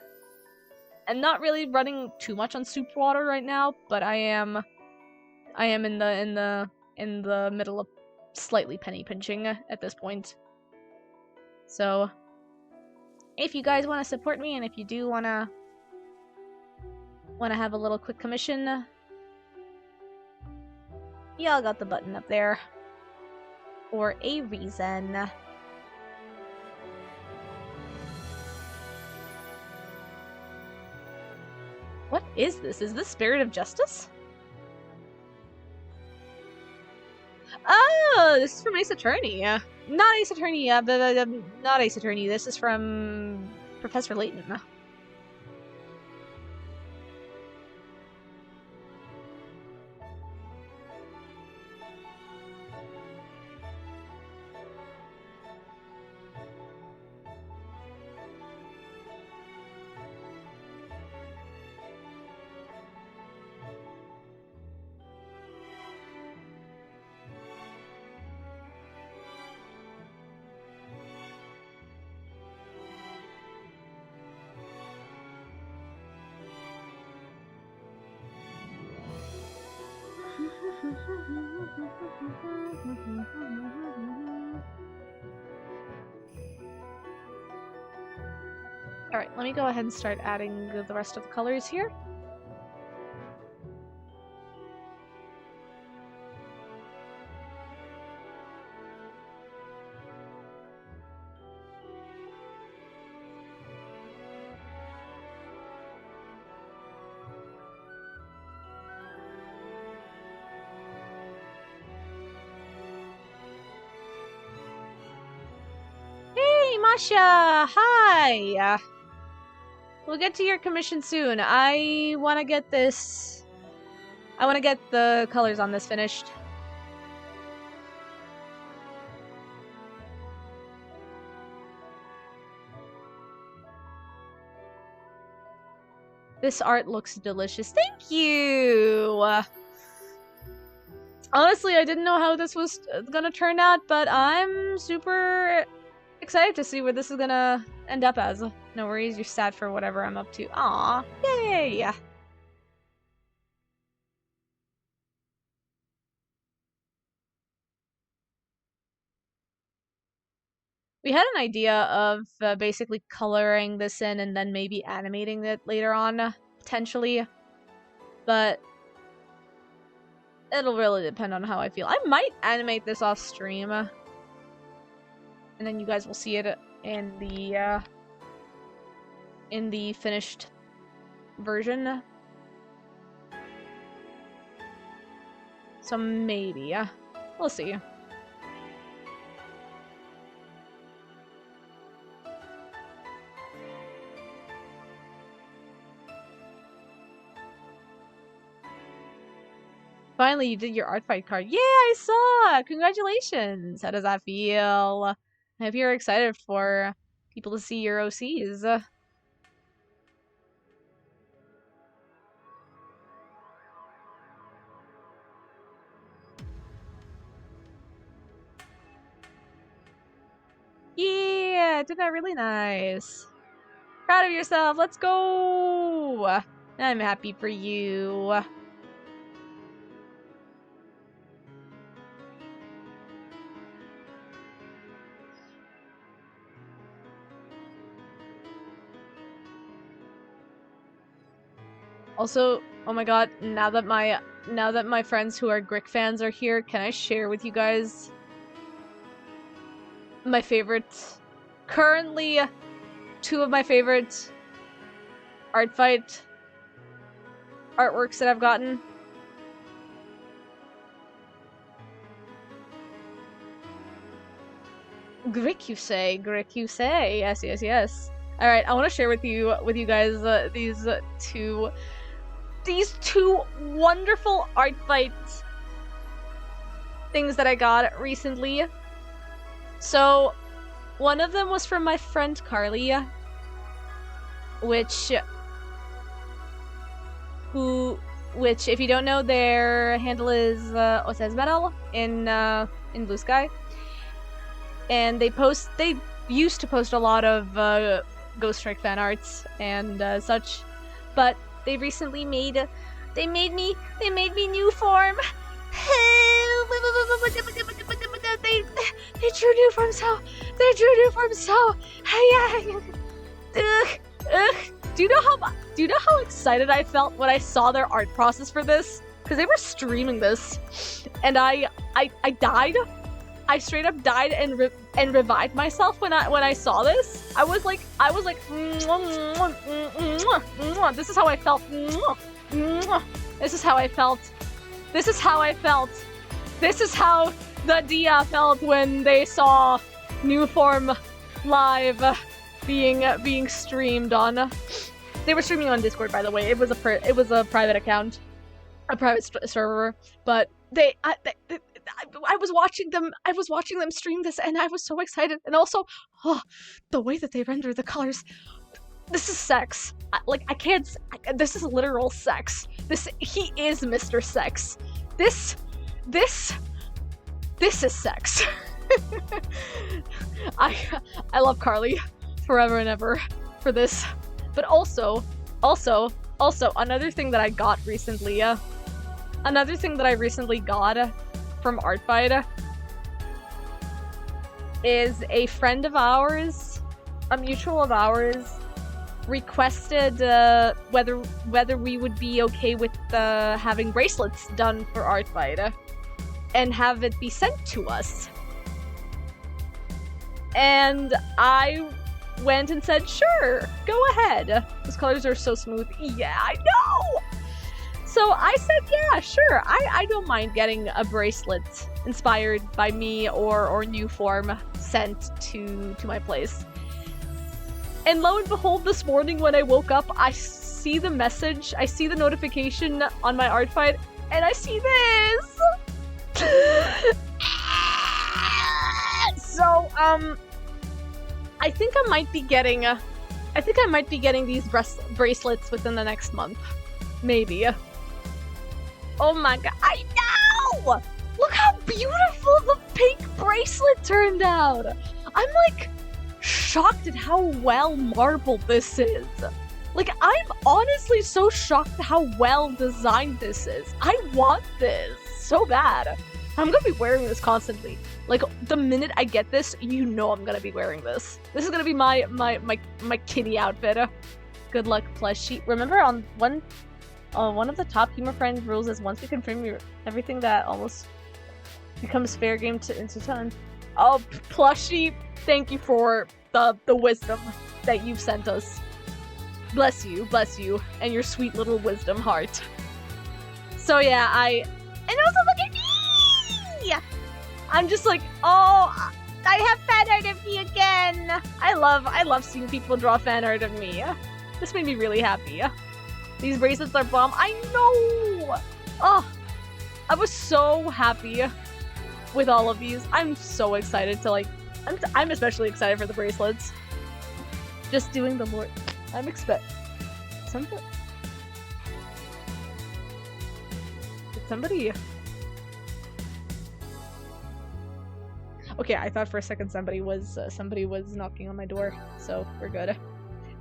am not really running too much on soup water right now, but I am in the middle of slightly penny pinching at this point. So if you guys want to support me, and if you do want to have a little quick commission, y'all got the button up there for a reason. What is this? Is this Spirit of Justice? Oh, this is from Ace Attorney. Not Ace Attorney, but not Ace Attorney. This is from Professor Layton. Alright, let me go ahead and start adding the rest of the colors here. Hey, Masha! Hi! We'll get to your commission soon. I want to get this... I want to get the colors on this finished. This art looks delicious. Thank you! Honestly, I didn't know how this was gonna turn out, but I'm super excited to see where this is gonna end up as. No worries, you're sad for whatever I'm up to. Aw, yay! We had an idea of basically coloring this in and then maybe animating it later on, potentially. But it'll really depend on how I feel. I might animate this off stream. And then you guys will see it in the finished version. So maybe. We'll see. Finally, you did your art fight card. Yeah, I saw! Congratulations! How does that feel? I hope you're excited for people to see your OCs. Yeah, did that really nice. Proud of yourself, let's go! I'm happy for you. Also, oh my god, now that my friends who are Grick fans are here, can I share with you guys my favorite, currently 2 of my favorite art fight artworks that I've gotten? Grick, you say. Grick, you say. Yes, yes, yes. All right, I want to share with you guys these two wonderful art fight things that I got recently. So, one of them was from my friend Carly, which if you don't know, their handle is Osesmeral in Blue Sky, and they used to post a lot of Ghost Strike fan arts and such, but they recently made me new form. They drew new form so. Do you know how excited I felt when I saw their art process for this? Because they were streaming this, and I died. I straight up died and revived myself when I saw this. I was like, this is how I felt. This is how I felt. This is how I felt. This is how the Dia felt when they saw new form live being streamed on. They were streaming on Discord, by the way. It was a private account, a private server, but I was watching them stream this, and I was so excited. And also, the way that they render the colors. This is sex. This is literal sex. He is Mr. Sex. This is sex. I love Carly forever and ever for this. But also, another thing that I got recently, from Artfight is a friend of ours, a mutual of ours, requested whether we would be okay with having bracelets done for Artfight and have it be sent to us. And I went and said, sure, go ahead. Those colors are so smooth. Yeah, I know! So I said, yeah, sure. I don't mind getting a bracelet inspired by me or new form sent to my place. And lo and behold, this morning when I woke up, I see the message, I see the notification on my Artfight, and I see this! So, I think I might be getting these bracelets within the next month. Maybe. Oh my god, I know! Look how beautiful the pink bracelet turned out! I'm like shocked at how well marbled this is. Like, I'm honestly so shocked at how well designed this is. I want this so bad. I'm gonna be wearing this constantly. Like, the minute I get this, you know I'm gonna be wearing this. This is gonna be my kitty outfit. Good luck, plushie. Remember on one of the top humor friend rules is once you confirm everything that almost becomes fair game to Insta. Oh, plushie, thank you for the wisdom that you've sent us. Bless you, and your sweet little wisdom heart. So yeah, and also look at me! I'm just like, oh, I have fan art of me again! I love seeing people draw fan art of me. This made me really happy. These bracelets are bomb. I know! Oh, I was so happy with all of these. I'm so excited to I'm especially excited for the bracelets. Just doing the more. I'm somebody. Okay, I thought for a second somebody was knocking on my door, so we're good.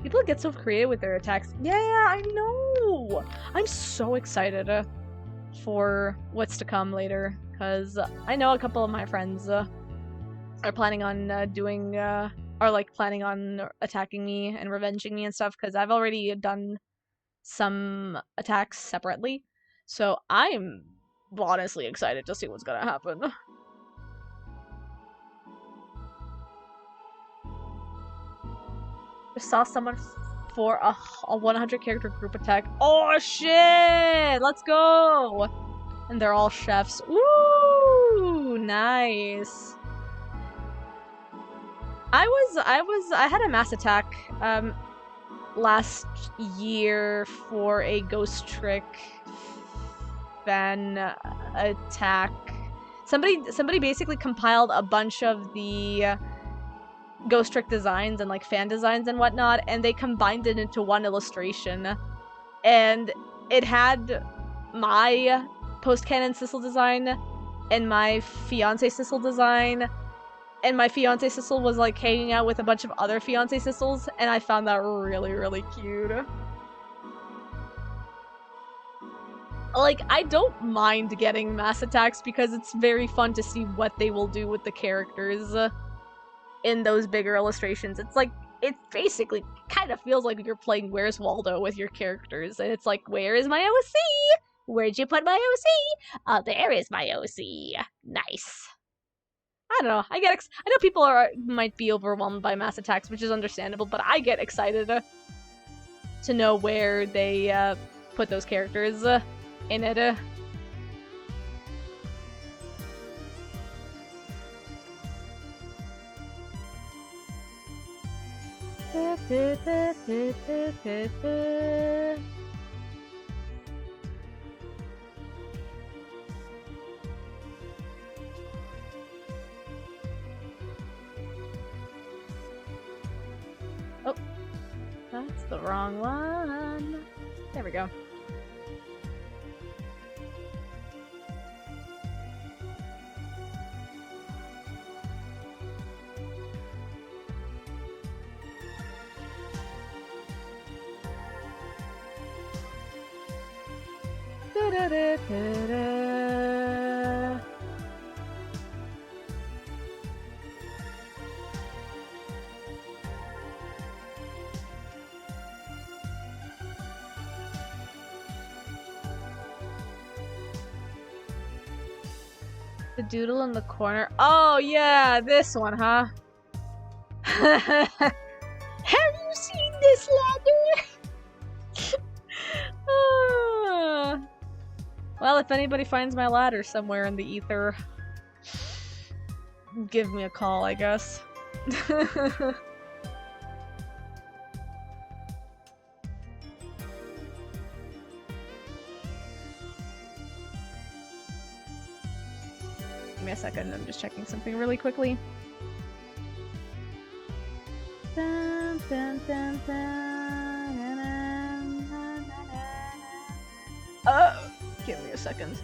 People get so creative with their attacks. Yeah, I know! I'm so excited for what's to come later, because I know a couple of my friends are planning on planning on attacking me and revenging me and stuff, because I've already done some attacks separately, so I'm honestly excited to see what's gonna happen. Just saw someone for a 100 character group attack. Oh shit! Let's go! And they're all chefs. Ooh, nice. I had a Mass Attack last year for a Ghost Trick fan attack. Somebody basically compiled a bunch of the Ghost Trick designs and like fan designs and whatnot, and they combined it into one illustration. And it had my post-canon Sissel design and my fiance Sissel design, and my fiance Sissel was like hanging out with a bunch of other fiance Sissels, and I found that really, really cute. Like, I don't mind getting mass attacks because it's very fun to see what they will do with the characters in those bigger illustrations. It's like, it basically kind of feels like you're playing Where's Waldo with your characters, and it's like, where is my OC? Where'd you put my OC? Oh, there is my OC. Nice. I don't know. I know people might be overwhelmed by mass attacks, which is understandable, but I get excited to know where they put those characters in it. Oh, that's the wrong one. There we go. The doodle in the corner. Oh yeah, this one, huh? Have you seen this ladder? Well, if anybody finds my ladder somewhere in the ether, give me a call, I guess. Give me a second, I'm just checking something really quickly. Dun, dun, dun, dun, give me a second.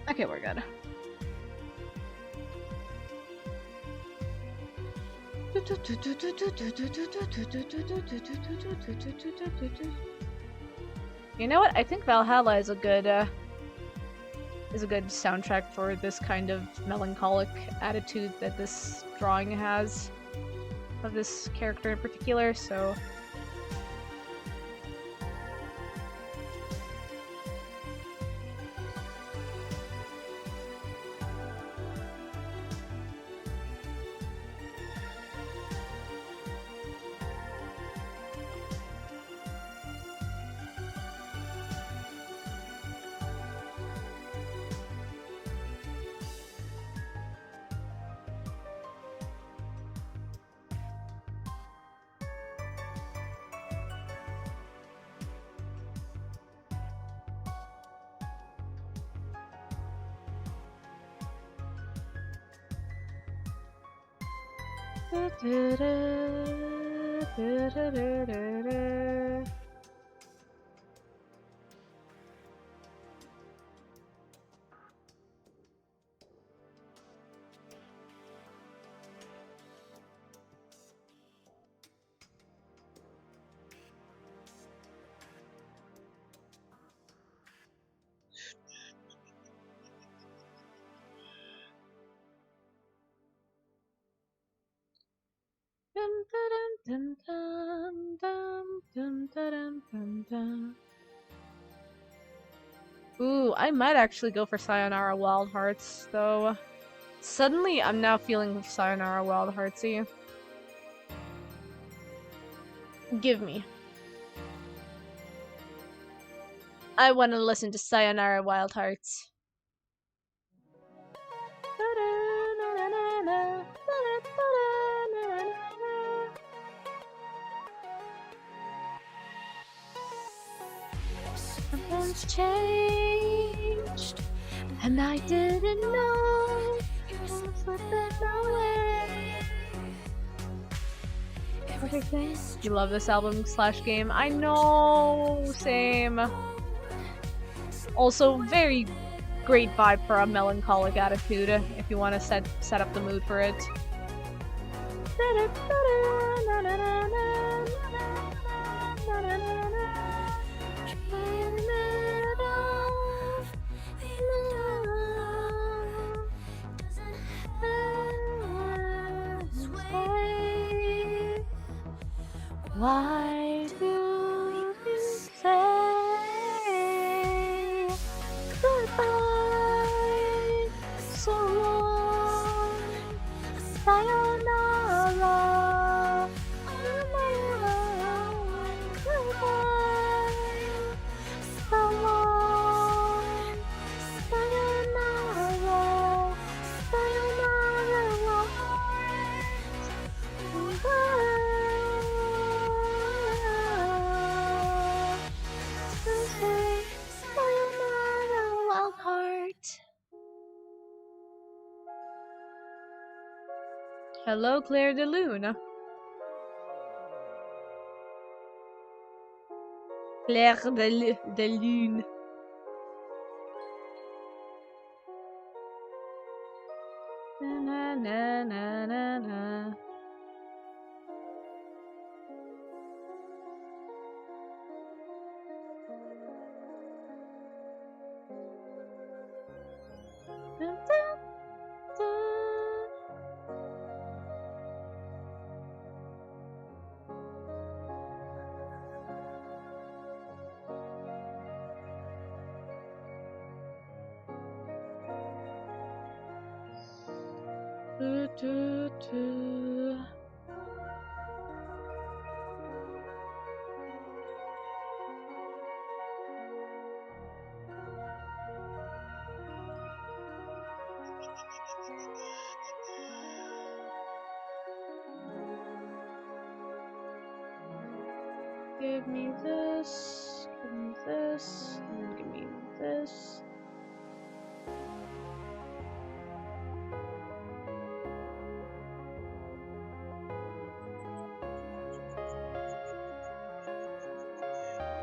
Okay, we're good. You know what? I think Valhalla is a good soundtrack for this kind of melancholic attitude that this drawing has of this character in particular, so ooh, I might actually go for Sayonara Wild Hearts, though. Suddenly, I'm now feeling Sayonara Wild Heartsy. Give me. I want to listen to Sayonara Wild Hearts. changed, and I didn't know I was slipping away. Everything. You love this album / game. I know, same. Also, very great vibe for a melancholic attitude if you want to set up the mood for it. Why do you say goodbye so long? Sayonara. Goodbye so long. Sayonara. Sayonara. Sayonara, wild heart. Hello, Claire de Lune. Claire de Lune. Na na na na na. Give me this, give me this, and give me this.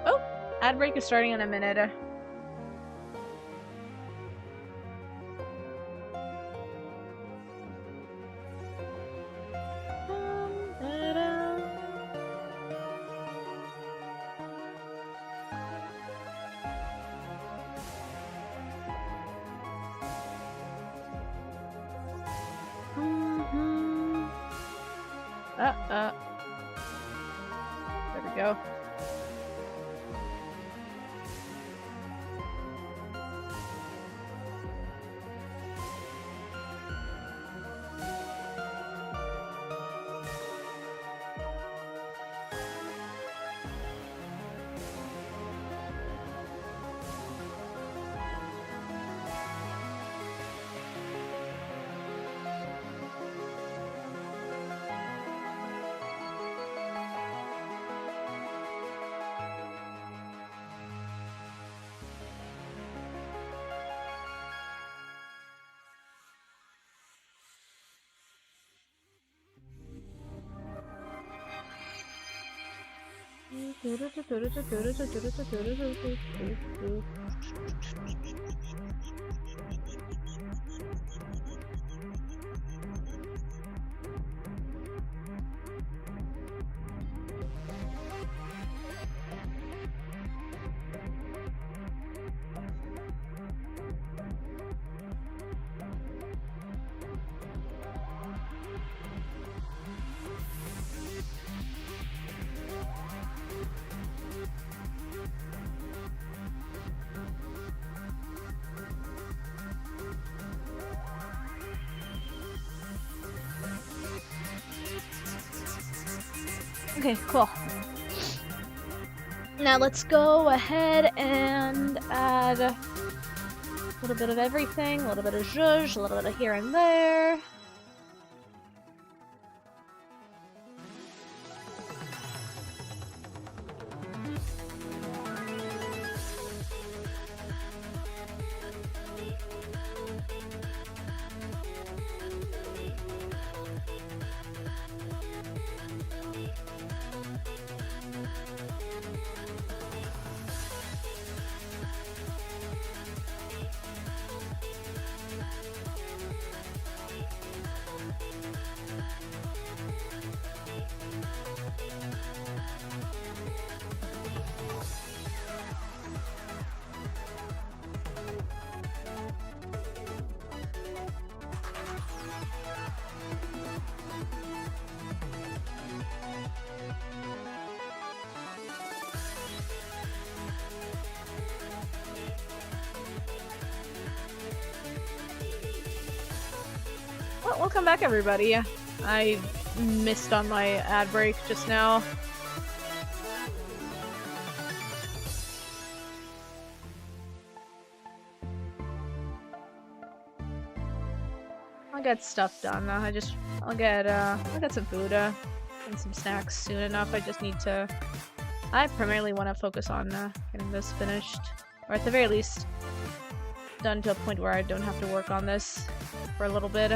Oh, ad break is starting in a minute. There we go. Okay, cool. Now let's go ahead and add a little bit of everything, a little bit of zhuzh, a little bit of here and there. welcome back, everybody. I missed on my ad break just now. I'll get stuff done. I'll get some food and some snacks soon enough. I just need to. I primarily want to focus on getting this finished, or at the very least, done to a point where I don't have to work on this for a little bit.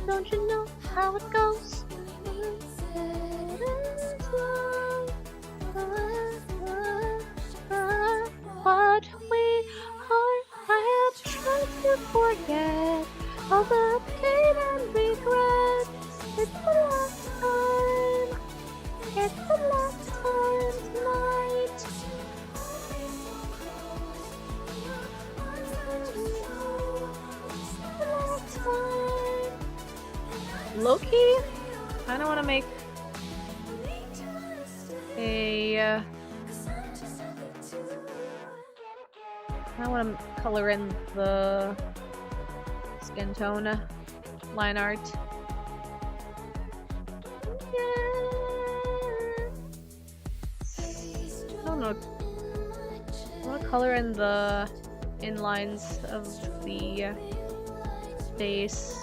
Don't you know how it goes? What we are, I have tried to forget all the pain and regret. It's the last time. It's the last time tonight. The last time. Loki? I don't want to make a. I want to color in the skin tone line art. I don't know. I want to color in the inlines of the face.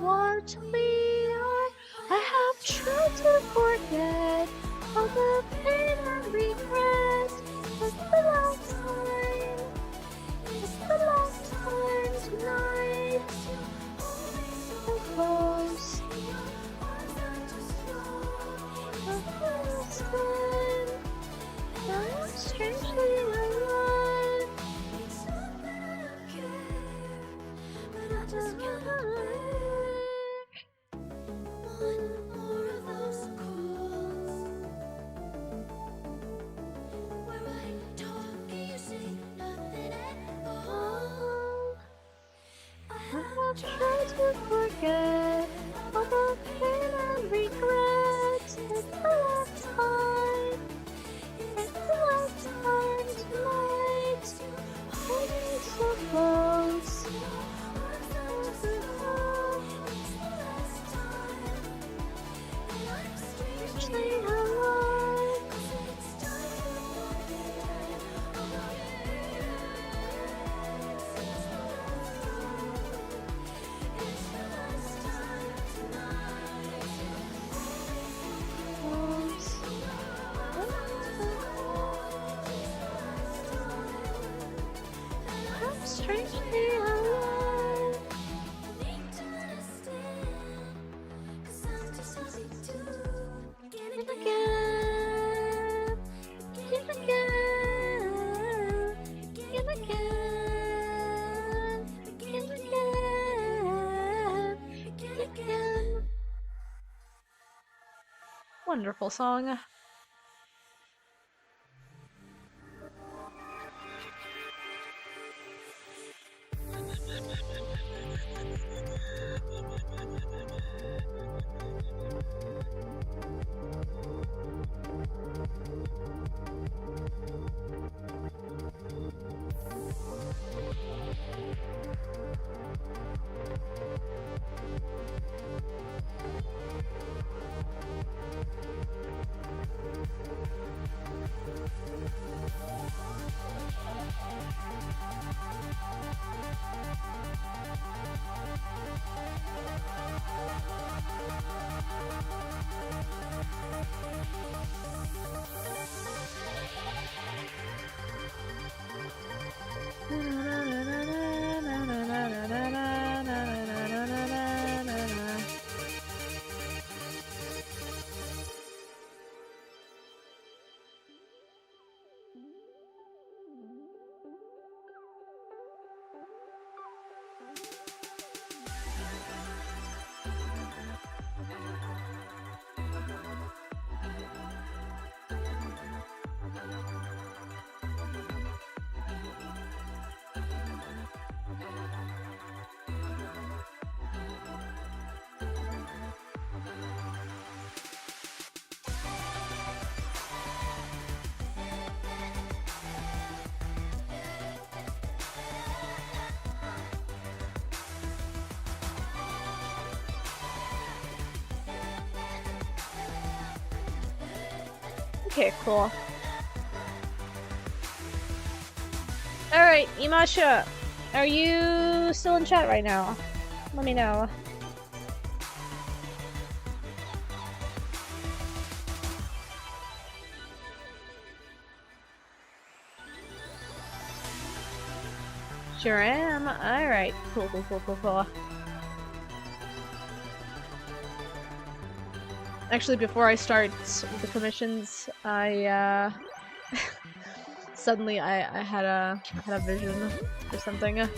What we are, I have tried to forget all the pain and regret. It's the last time. It's the last time tonight. So close. The last time. I'm strangely alive. I try to forget all the pain and regret. It's the last time. It's the last time tonight. Holding so close. Strangely alive. strangely alive. Again, again, again, again, again, again, again. Wonderful song. Okay, cool. Alright, Imasha, are you still in chat right now? Let me know. Sure am. Alright, cool, cool, cool, cool, cool. Actually, before I start with the commissions, I suddenly I had a vision or something.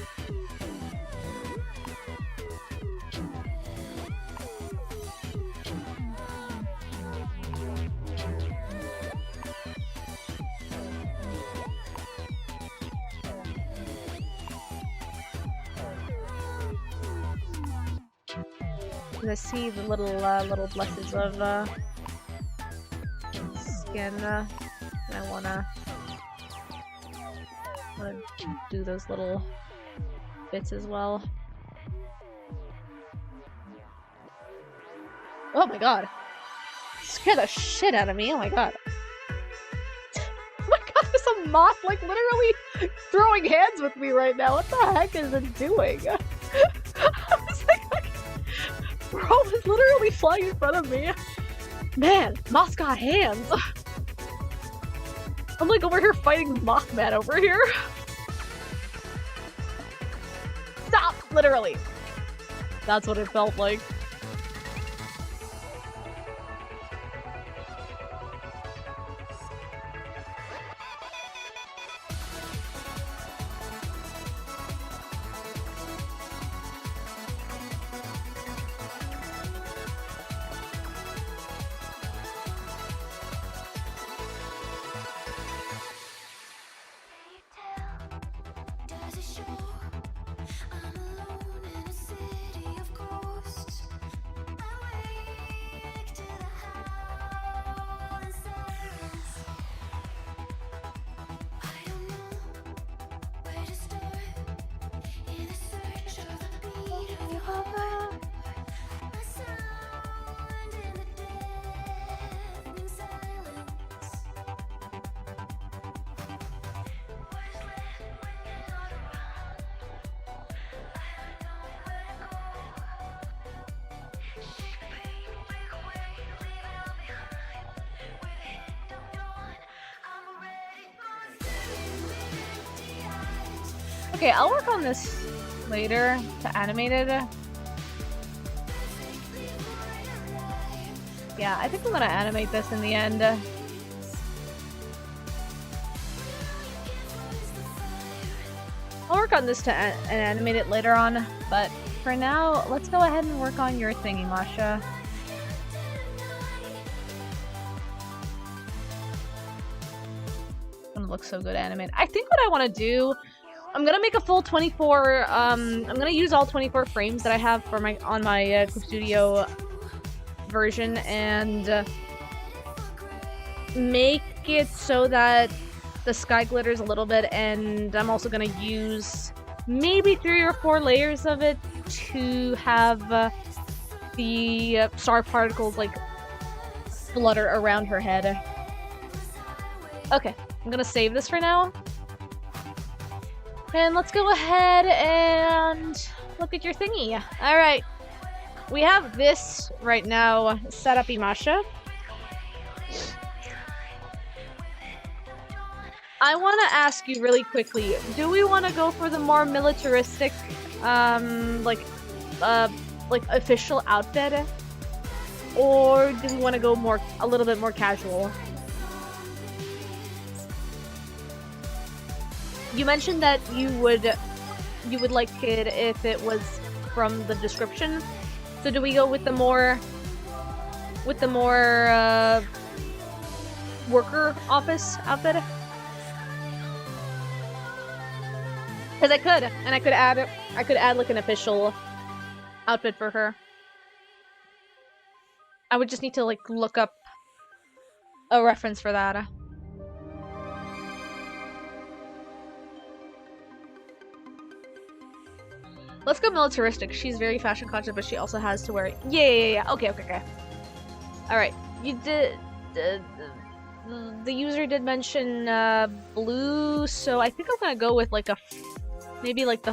I see the little blessings of skin, and I wanna do those little bits as well. Oh my god! Scare the shit out of me! Oh my god! Oh my god! There's a moth like literally throwing hands with me right now. What the heck is it doing? I was like, bro was literally flying in front of me. Man, Moth got hands. I'm like over here fighting Mothman over here. Stop! Literally. That's what it felt like. I'm alone in a city of ghosts. Okay, I'll work on this later to animate it. Yeah, I think I'm gonna animate this in the end. I'll work on this to animate it later on, but for now, let's go ahead and work on your thingy, Masha. It's gonna look so good animated. I think what I want to do, I'm gonna make a full 24. I'm gonna use all 24 frames that I have for my Clip Studio version and make it so that the sky glitters a little bit, and I'm also gonna use maybe 3 or 4 layers of it to have the star particles like flutter around her head. Okay, I'm gonna save this for now. And let's go ahead and look at your thingy. Alright, we have this right now set up, Imasha. I want to ask you really quickly, do we want to go for the more militaristic, like official outfit? Or do we want to go a little bit more casual? You mentioned that you would like it if it was from the description. So do we go with the more worker office outfit? Because I could add like an official outfit for her. I would just need to like look up a reference for that. Let's go militaristic. She's very fashion conscious, but she also has to wear it. Yeah. Okay. Alright. You did... the user did mention blue, so I think I'm gonna go with like maybe like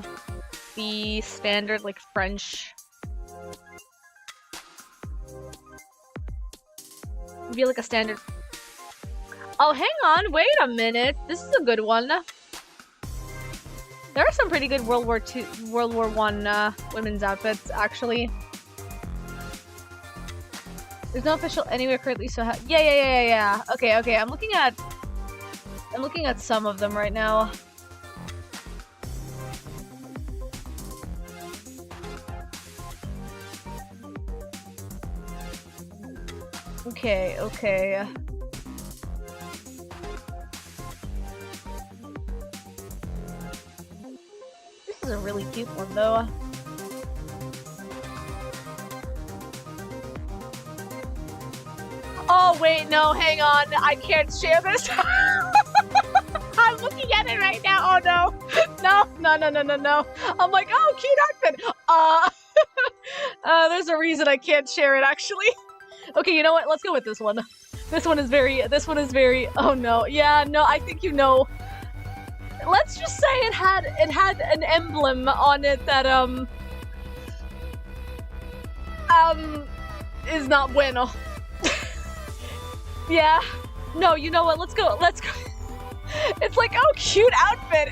the standard like French. Maybe like a standard. Oh, hang on, wait a minute. This is a good one. There are some pretty good World War I women's outfits, actually. There's no official anywhere currently, so yeah. Okay. I'm looking at some of them right now. Okay. This is a really cute one, though. Oh, wait, no, hang on. I can't share this. I'm looking at it right now. Oh, no. No. I'm like, oh, cute outfit. There's a reason I can't share it, actually. Okay, you know what? Let's go with this one. This one is very, oh, no. Yeah, no, I think you know. Let's just say it had an emblem on it that, is not bueno. Yeah. No, you know what? Let's go. It's like, oh, cute outfit.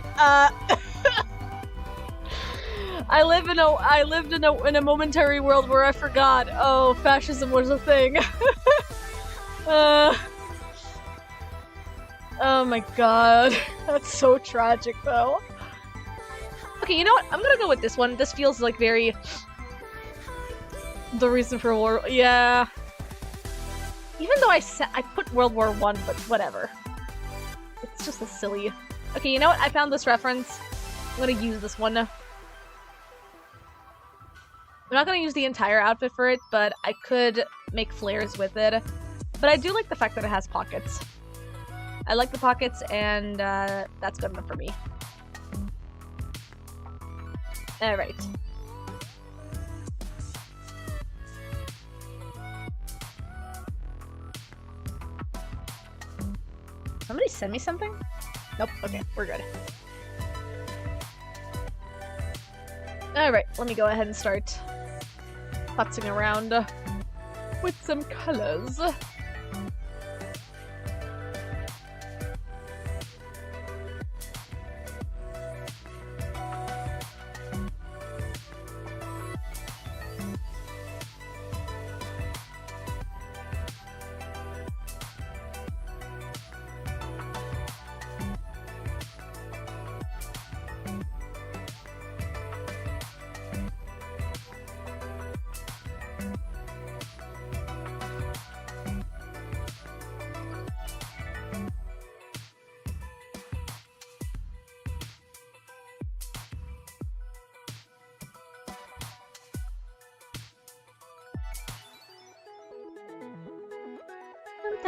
I lived in a momentary world where I forgot. Oh, fascism was a thing. Oh my god. That's so tragic, though. Okay, you know what? I'm gonna go with this one. This feels like very... the reason for war... Yeah. Even though I put World War I, but whatever. It's just a silly... Okay, you know what? I found this reference. I'm gonna use this one. I'm not gonna use the entire outfit for it, but I could make flares with it. But I do like the fact that it has pockets. I like the pockets, and that's good enough for me. Alright. Somebody send me something? Nope. Okay, we're good. Alright, let me go ahead and start putzing around with some colors.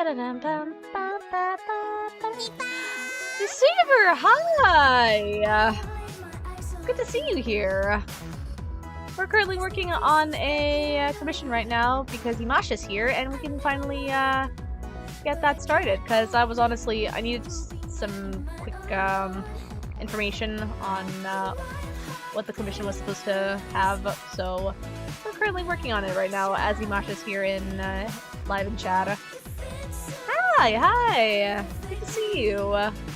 Deceiver, hi! Good to see you here. We're currently working on a commission right now because Imasha's here, and we can finally get that started. Because I needed some quick information on what the commission was supposed to have. So we're currently working on it right now as Imasha's here in live in chat. Hi! Good to see you.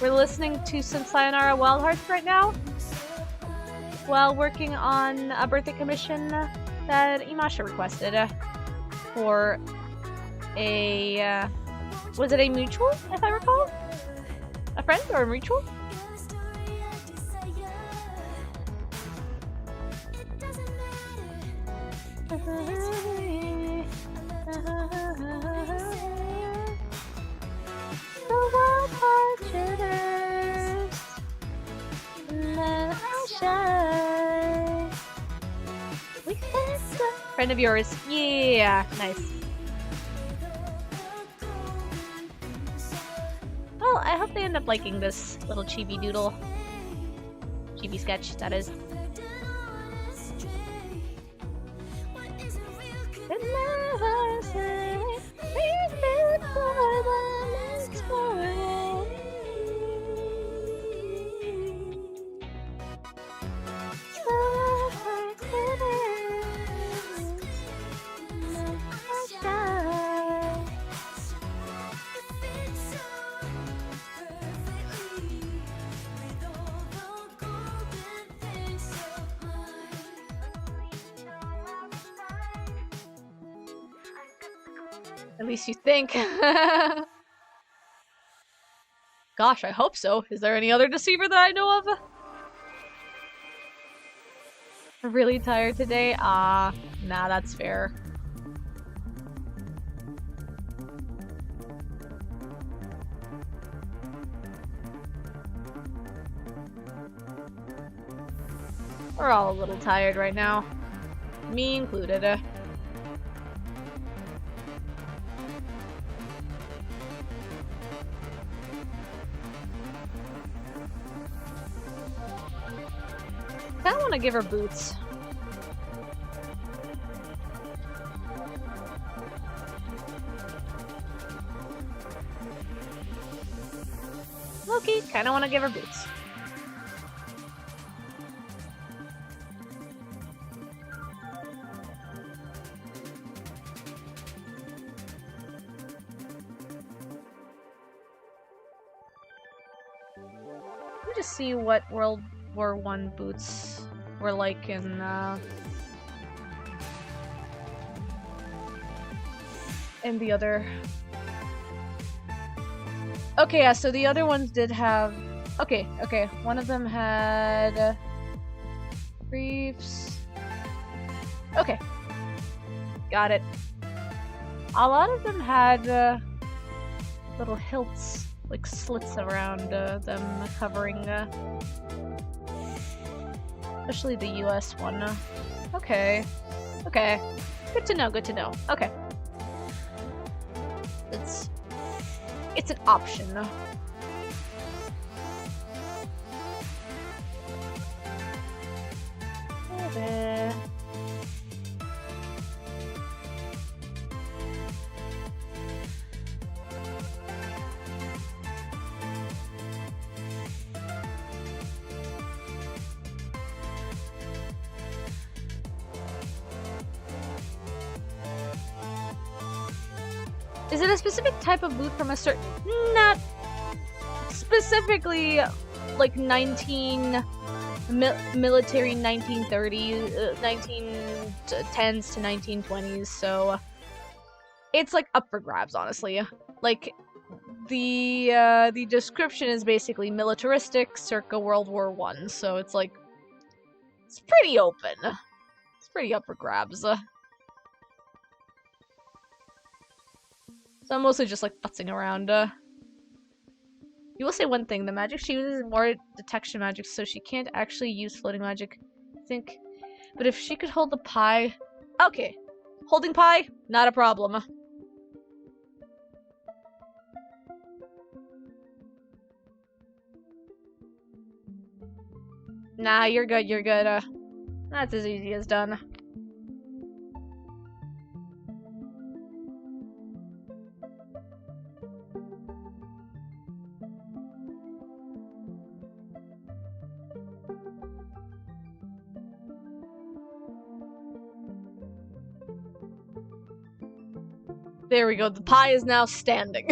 We're listening to some Sayonara Wild Hearts right now while working on a birthday commission that Imasha requested for a... was it a mutual, if I recall? A friend or a mutual? The wild heart jitters, and then I shine. We can stop. Friend of yours, yeah, nice. Well, I hope they end up liking this little chibi doodle, chibi sketch. That is. At least you think. Gosh, I hope so. Is there any other deceiver that I know of? I'm really tired today. Nah, that's fair. We're all a little tired right now. Me included. I want to give her boots. Loki, kind of want to give her boots. Let me just see what World War I boots were like in the other. Okay, yeah, so the other ones did have... Okay, one of them had briefs. Okay, got it. A lot of them had little hilts, like slits around them covering especially the US one. Okay. Good to know, Okay. It's an option. Okay. Is it a specific type of boot from a certain... Not specifically, like, military 1930s, 1910s to 1920s, so... It's, like, up for grabs, honestly. Like, the description is basically militaristic circa World War I, so it's, like... It's pretty open. It's pretty up for grabs. So I'm mostly just, like, futzing around. You will say one thing, the magic she uses is more detection magic, so she can't actually use floating magic, I think. But if she could hold the pie... Okay. Holding pie? Not a problem. Nah, you're good, you're good. That's as easy as done. There we go, the pie is now standing.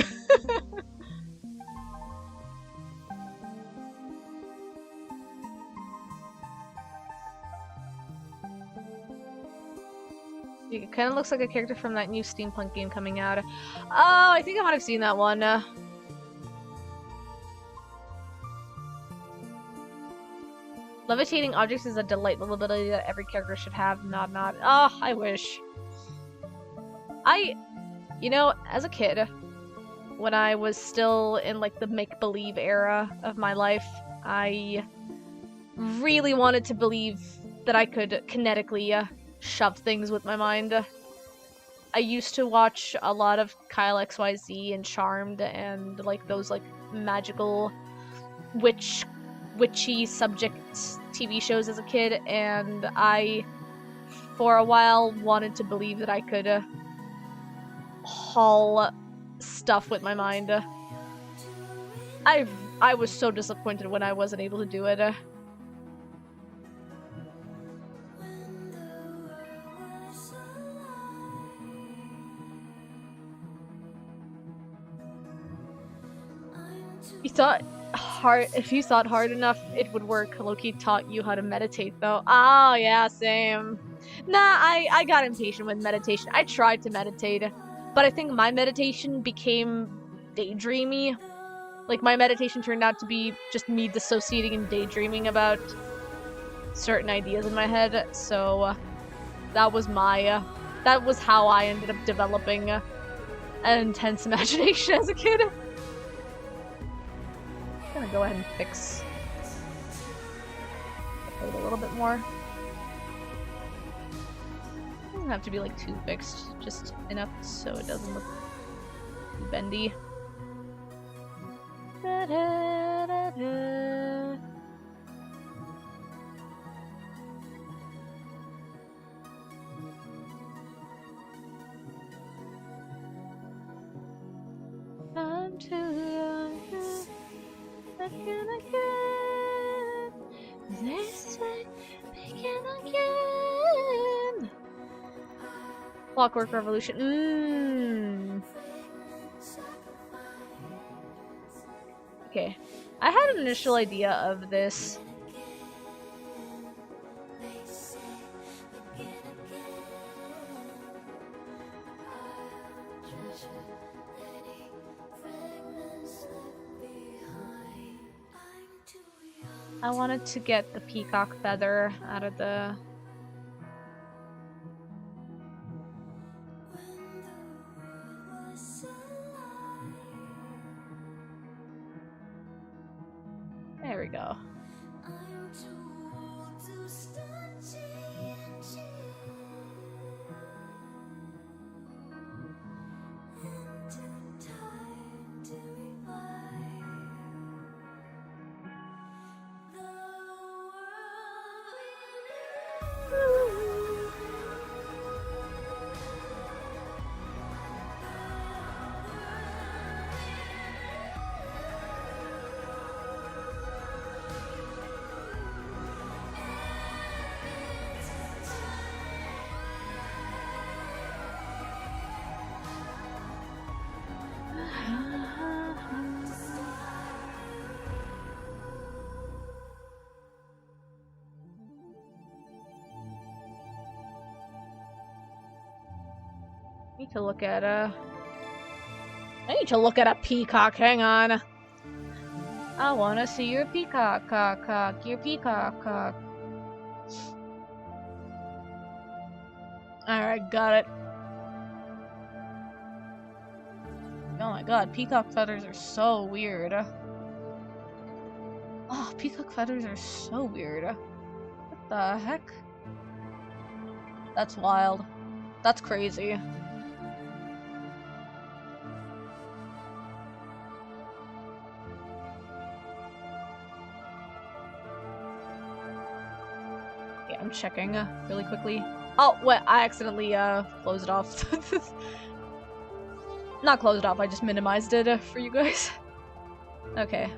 It kind of looks like a character from that new steampunk game coming out. Oh, I think I might have seen that one. Levitating objects is a delightful ability that every character should have. Nod, nod. Oh, I wish. You know, as a kid, when I was still in like the make-believe era of my life, I really wanted to believe that I could kinetically shove things with my mind. I used to watch a lot of Kyle XYZ and Charmed and like those like magical witchy subject TV shows as a kid, and I for a while wanted to believe that I could haul stuff with my mind. I was so disappointed when I wasn't able to do it. If you thought hard enough, it would work. Loki taught you how to meditate, though. Oh, yeah, same. Nah, I got impatient with meditation. I tried to meditate, but I think my meditation became daydreamy. Like, my meditation turned out to be just me dissociating and daydreaming about certain ideas in my head, so that was how I ended up developing an intense imagination as a kid. I'm gonna go ahead and fix the code a little bit more. It doesn't have to be like too fixed, just enough so it doesn't look too bendy. Da, da, da, da. I'm too young to begin again. This way, begin again. Clockwork Revolution. Okay. I had an initial idea of this. I wanted to get the peacock feather out of the... There we go. I need to look at a peacock, hang on. I wanna see your peacock, cock, your peacock, cock. Alright, got it. Oh my god, peacock feathers are so weird. Oh, peacock feathers are so weird. What the heck? That's wild. That's crazy. Yeah, I'm checking really quickly. Oh, what? I accidentally closed it off. Not closed off, I just minimized it for you guys. Okay.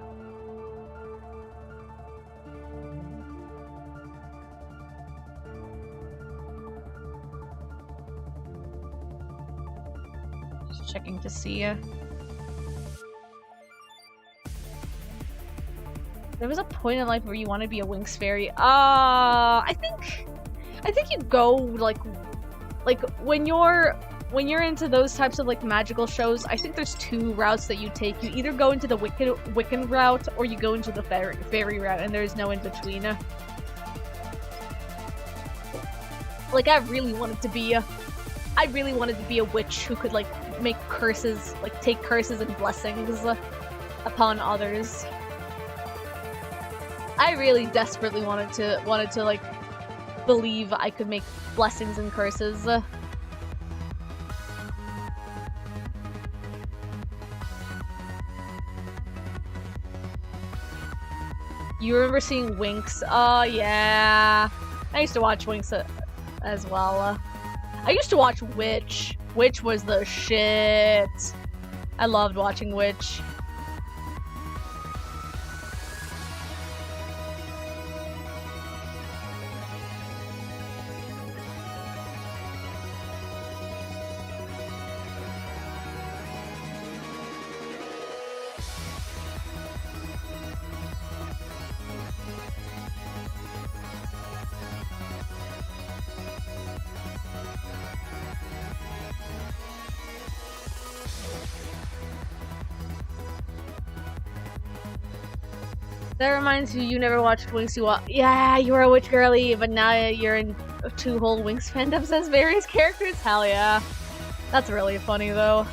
Just checking to see. There was a point in life where you want to be a Winx fairy. I think you go like when you're into those types of like magical shows. I think there's two routes that you take. You either go into the Wiccan route or you go into the fairy route, and there's no in between. Like I really wanted to be a witch who could like make curses, like take curses and blessings upon others. I really desperately wanted to like believe I could make blessings and curses. You remember seeing Winx? Oh yeah, I used to watch Winx as well. I used to watch Witch. Witch was the shit. I loved watching Witch. That reminds you never watched Winx. Yeah, you were a witch girly, but now you're in two whole Winx fandoms as various characters? Hell yeah. That's really funny, though.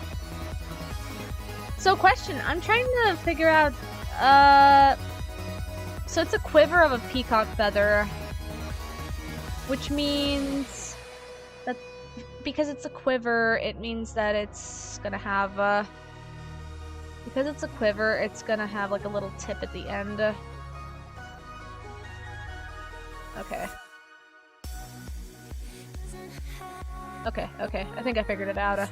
So, question. I'm trying to figure out, so it's a quiver of a peacock feather, which means that because it's a quiver, it means that it's gonna have, because it's a quiver, it's gonna have like a little tip at the end. Okay. Okay, I think I figured it out.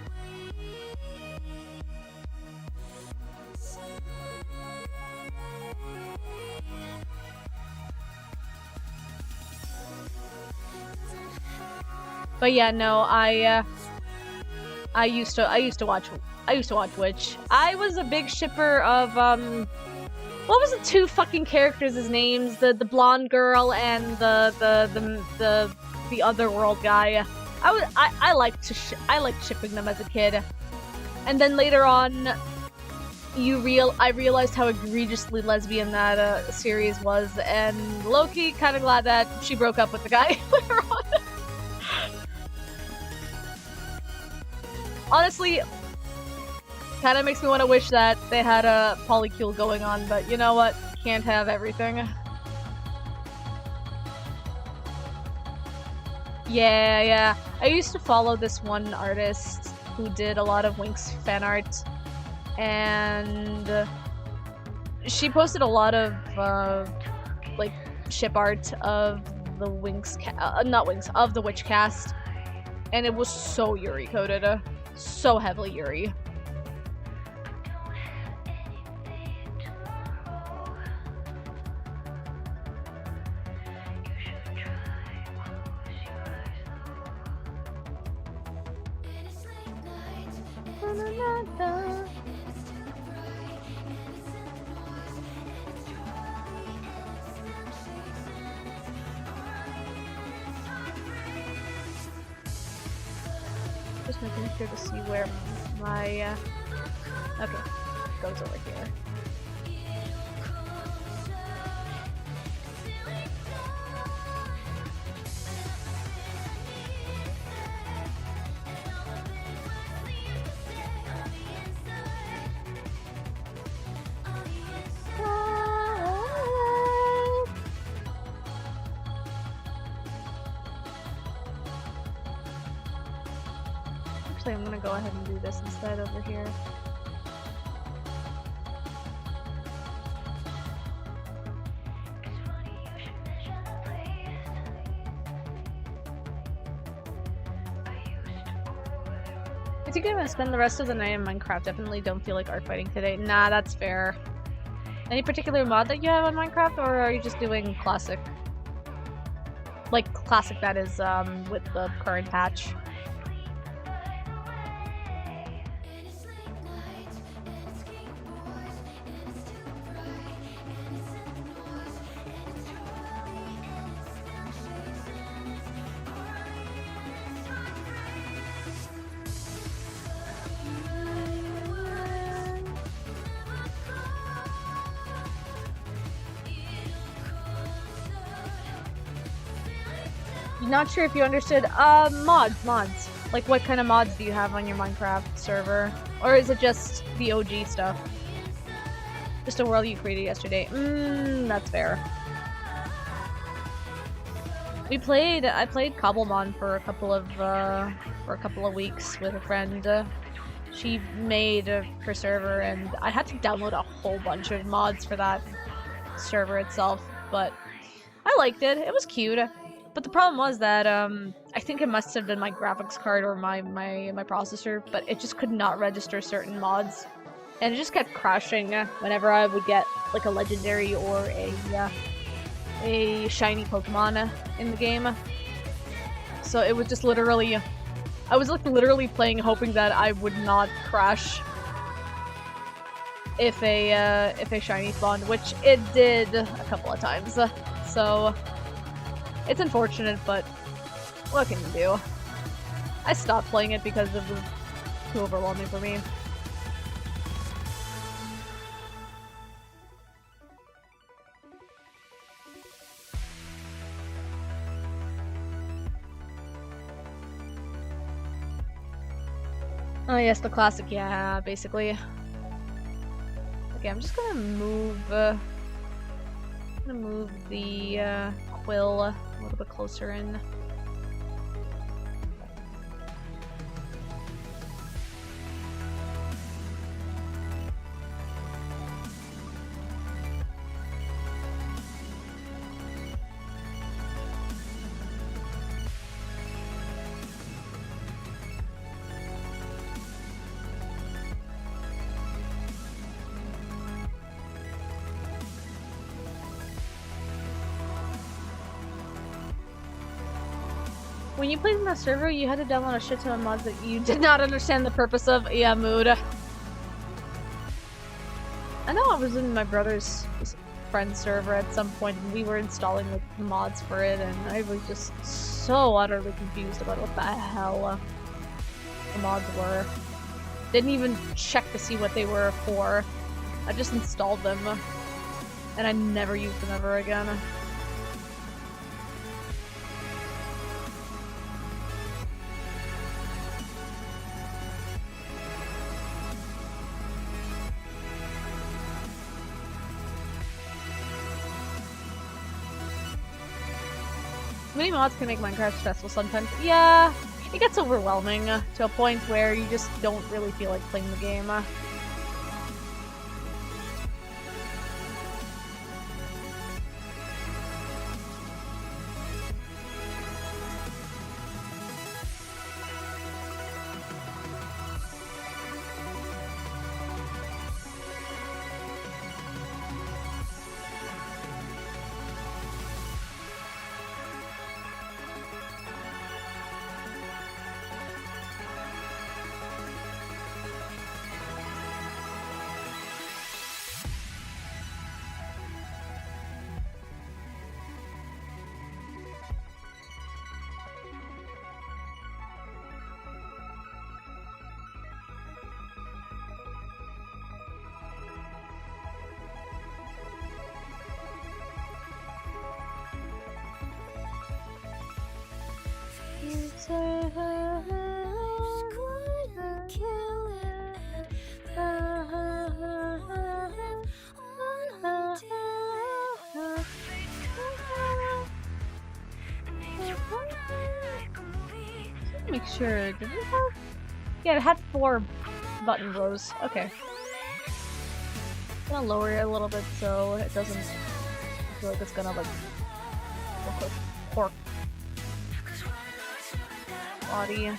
But yeah, no, I used to watch Witch. I was a big shipper of what was the two fucking characters' names? The blonde girl and the otherworld guy. I liked shipping them as a kid. And then later on I realized how egregiously lesbian that series was, and low-key kinda glad that she broke up with the guy later on. Honestly, kind of makes me want to wish that they had a polycule going on, but you know what? Can't have everything. Yeah. I used to follow this one artist who did a lot of Winx fan art, and she posted a lot of like ship art of the of the Witch cast, and it was so Yuri coded, so heavily Yuri. Just making sure to see where my okay, goes over here. Actually, I'm gonna go ahead and do this instead over here. I think I'm gonna spend the rest of the night in Minecraft. Definitely don't feel like art fighting today. Nah, that's fair. Any particular mod that you have on Minecraft, or are you just doing classic? Like, classic that is, with the current patch. Not sure if you understood. Mods. Like, what kind of mods do you have on your Minecraft server? Or is it just the OG stuff? Just a world you created yesterday. That's fair. I played Cobblemon for a couple of weeks with a friend. She made her server, and I had to download a whole bunch of mods for that server itself, but I liked it. It was cute. But the problem was that, I think it must have been my graphics card or my processor, but it just could not register certain mods. And it just kept crashing whenever I would get, like, a legendary or a shiny Pokemon in the game. So it was just literally... I was, like, literally playing hoping that I would not crash if a shiny spawned, which it did a couple of times. So... it's unfortunate, but what can you do? I stopped playing it because it was too overwhelming for me. Oh yes, the classic, yeah, basically. Okay, I'm just gonna move the quill a little bit closer in. When you played in the server, you had to download a shit ton of mods that you did not understand the purpose of. Yeah, mood. I know I was in my brother's friend's server at some point, and we were installing like mods for it, and I was just so utterly confused about what the hell the mods were. Didn't even check to see what they were for. I just installed them, and I never used them ever again. Many mods can make Minecraft stressful sometimes. Yeah, it gets overwhelming to a point where you just don't really feel like playing the game. Make sure. Did it have? Yeah, it had 4 button rows. Okay. I'm gonna lower it a little bit so it doesn't feel like it's gonna like look like pork body.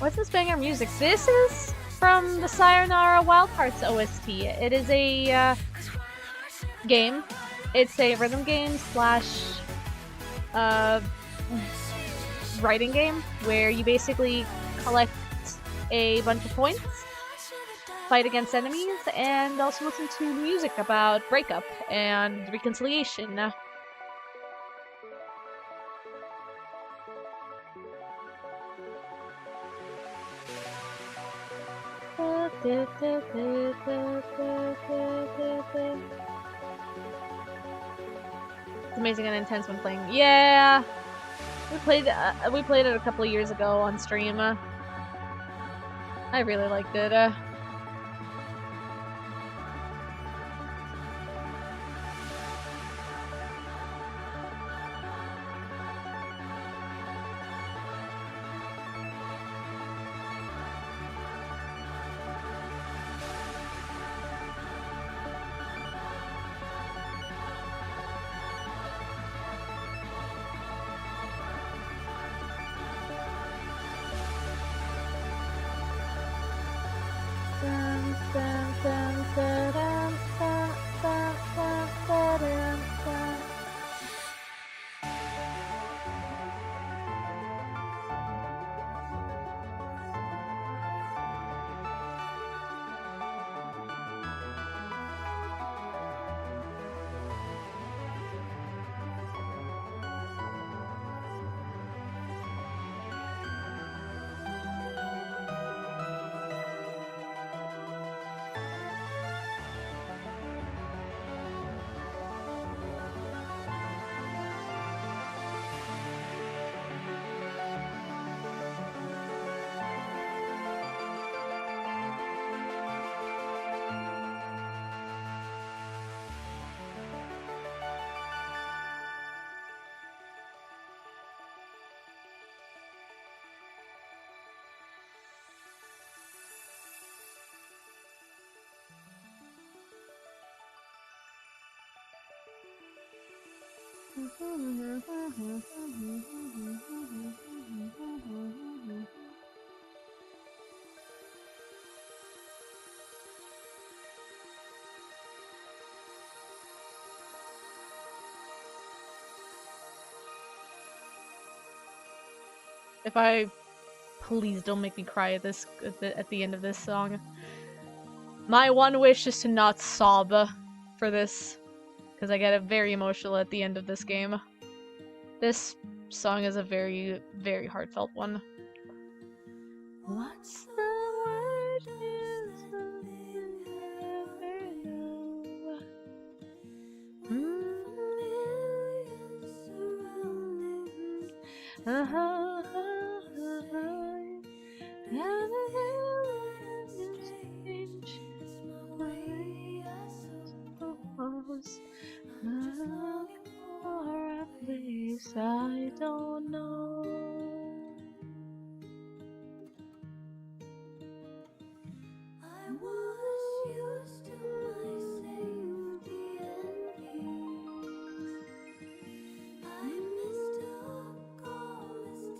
What's this banger music? This is from the Sayonara Wildcards OST. It is a game. It's a rhythm game slash writing game where you basically collect a bunch of points, fight against enemies, and also listen to music about breakup and reconciliation. It's amazing and intense when playing. Yeah, we played it a couple of years ago on stream. I really liked it. Please don't make me cry at the end of this song. My one wish is to not sob for this, because I get very emotional at the end of this game. This song is a very, very heartfelt one. What's the word you never know? I don't know. I was used to my safety and peace. I mistook all this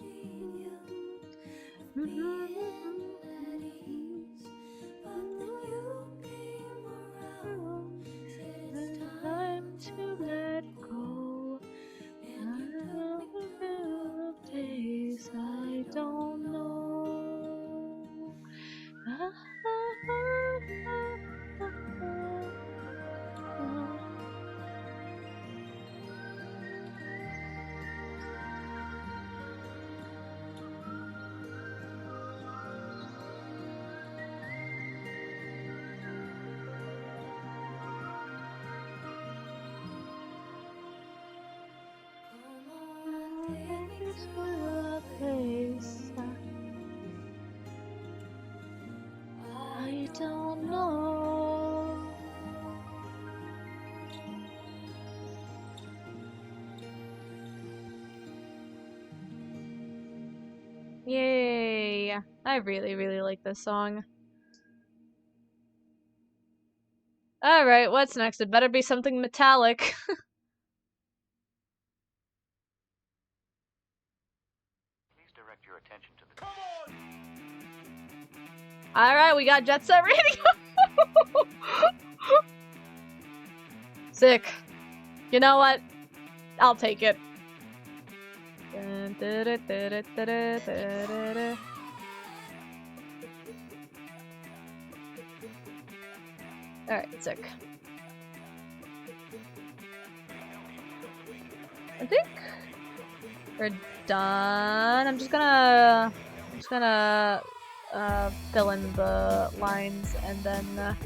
I don't know. Yay! I really, really like this song. Alright, what's next? It better be something metallic. Please direct your attention to the... Alright, we got Jet Set Radio! Sick. You know what? I'll take it. Alright, sick. I think we're done. I'm just gonna fill in the lines and then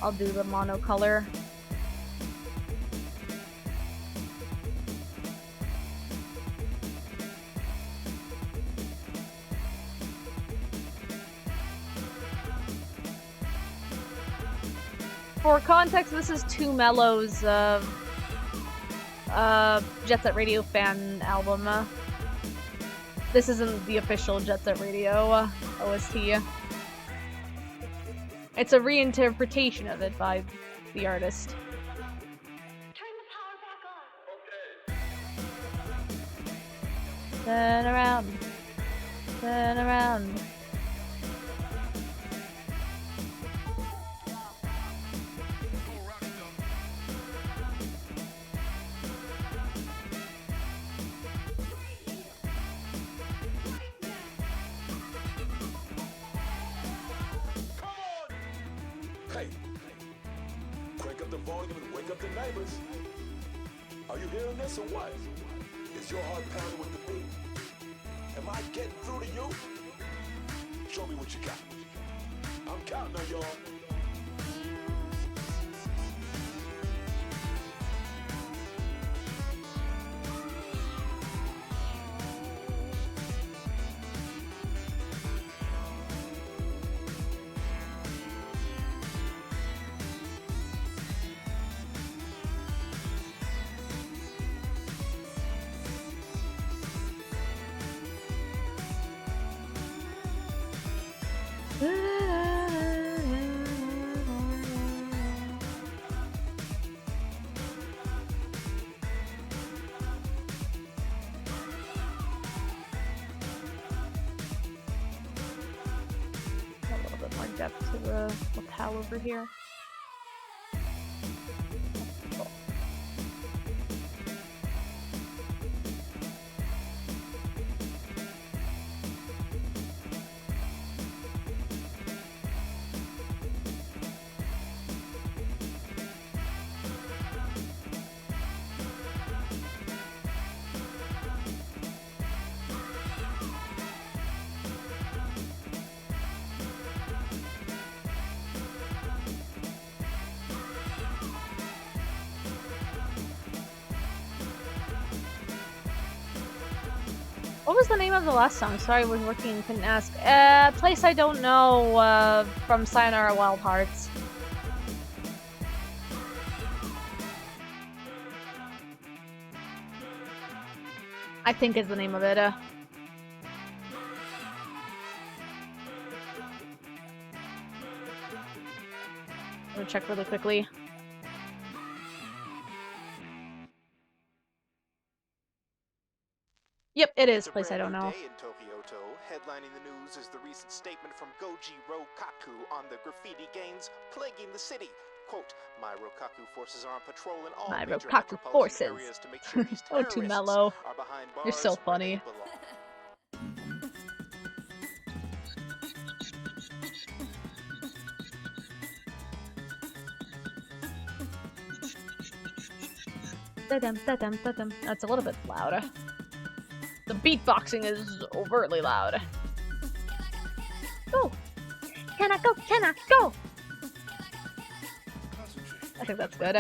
I'll do the monocolor. For context, this is 2 Mellows Jet Set Radio fan album. This isn't the official Jet Set Radio OST. It's a reinterpretation of it by the artist. Turn the power back on. Turn around. Turn around. Hey, crank up the volume and wake up the neighbors. Are you hearing this or what? Is your heart pounding with the beat? Am I getting through to you? Show me what you got. I'm counting on y'all. A little bit more depth to the lapel over here. What was the name of the last song? Sorry, I was working and couldn't ask. Place I Don't Know, from Sayonara Wild Hearts. I think is the name of it. I'm gonna check really quickly. Yep, it is. Place I Don't Know. Day in Tokyoto, headlining the news is the recent statement from Goji Rokaku on the graffiti gangs plaguing the city. Quote, my Rokaku forces are on patrol in all My major Rokaku metropolitan forces. areas to make sure these Oh, too terrorists mellow. are behind You're so bars where they funny. belong. That's a little bit loud. The beatboxing is overtly loud. Go! Can I go? Can I go? I think that's good.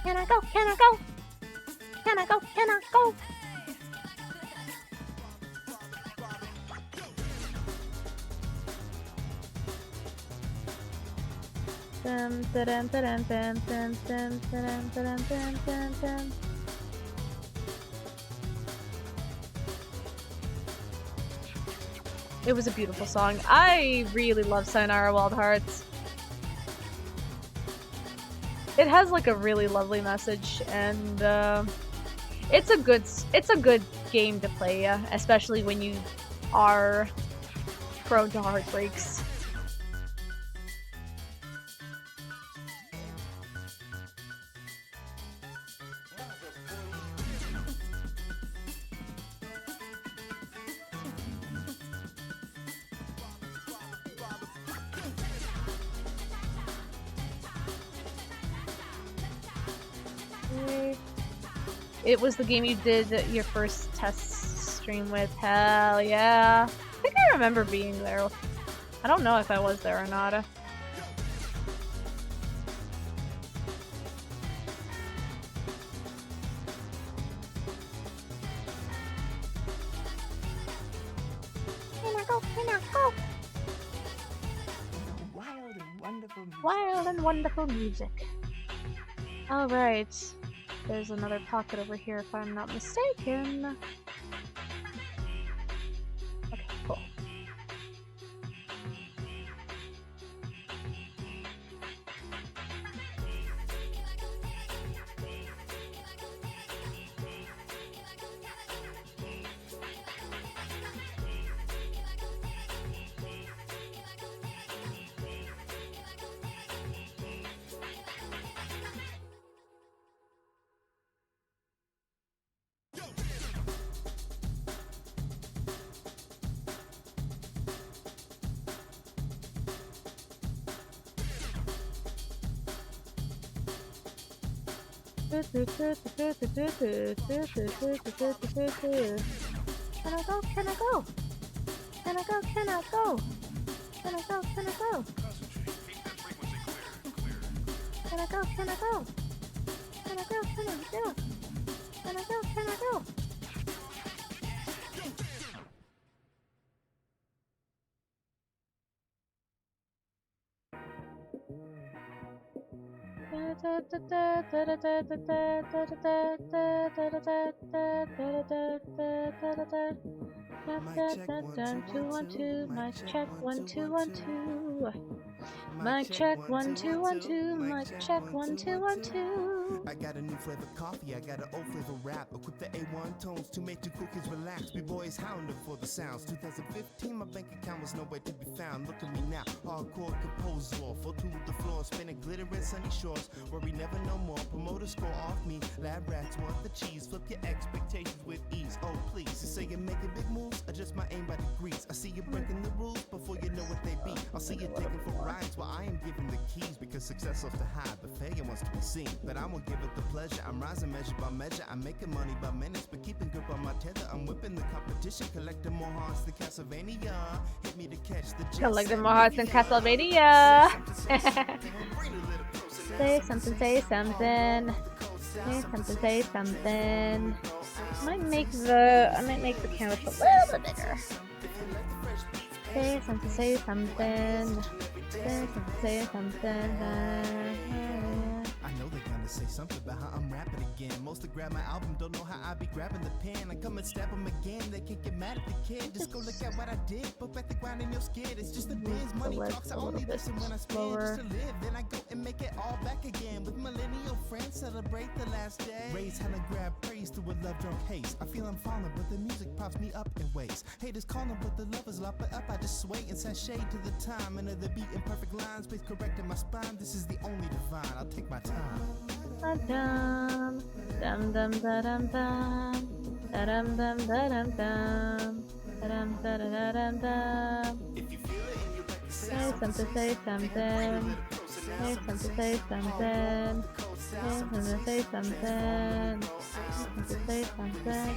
Can I go? Can I go? Can I go? Can I go? Dum, da-dum, da-dum, dum, dum, dum, da-dum, da-dum, dum, dum, dum. It was a beautiful song. I really love Sayonara Wild Hearts. It has like a really lovely message, and it's a good game to play, especially when you are prone to heartbreaks. It was the game you did your first test stream with. Hell yeah. I think I remember being there. I don't know if I was there or not. Wild and wonderful music. Alright. There's another pocket over here if I'm not mistaken. Okay, cool. Can I go? Can I go? Can I go? Can I go? Can I go? Can I go? Can I go? Can I go? Can I go? Can I go? Can I go? Can I go? Mic check 1 2 1 2. Mic check 1 2 1 2. Mic check 1 2 1 2. I got a new flavor coffee, I got an old flavor rap. Equip the A1 tones to make you cookies relax. B-boys hounding for the sounds. 2015, my bank account was nowhere to be found. Look at me now, hardcore composer. Fall to the floor, spinning glitter and sunny shores. Worry never no more, promoters score off me. Lab rats want the cheese, flip your expectations with ease. Oh please, you say you're making big moves, adjust my aim by degrees. I see you breaking the rules before you know what they be. I'll see you taking for rides while I am giving the keys. Because success off to hide, but failure wants to be seen. But I won't give it the pleasure, I'm rising measure by measure. I'm making money by minutes, but keeping grip on my tether. I'm whipping the competition, collecting more hearts than Castlevania. Hit me to catch the jet. Collecting more hearts than Castlevania. Say something, say something. Say something, say something. I might make the canvas a little bit bigger. Say something, say something. Say something, say something. I know they're gonna say something about how I'm rapping again. Most to grab my album don't know how I be grabbing the pen. I come and stab them again, they can't get mad at the kid. Just go look at what I did, put back the grind in your skin. It's just the biz, money talks, I only listen when I spend. Just to live, then I go and make it all back again. With millennial friends, celebrate the last day. Raise hell and grab praise to a love drunk haze. I feel I'm falling, but the music pops me up in ways. Haters calling, but the lovers lock it up. I just sway and sashay to the time. Under the beat in perfect lines, please correcting my spine. This is the only divine, I'll take my time. Dum dum dum da dum dum da dum dum da dum dum da dum da da dum dum. Say something, say something. Say something, say something. Say something, say something. Say something, say something.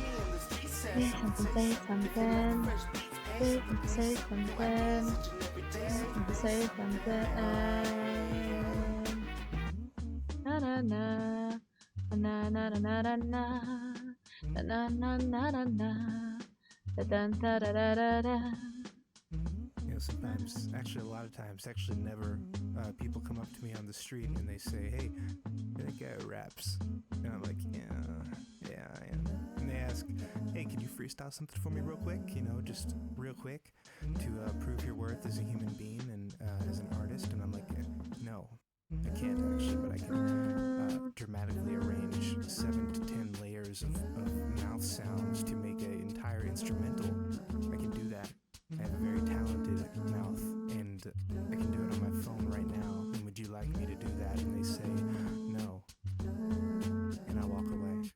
Say something, say something. Say something, say something. Say something. Na na na Na na na na na na na na na na na na da da da da da da. You know, sometimes, actually, a lot of times, actually, never. People come up to me on the street and they say, "Hey, that guy raps," and I'm like, "Yeah, I am." And they ask, "Hey, can you freestyle something for me, real quick? You know, just real quick, to prove your worth as a human being and as an artist?" And I'm like, "No, I can't actually, but I can dramatically arrange 7 to 10 layers of mouth sounds to make an entire instrumental. I can do that. I have a very talented mouth, and I can do it on my phone right now. And would you like me to do that?" And they say, "No." And I walk away.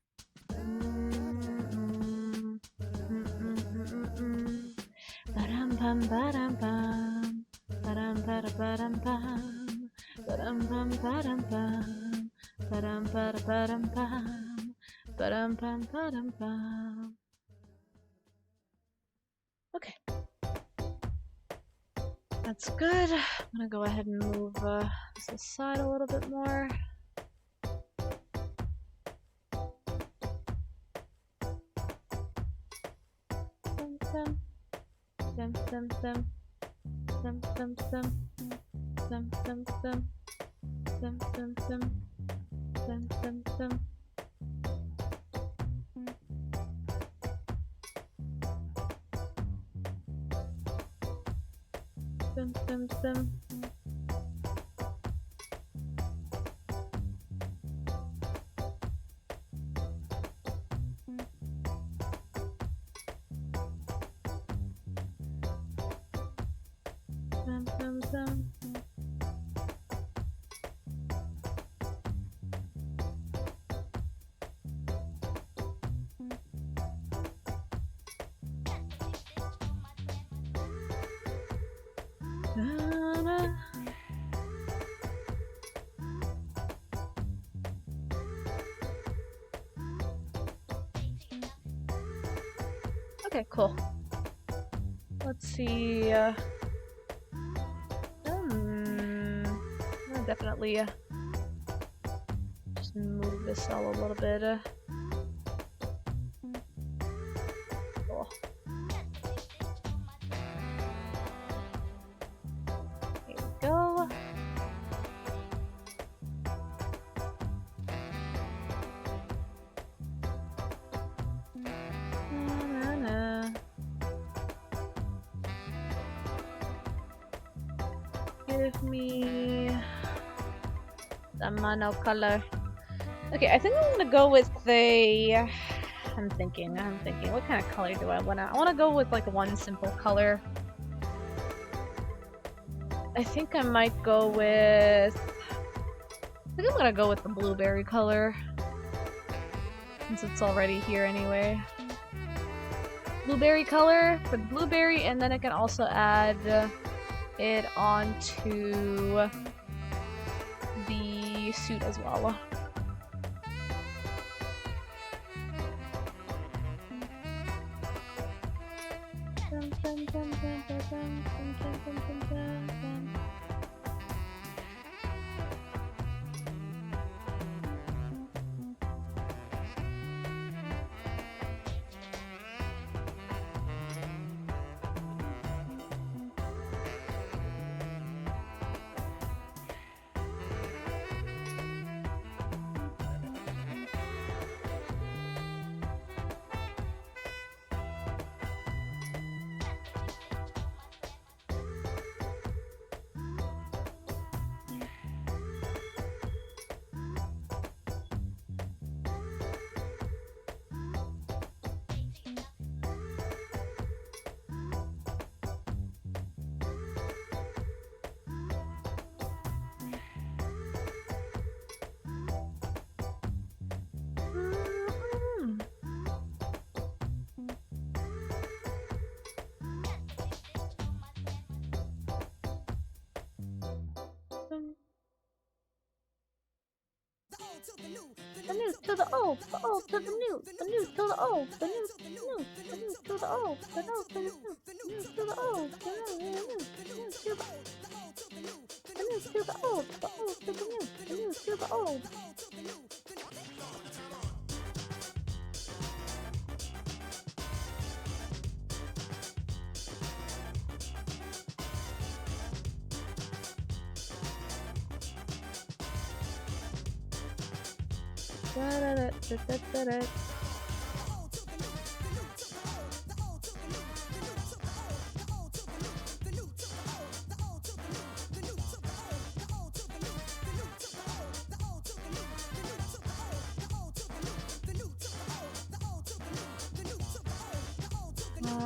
Ba-dum bum ba-dum bum. Ba-dum ba-da-ba-dum bum. Ba-dum bum ba-dum bum. Ba-dum ba-da-ba-dum bum. Ba-dum bum ba-dum bum. Okay. That's good. I'm gonna go ahead and move this aside a little bit more. Dum dum dum dum dum dum dum dum dum dum dum dum dum dum dum. Dum dum dum. Dum dum dum. Na-na. Okay, cool. Let's see. I'll definitely just move this all a little bit. Cool. Here we go. Na-na-na. Give me the mono color. Okay, I think I'm gonna go with the. I'm thinking. What kind of color do I wanna? I wanna go with like one simple color. I think I might go with. I think I'm gonna go with the blueberry color, since it's already here anyway. Blueberry color for the blueberry, and then I can also add it onto the suit as well. Dun, dun, dun, dun, dun, dun, dun, dun, dun, dun, dun, dun. The news to the old, the old to the new, the news to the old, the news to the new, the news to the old, the news to the new, the news to the old, the news to the the news to the old, the old to the new, the news to the old. Da-da-da-da-da-da-da.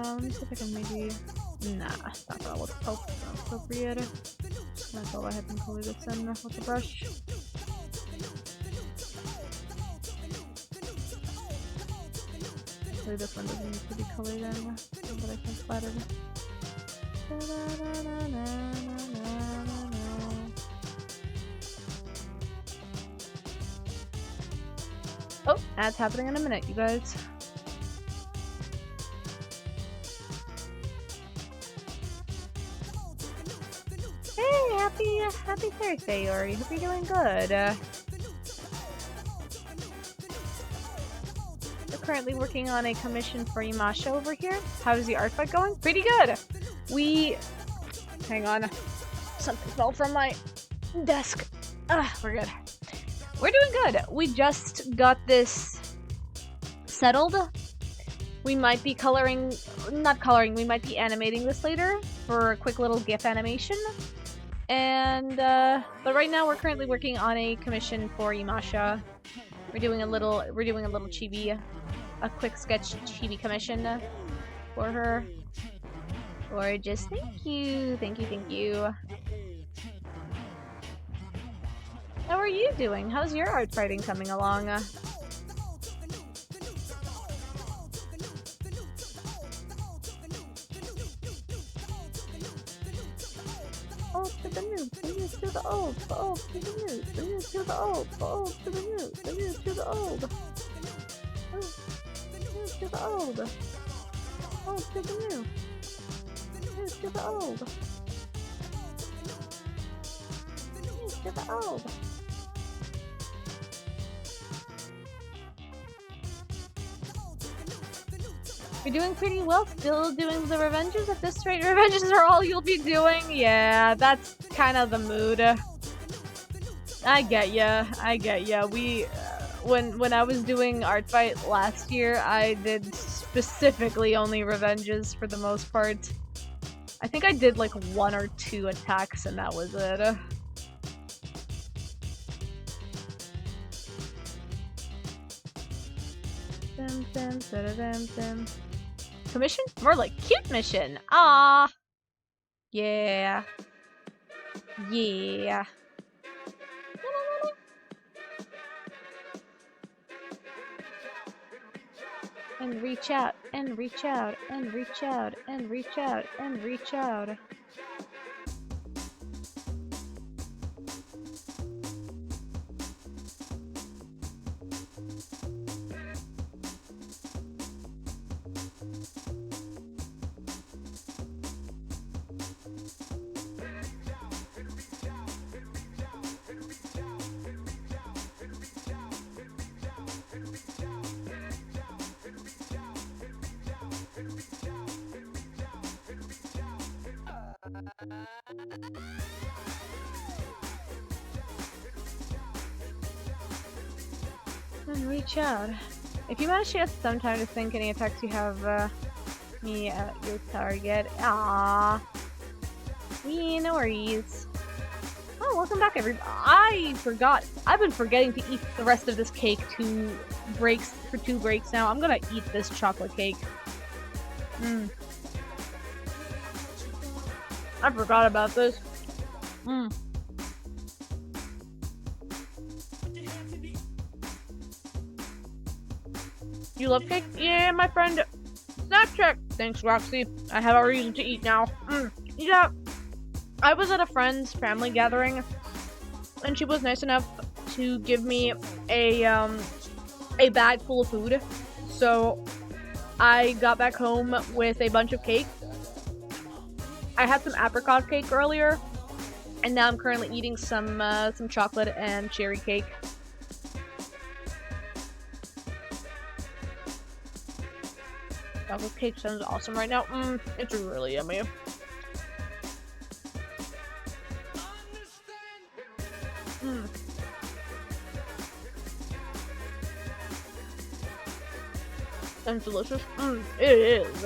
Let me see if I can maybe... Nah, it's not gonna look appropriate. I'm gonna go ahead and color this in with the brush. Actually, this one doesn't need to be colored in, but I can splatter it. Oh, that's happening in a minute, you guys. Hey, happy Thursday, Yori. Hope you're doing good. We're currently working on a commission for Imasha over here. How's the art fight going? Pretty good. Hang on. Something fell from my desk. We're good. We're doing good. We just got this settled. We might be we might be animating this later for a quick little GIF animation. And, but right now we're currently working on a commission for Imasha. We're doing a little chibi, a quick sketch chibi commission for her. Gorgeous. Thank you. Thank you. How are you doing? How's your art fighting coming along? Old to the new, the new to the old to the new, the new to the old to the new, the new to the old. New to the old to the new, new to the old, new to the old. You're doing pretty well, still doing the Revenges at this rate. Revenges are all you'll be doing? Yeah, that's kind of the mood. I get ya. When I was doing art fight last year, I did specifically only Revenges for the most part. I think I did like 1 or 2 attacks and that was it. Commission? More like cute mission. Ah. Yeah. Yeah. And reach out, and reach out, and reach out, and reach out, and reach out. And reach out. If you manage to get some time to think any attacks you have me at your target. Ah, no worries. Oh, welcome back, everybody. I forgot. I've been forgetting to eat the rest of this cake for 2 breaks now. I'm gonna eat this chocolate cake. I forgot about this. You love cake? Yeah, my friend. Snack check. Thanks, Roxy. I have a reason to eat now. Yeah. I was at a friend's family gathering, and she was nice enough to give me a bag full of food. So I got back home with a bunch of cake. I had some apricot cake earlier, and now I'm currently eating some chocolate and cherry cake. Chocolate cake sounds awesome right now. It's really yummy. And delicious. It is.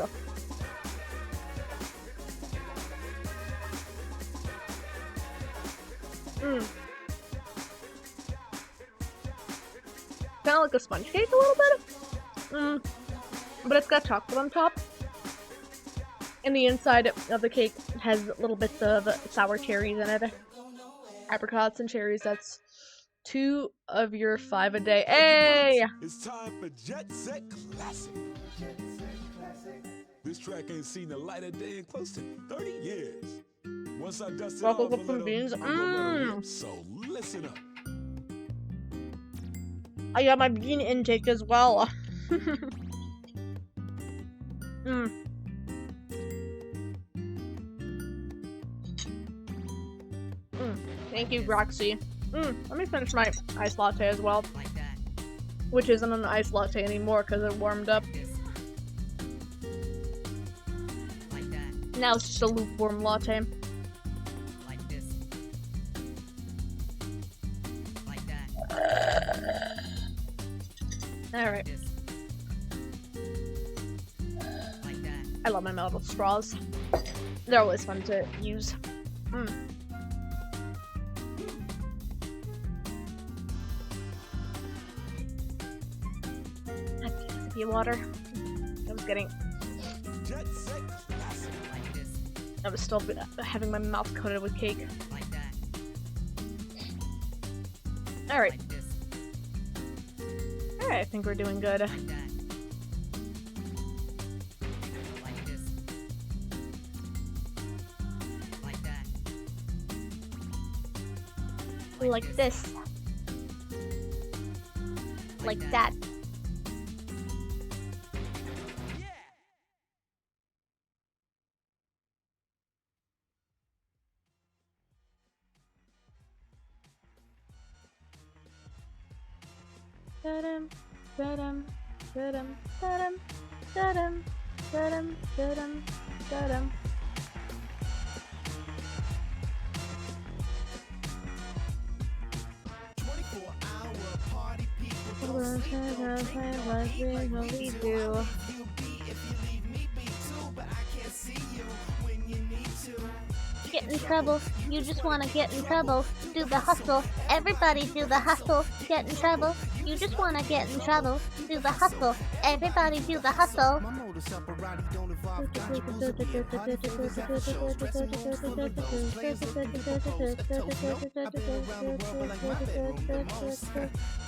Kind of like a sponge cake a little bit. But it's got chocolate on top. And the inside of the cake has little bits of sour cherries in it. Apricots and cherries. That's 2 of your 5 a day. Hey! It's time for Jet Set Classic. This track ain't seen the light of day in close to 30 years. Once I dust it Waffle off a with some little, beans. I'm gonna let it rip, so listen up. I got my bean intake as well. Thank you, Roxy. Let me finish my iced latte as well. Which isn't an iced latte anymore because it warmed up. Now it's just a lukewarm latte. Alright. I love my metal straws. They're always fun to use. Water. I was getting. I was still having my mouth coated with cake. Alright. Alright, I think we're doing good. Like this. Like that. Da-dum, da-dum, da-dum, da-dum, da-dum, da-dum, da-dum, da-dum. We do. Get in trouble, you just wanna get in trouble. Do the hustle, everybody do the hustle. Get in trouble, you just wanna get in trouble. Do the hustle, everybody do the hustle. My modus operandi don't involve conjugal being party favors after shows, dressing rooms full of those players looking for hoes. A toast note, I've been around the world but like my bedroom the most.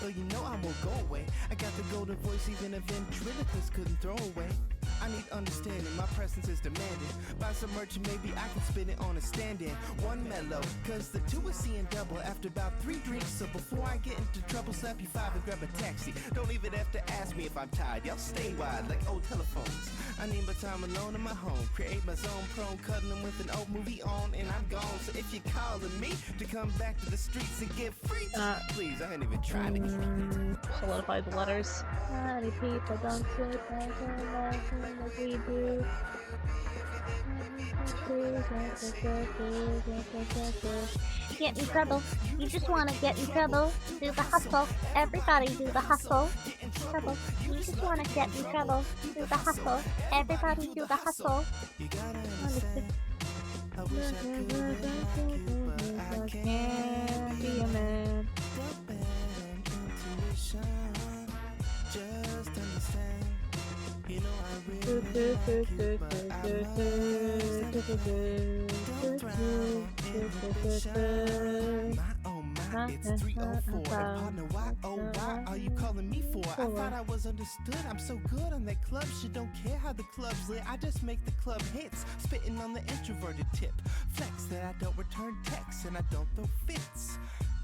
So you know I won't go away. I got the golden voice even a ventriloquist couldn't throw away. I need understanding, my presence is demanded. Buy some merch and maybe I can spin it on a stand-in. One mellow, cause the 2 is seeing double after about 3 drinks. So before I get into trouble, slap you 5 and grab a taxi. Don't even have to ask me if I'm tired, y'all stay wide like old telephones. I need my time alone in my home. Create my zone prone, cutting them with an old movie on and I'm gone. So if you're calling me to come back to the streets and get free, please, I ain't even trying to get Solidify the letters. Many people don't sit like we do. Get in trouble, you just wanna get in trouble. Do the hustle, everybody do the hustle. Trouble, you just wanna get in trouble. Do the hustle, everybody do the hustle. You gotta understand. I wish I could have you, but I can't Be a man. The bad intuition. Just understand. You know I really like you, but I must understand. Don't drown in inhibition. My, it's 3:04. Partner, why, oh why are you calling me for? I thought I was understood. I'm so good on that club shit. Don't care how the club's lit. I just make the club hits. Spitting on the introverted tip. Flex that I don't return texts and I don't throw fits.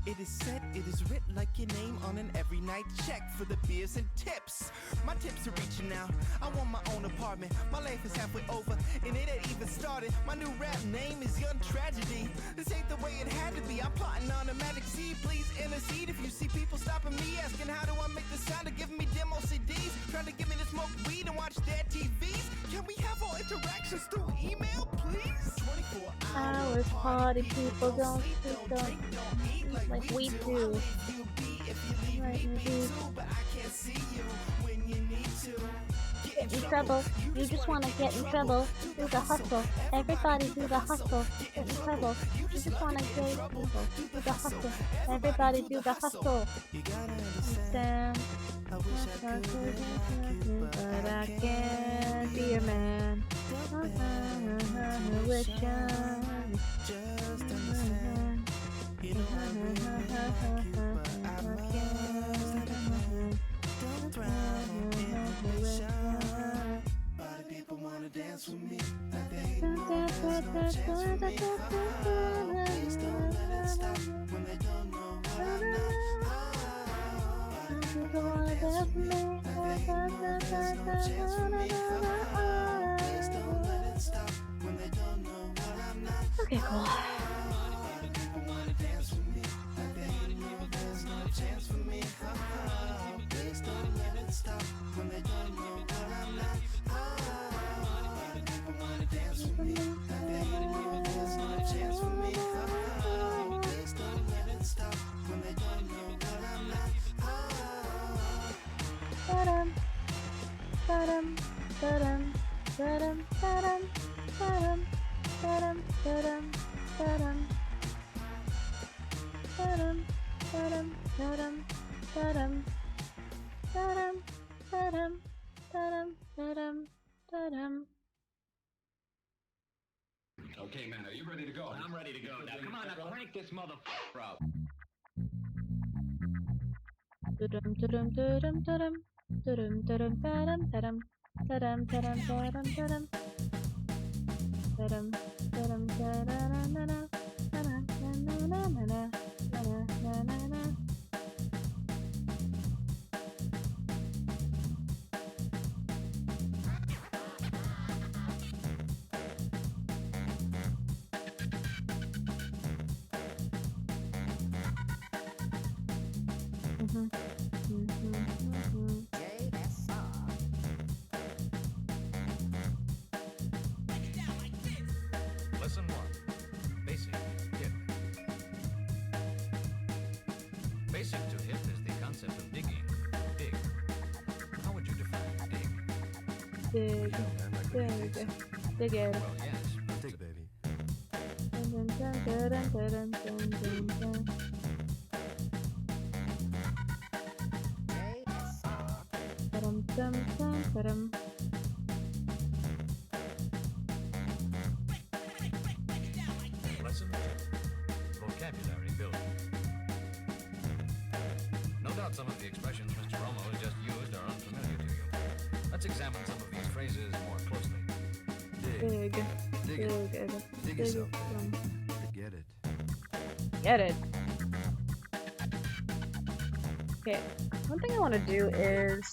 It is said, it is writ like your name on an every night check for the beers and tips. My tips are reaching out. I want my own apartment. My life is halfway over and it ain't even started. My new rap name is Young Tragedy. This ain't the way it had to be. I'm plotting on a magic seed. Please intercede if you see people stopping me, asking how do I make this sound or giving me demo CDs, trying to get me to smoke weed and watch dead TVs. Can we have our interactions through email, please? 24 Hours party people don't eat like we do. Like we do. But I can't see you when you need to. get in trouble. You just wanna get in trouble. Do the hustle. Everybody do the hustle. Get in trouble. You just wanna get in trouble. Do the hustle. Everybody do the hustle. Stand. But I can't be a man. Wish People wanna dance with me. Okay, cool. Okay, man, are you ready to go? I'm ready to go. Now, come on, now crank this motherfucker up. Lesson 1. Basic hip. Basic to hip is the concept of digging. Dig. How would you define dig? Dig, dig it. Well, yes. Dig, baby. Lesson 2. Vocabulary building. No doubt some of the expressions Mr. Romo has just used are unfamiliar to you. Let's examine some of these phrases more closely. Dig, Dig it. dig, Dig yourself. Get it. Get it. Okay, one thing I want to do is...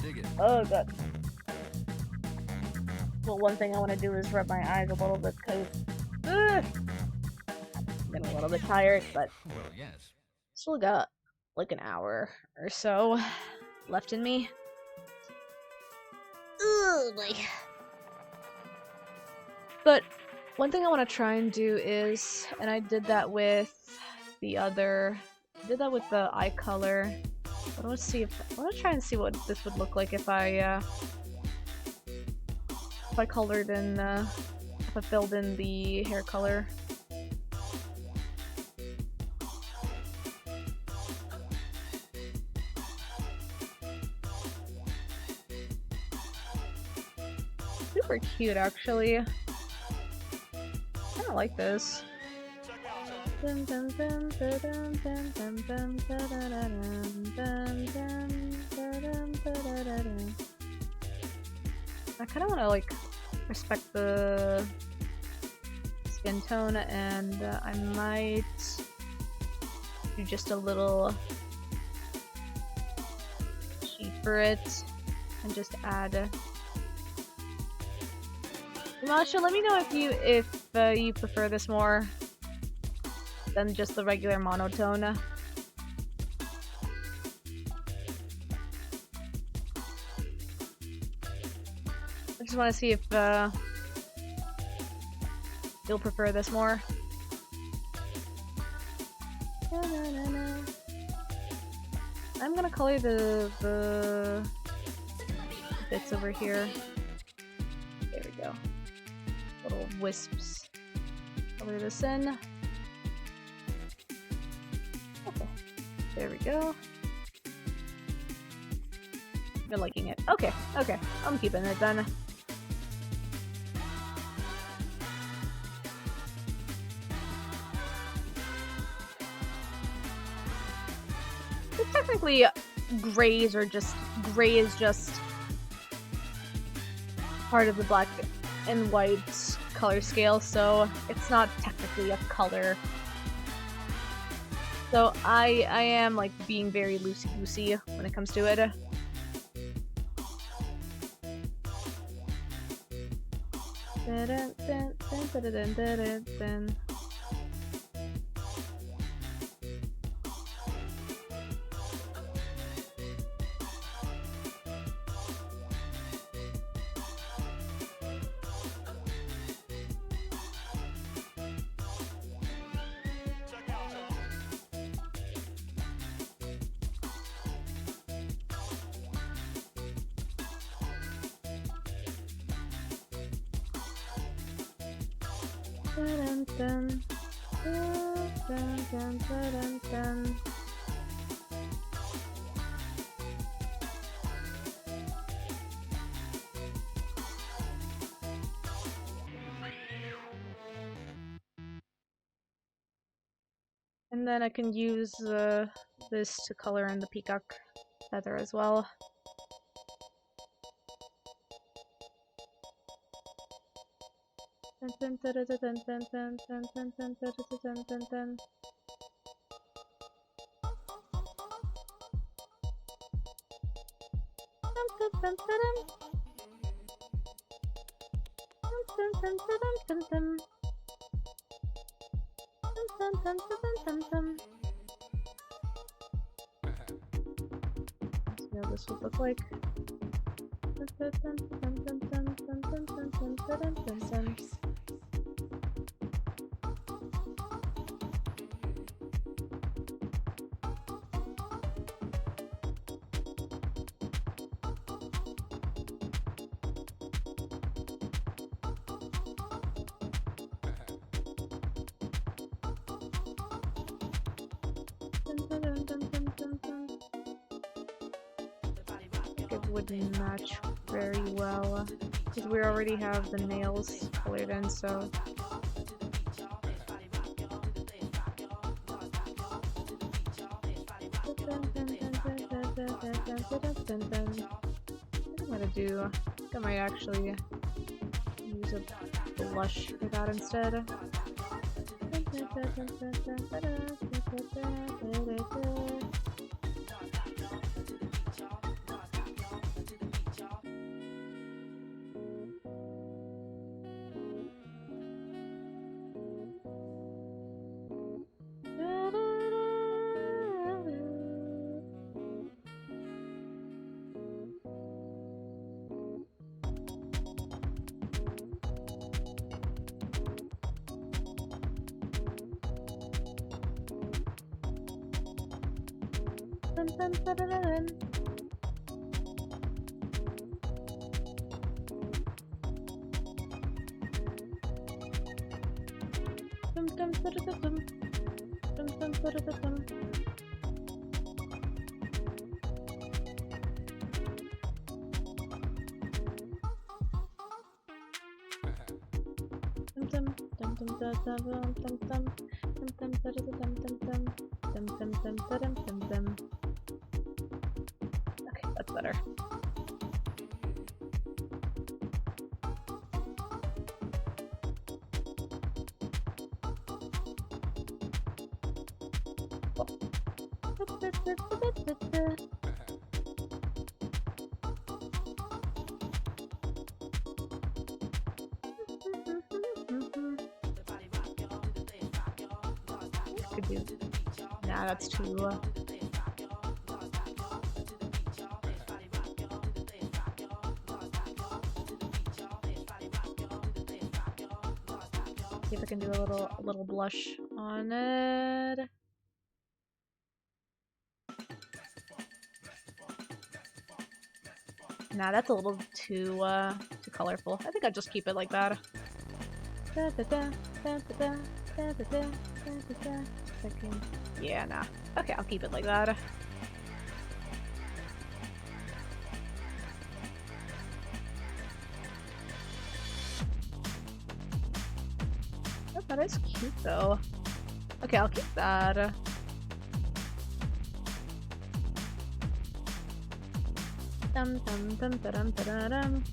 Dig it. Oh god. Well, one thing I want to do is rub my eyes a little bit because I'm getting a little bit tired, but Well, yes. still got like an hour or so left in me. Ugh, boy. But one thing I want to try and do is, and I did that with the other, did that with the eye color. But let's see if I want to try and see what this would look like if I colored in, if I filled in the hair color. Super cute, actually. I kind of like this. I kind of want to like respect the skin tone, and I might do just a little sheet for it and just add. Masha, let me know if you prefer this more than just the regular monotone. I just want to see if you'll prefer this more. I'm gonna color the bits over here. There we go. Little wisps. Color this in. Okay. There we go. You're liking it. Okay, okay. I'm keeping it then. But technically, gray is just part of the black and white color scale, so it's not technically a color. So I am like being very loosey-goosey when it comes to it. And then I can use this to color in the peacock feather as well. See how this would look like. It wouldn't match very well because we already have the nails colored in, so what I'm gonna do, I think I might actually use a blush for that instead. Okay, that's better. Could do. Nah, that's too. See if I can do a little blush on it. Nah, that's a little too colorful. I think I'll just keep it like that. Yeah, nah. Okay, I'll keep it like that. Oh, that is cute though. Okay, I'll keep that. Dum dum dum dum dum dum.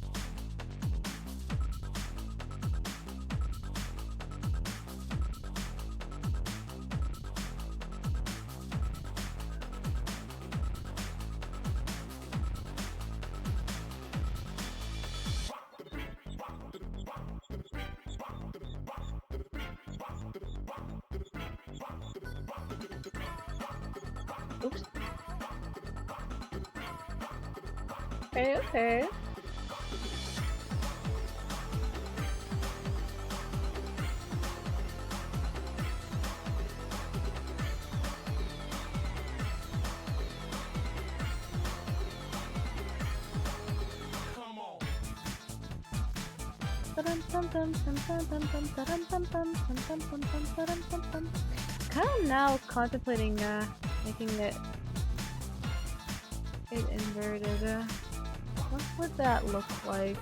Oops. Okay, okay. Kind of now contemplating making it inverted. What would that look like?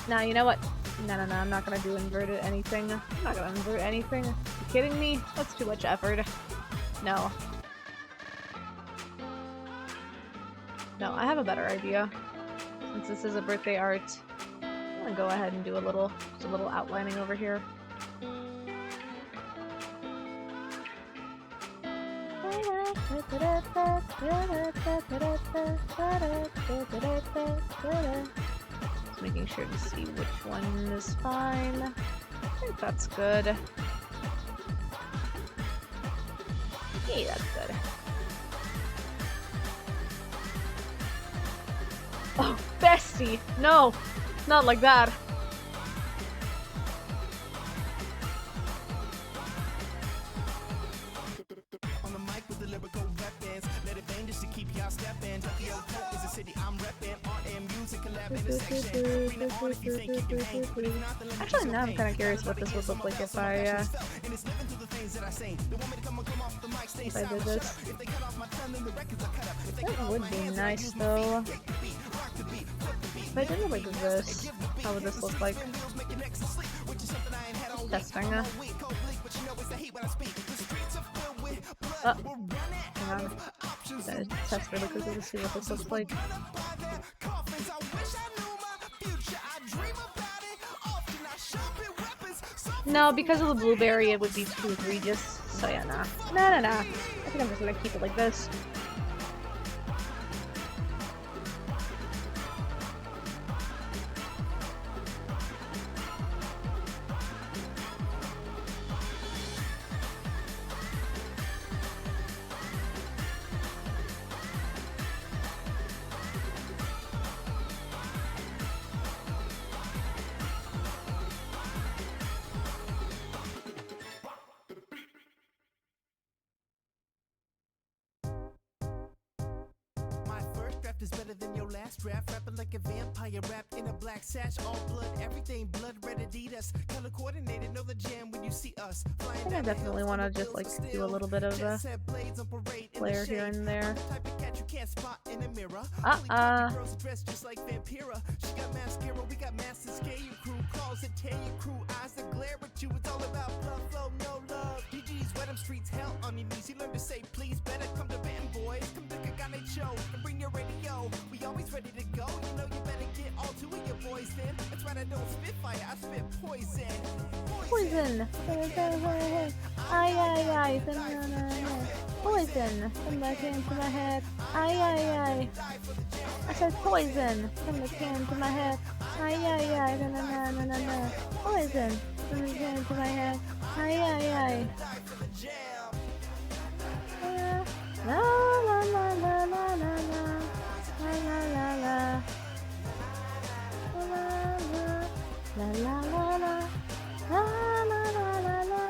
Nah, you know what? No, I'm not gonna do inverted anything. I'm not gonna invert anything. Are you kidding me? That's too much effort. No. No, I have a better idea. Since this is a birthday art, I'm gonna go ahead and do just a little outlining over here. Just making sure to see which one is fine. I think that's good. Okay, that's good. Oh, bestie! No! Not like that. On the mic with the lyrical weapons, let it bang just to keep y'all stepping. Tokyo Coke is a city I'm repping. Art and music collab intersection. Bring it on if you think you can hang. But if not, then let me Actually, now I'm kind of curious what this would look like if I did this. That would be nice, though. If I did it like this, how would this look like? Just testing. Hang on. Test really quickly to see what this looks like. No, because of the blueberry, it would be too egregious. So yeah, nah. Nah. I think I'm just gonna keep it like this. Is better than your last draft. Rapping like a vampire, wrapped in a black sash. All blood, everything blood red Adidas. Color coordinated, know the jam when you see us. I think I definitely want to just like do a little bit of a flare here and there. Just like Vampira. She got mascara, we got massive scale crew. Calls it tear your crew. Eyes that glare at you. It's all about blood flow, no love. GG's wet them streets, hell on your knees. You learn to say please, better come to band boys. Come to Kagane show and bring your radio. We always ready to go. You know you better get all two of your boys then. That's right, I don't spit fire, I spit poison. Poison! Ay. Poison! From the can to my head. Ay. I said poison! From the can to my head. Ay. Na. Poison! From the can to my head. Ay. La la la la la la la. La la la. La la la la. La la la la la.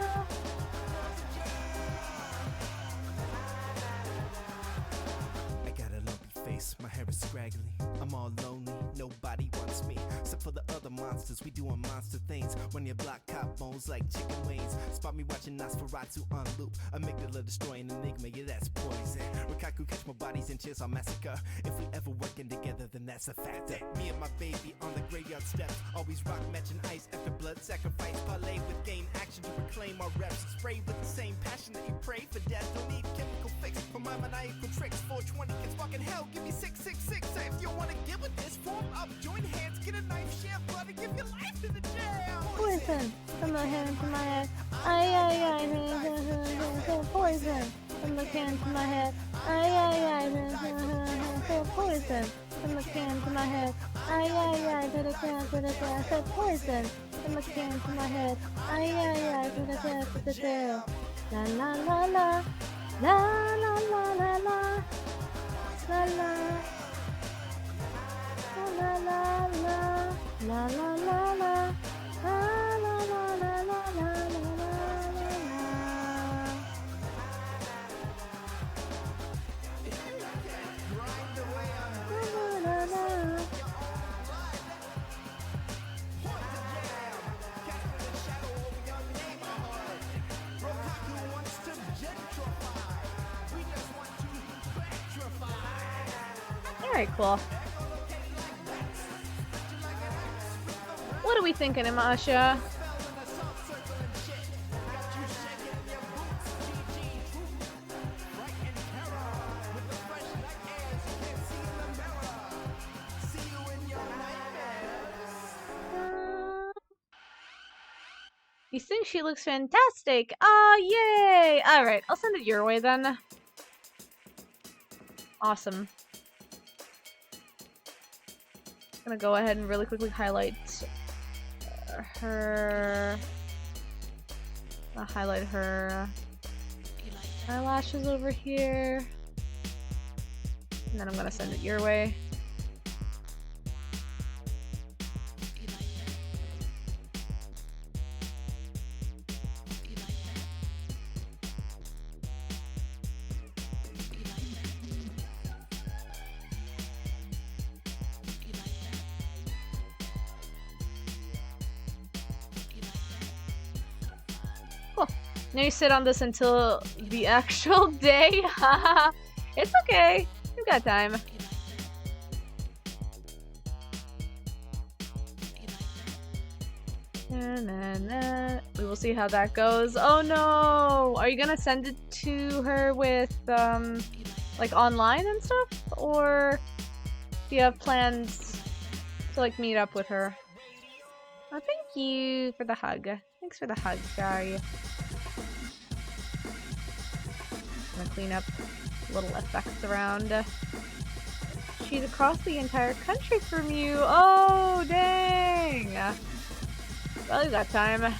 monsters, we doing monster things. When your block cop bones like chicken wings. Spot me watching Nosferatu on loop. Amygdala destroying enigma, yeah, that's poison. Rikaku catch my bodies in chairs, I'll massacre. If we ever working together, then that's a fact. Me and my baby on the graveyard steps. Always rock matching ice after blood sacrifice. Parlay with game action to reclaim our reps. Spray with the same passion that you pray for death. Don't need chemical fix for my maniacal tricks. 420 kids fucking hell, give me 666. If you wanna get with this, form up, join hands, get a knife, share blood, and give your life to the jail. Poison from the hand to my head. Ay, poison from the can to my head. Ay, poison from the can to my head. Ay, to the can, to the can. I said poison from the can to my head. Ay, to the can, to the can. La la la la, la la la la la, la la. La la la la, la la la la, la la la la la la Alright, cool. What are we thinking, Imasha? You think she looks fantastic? Oh, yay! Alright, I'll send it your way then. Awesome. I'm gonna go ahead and really quickly highlight her. I'll highlight her eyelashes over here. And then I'm gonna send it your way. Cool. Now you sit on this until the actual day. It's okay. You got time. We will see how that goes. Oh no! Are you gonna send it to her with, like online and stuff? Or do you have plans to, like, meet up with her? Oh, thank you for the hug. Thanks for the hug, guy. Gonna clean up little effects around. She's across the entire country from you. Oh, dang! Well, you got time.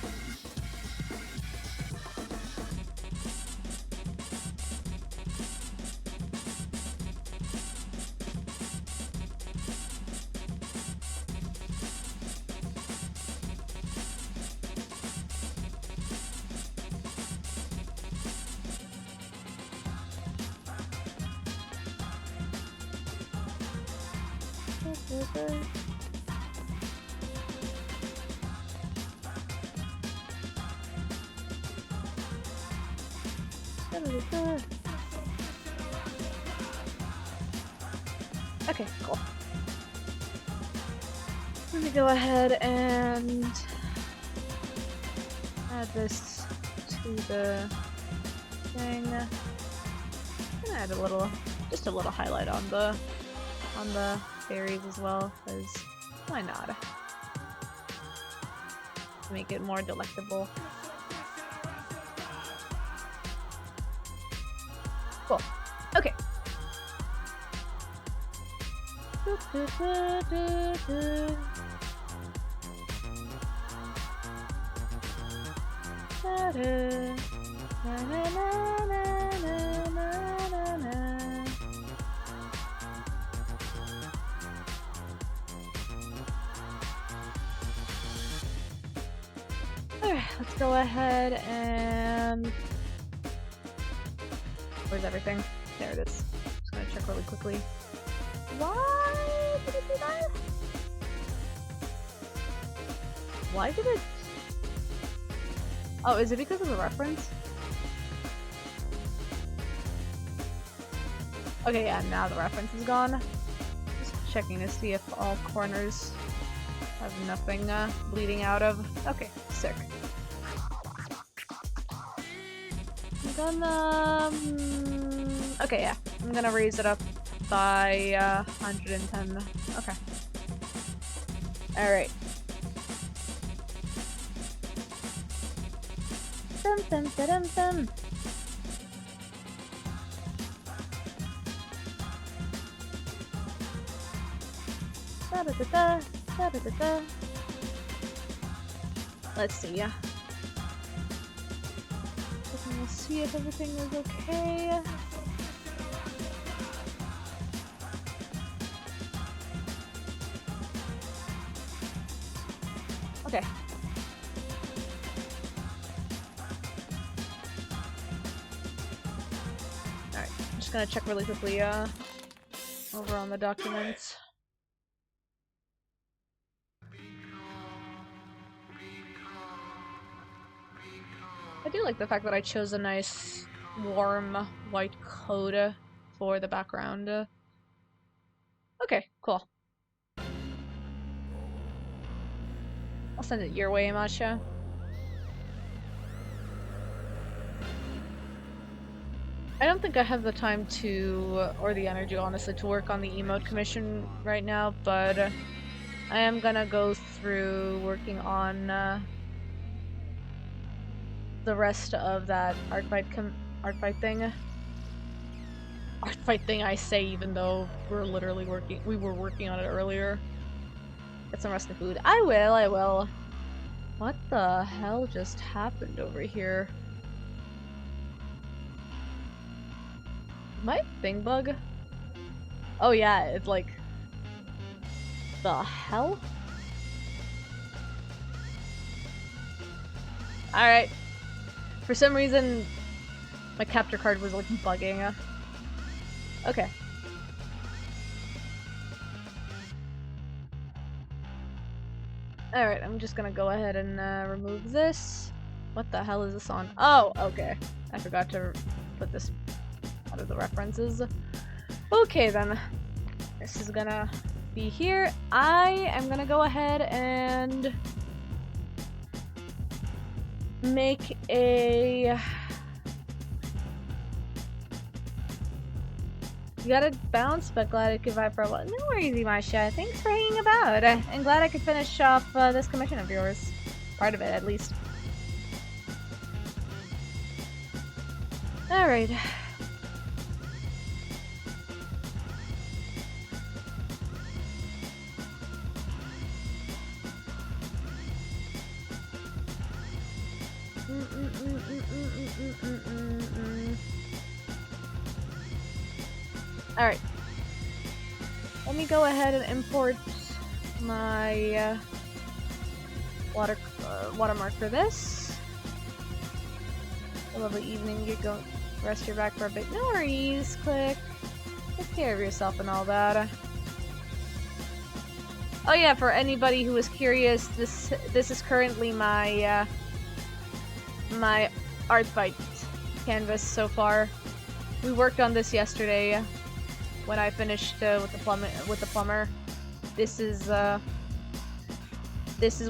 Okay, cool. Let me go ahead and add this to the thing. I'm gonna add a little, just a little highlight on the berries as well, because why not? Make it more delectable. Cool. Okay. Alright, let's go ahead and... Where's everything? There it is. Just gonna check really quickly. Why did it do that? Why did it... Oh, is it because of the reference? Okay, yeah, now the reference is gone. Just checking to see if all corners have nothing bleeding out of. Okay, sick. I'm gonna... okay, yeah. I'm gonna raise it up by 110. Okay. Alright. Dum dum da dum dum. Da da da da da da da da. Let's see, yeah. We'll see if everything is okay. Okay. Alright, I'm just gonna check really quickly, over on the documents. I do like the fact that I chose a nice, warm, white coat for the background. Okay, cool. I'll send it your way, Masha. I don't think I have the time to, or the energy, honestly, to work on the emote commission right now, but I am gonna go through working on the rest of that art fight thing. Art fight thing, I say, even though we were working on it earlier. Get some rest of food. I will. What the hell just happened over here? My thing bug? Oh yeah, it's like... the hell? Alright. For some reason, my capture card was like bugging. Okay. Alright, I'm just gonna go ahead and remove this. What the hell is this on? Oh, okay. I forgot to put this out of the references. Okay then. This is gonna be here. I am gonna go ahead and make a... You got a bounce, but glad I could vibe for a while. No worries, Masha. Thanks for hanging about. I'm glad I could finish off this commission of yours. Part of it, at least. Alright. Alright. Let me go ahead and import my watermark for this. A lovely evening. You go rest your back for a bit. No worries, Click. Take care of yourself and all that. Oh yeah, for anybody who was curious, this is currently my my art fight canvas so far. We worked on this yesterday when I finished with the plumber. This is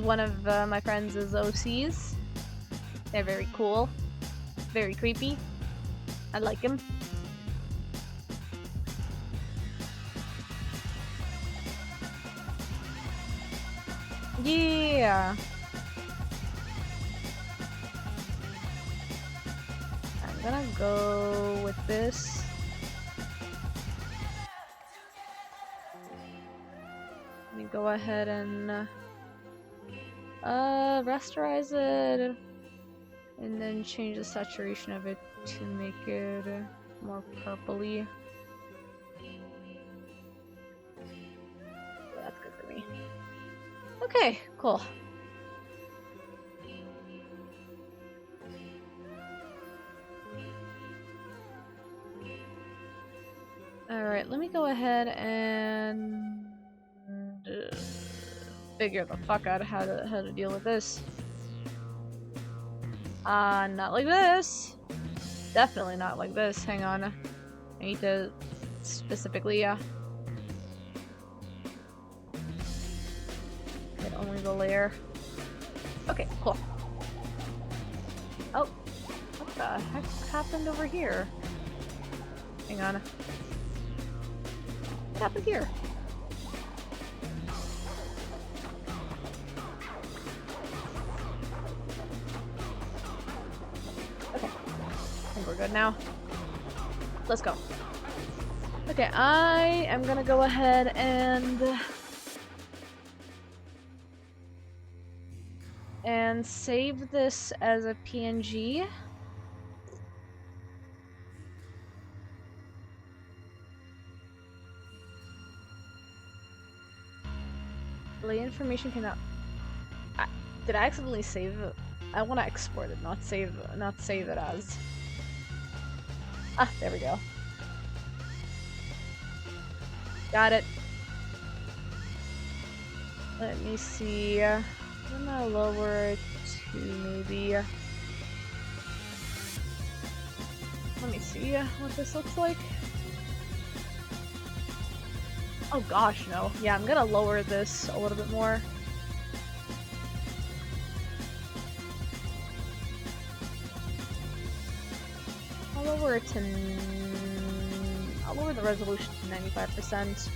one of my friends' OCs. They're very cool, very creepy. I like him. Yeah. I'm gonna go with this. Let me go ahead and rasterize it and then change the saturation of it to make it more purpley. Yeah, that's good for me. Okay, cool. Alright, let me go ahead and figure the fuck out how to deal with this. Not like this. Definitely not like this. Hang on. I need to specifically, hit only the layer. Okay, cool. Oh, what the heck happened over here? Hang on. What happened here? Okay, I think we're good now. Let's go. Okay, I am gonna go ahead and save this as a PNG. Delay information cannot. Did I accidentally save it? I want to export it, not save it as. Ah, there we go. Got it. Let me see. I'm gonna lower it to maybe. Let me see what this looks like. Oh gosh, no. Yeah, I'm gonna lower this a little bit more. I'll lower it to. I'll lower the resolution to 95%.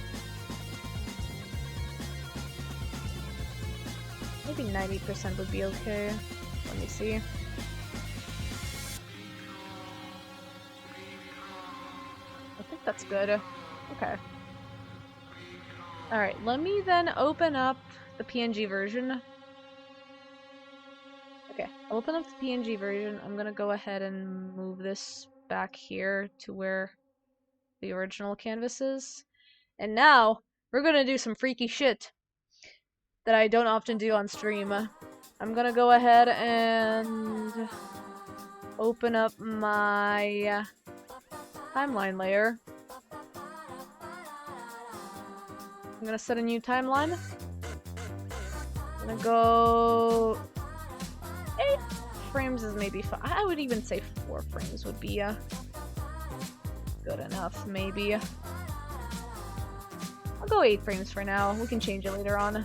Maybe 90% would be okay. Let me see. I think that's good. Okay. Alright, let me then open up the PNG version. Okay, I'll open up the PNG version. I'm gonna go ahead and move this back here to where the original canvas is. And now, we're gonna do some freaky shit that I don't often do on stream. I'm gonna go ahead and open up my timeline layer. I'm gonna set a new timeline. I'm gonna go 8 frames is maybe fine. I would even say 4 frames would be good enough, maybe. I'll go 8 frames for now. We can change it later on.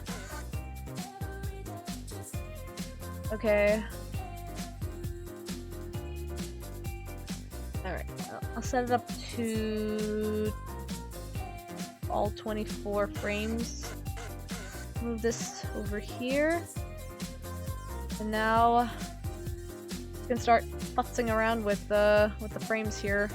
Okay. Alright, I'll set it up to all 24 frames. Move this over here. And now you can start futzing around with the frames here.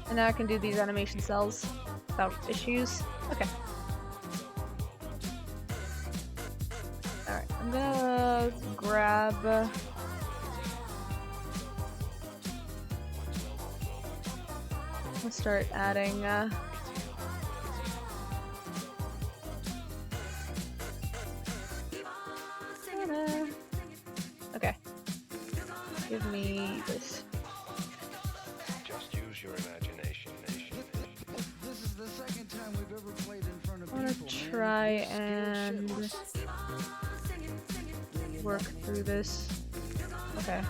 And now I can do these animation cells without issues. Okay. Alright, I'm gonna grab... Let's start adding... Okay. Give me this. Just use your imagination, nation. This is the second time we've ever played in front of I want people, to man. try It and scares shit. work through this. Okay.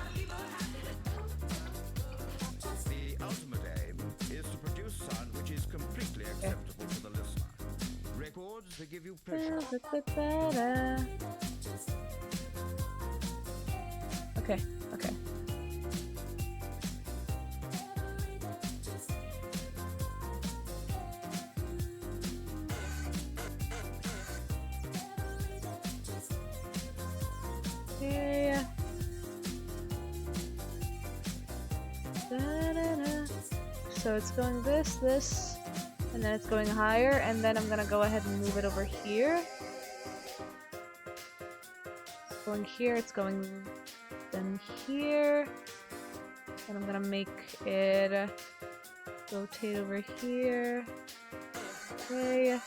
The ultimate aim is to produce sound which is completely acceptable to the listener. Records that give you pleasure. Okay, okay. Okay. Da-da-da. So it's going this, and then it's going higher, and then I'm gonna go ahead and move it over here. It's going here, it's going then here, and I'm gonna make it rotate over here. Okay.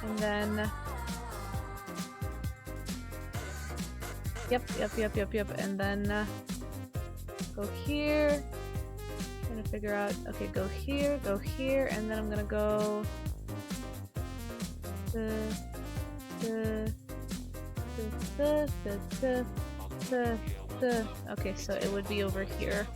And then... Yep. And then go here. Trying to figure out. Okay, go here, and then I'm gonna go. Okay, so it would be over here.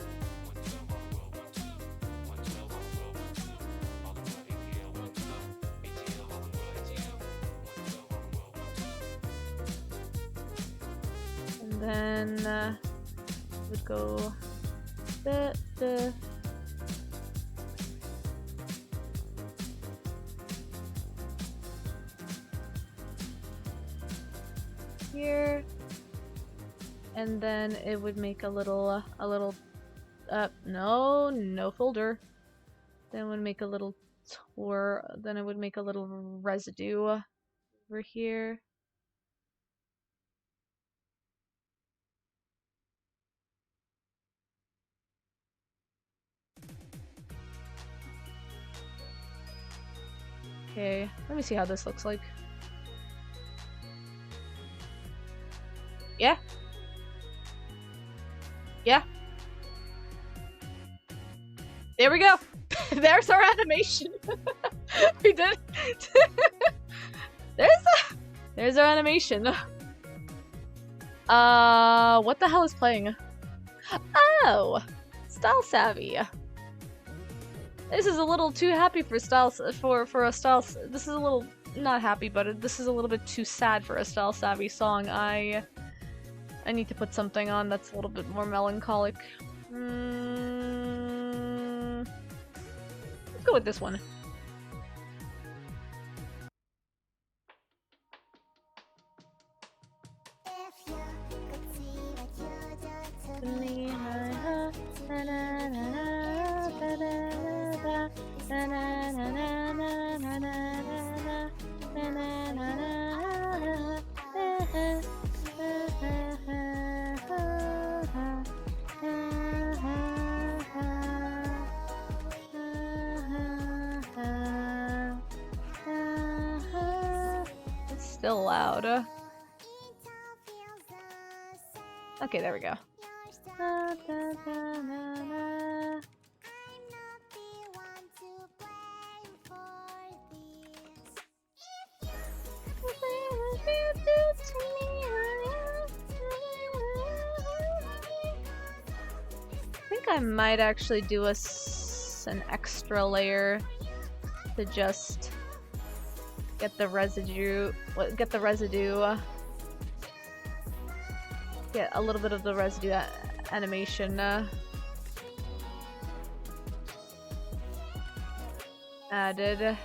And then would go here, and then it would make a little no folder. Then it would make a little tour. Then it would make a little residue over here. Okay, let me see how this looks like. Yeah? Yeah? There we go! There's our animation! We did There's our animation. What the hell is playing? Oh! Style Savvy. This is a little too happy for style for a style. This is a little not happy, but this is a little bit too sad for a Style Savvy song. I need to put something on that's a little bit more melancholic. Let's go with this one. It's still loud. Okay, there we go. I think I might actually do an extra layer to just get the residue. Get a little bit of the residue animation added.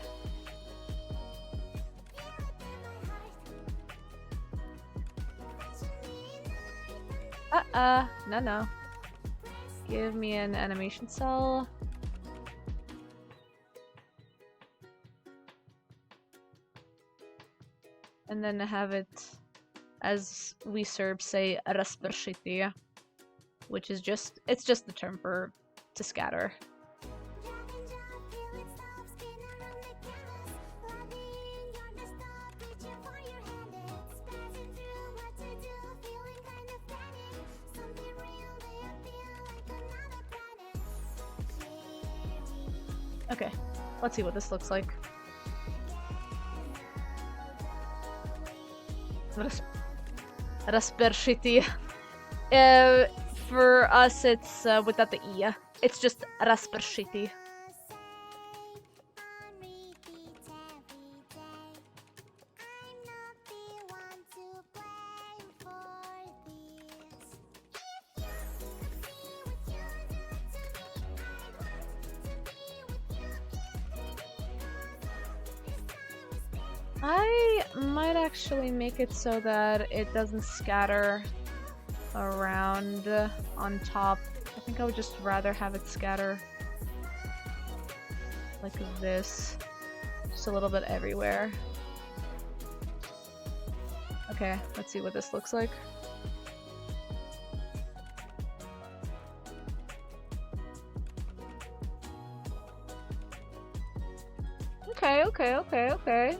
No. Give me an animation cell. And then have it, as we Serbs say, raspršiti, which is it's just the term for to scatter. Okay, let's see what this looks like. Raspršiti. For us, it's without the E. It's just raspršiti. I might actually make it so that it doesn't scatter around on top. I think I would just rather have it scatter like this, just a little bit everywhere. Okay, let's see what this looks like. Okay.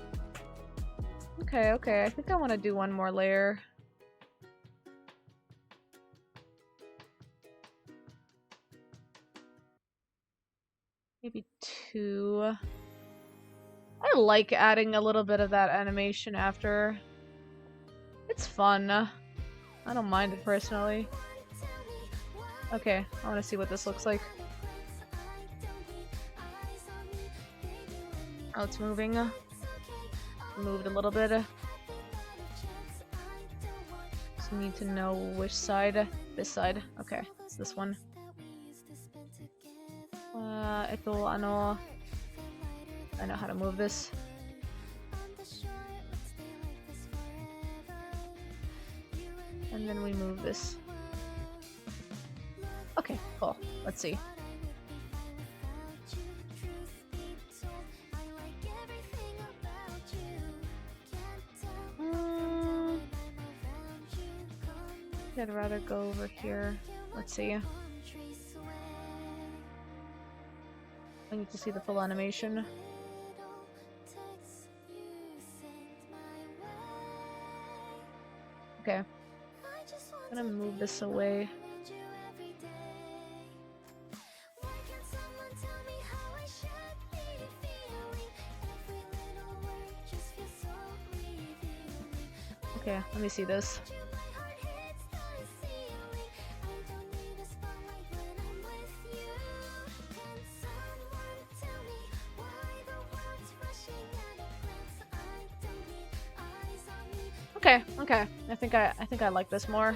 Okay, okay. I think I want to do one more layer. Maybe 2. I like adding a little bit of that animation after. It's fun. I don't mind it personally. Okay, I want to see what this looks like. Oh, it's moving. Moved a little bit. Just need to know which side. This side. Okay, it's this one. Ito, ano... I know how to move this. And then we move this. Okay, cool. Let's see. I'd rather go over here. Let's see. I need to see the full animation. Okay. I'm gonna move this away. Okay, let me see this. Okay, okay. I think I like this more.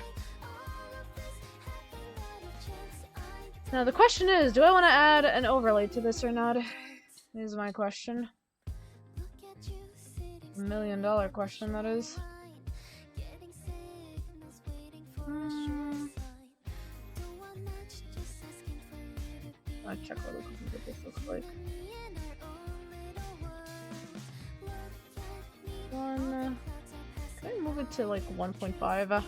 Now the question is, do I want to add an overlay to this or not? Is my question. $1 million question, that is. I'll check really quickly what this looks like. Can I move it to like 1.5?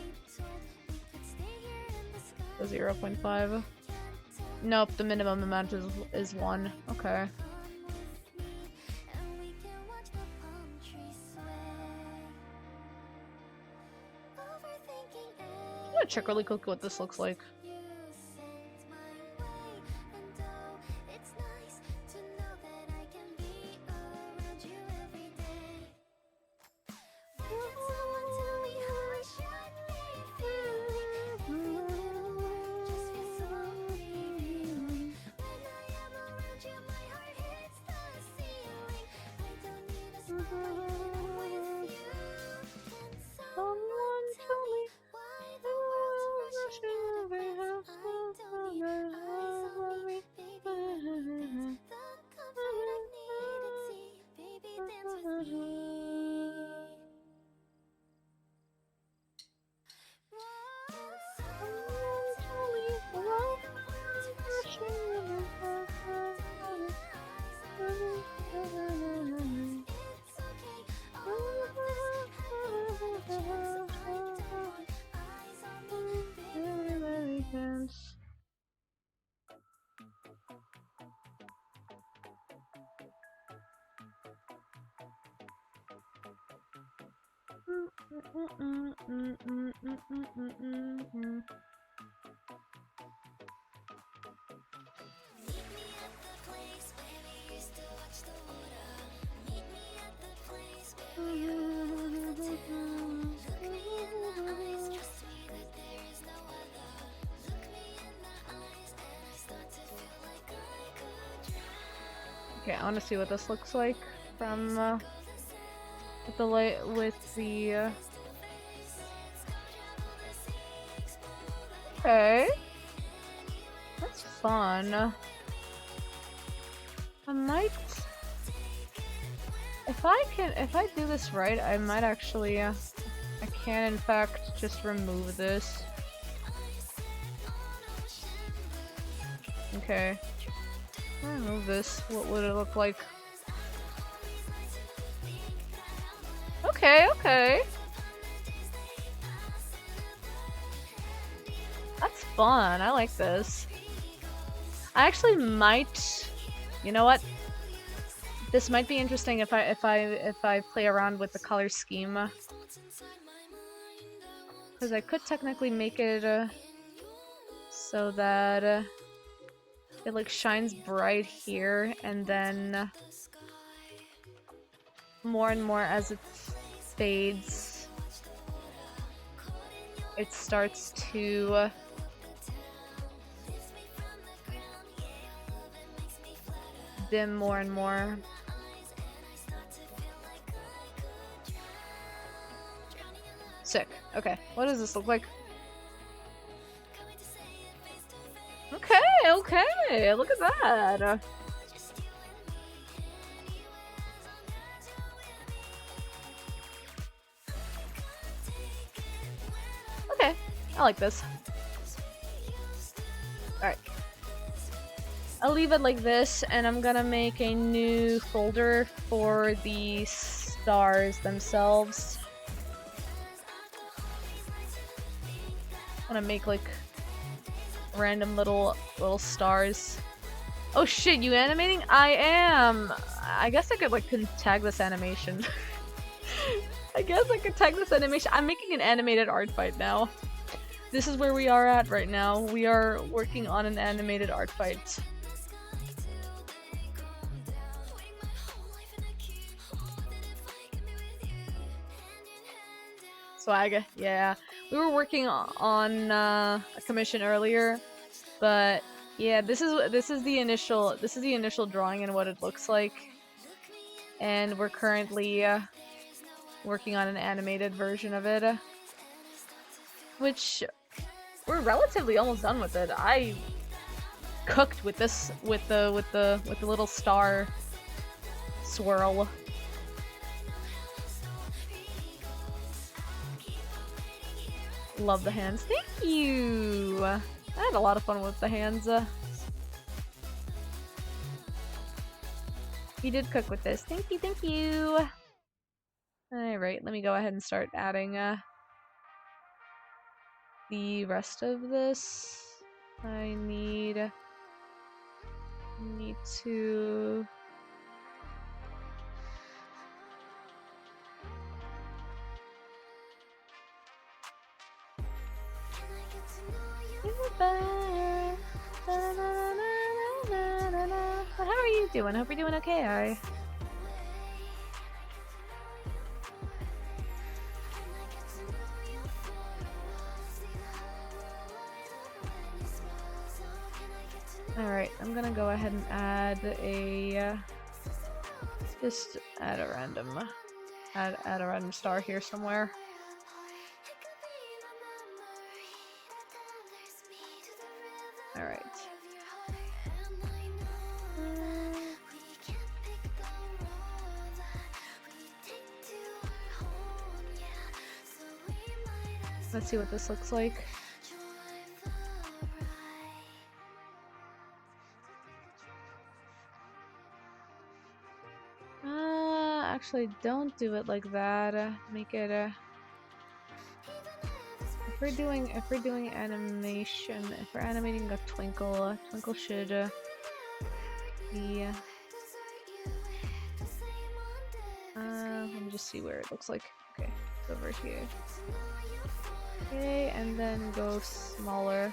0.5? Nope, the minimum amount is 1. Okay. I'm gonna check really quick what this looks like. Okay, I want to see what this looks like from with the light with the. Okay, that's fun. I might, if I do this right, I might actually. I can in fact just remove this. Okay. Remove this. What would it look like? Okay, okay. That's fun. I like this. I actually might... You know what? This might be interesting if I play around with the color scheme, because I could technically make it so that it like shines bright here, and then more and more as it fades, it starts to dim more and more. Sick. Okay, what does this look like? Okay, okay, look at that. Okay, I like this. Alright. I'll leave it like this, and I'm gonna make a new folder for the stars themselves. I'm gonna make like random little stars. Oh shit, you animating? I am! I guess I could like tag this animation. I guess I could tag this animation. I'm making an animated art fight now. This is where we are at right now. We are working on an animated art fight. Swag, yeah. We were working on a commission earlier, but yeah, this is the initial drawing and what it looks like, and we're currently working on an animated version of it, which we're relatively almost done with it. I cooked with this with the little star swirl. Love the hands. Thank you! I had a lot of fun with the hands. You did cook with this. Thank you, thank you! Alright, let me go ahead and start adding the rest of this. I need to... How are you doing? Hope you're doing okay. Alright, I'm gonna go ahead and add a just add a random star here somewhere. Alright. Let's see what this looks like. Actually, don't do it like that. Make it if we're doing animation, if we're animating a twinkle, twinkle should be. Let me just see where it looks like. Okay, it's over here. Okay, and then go smaller.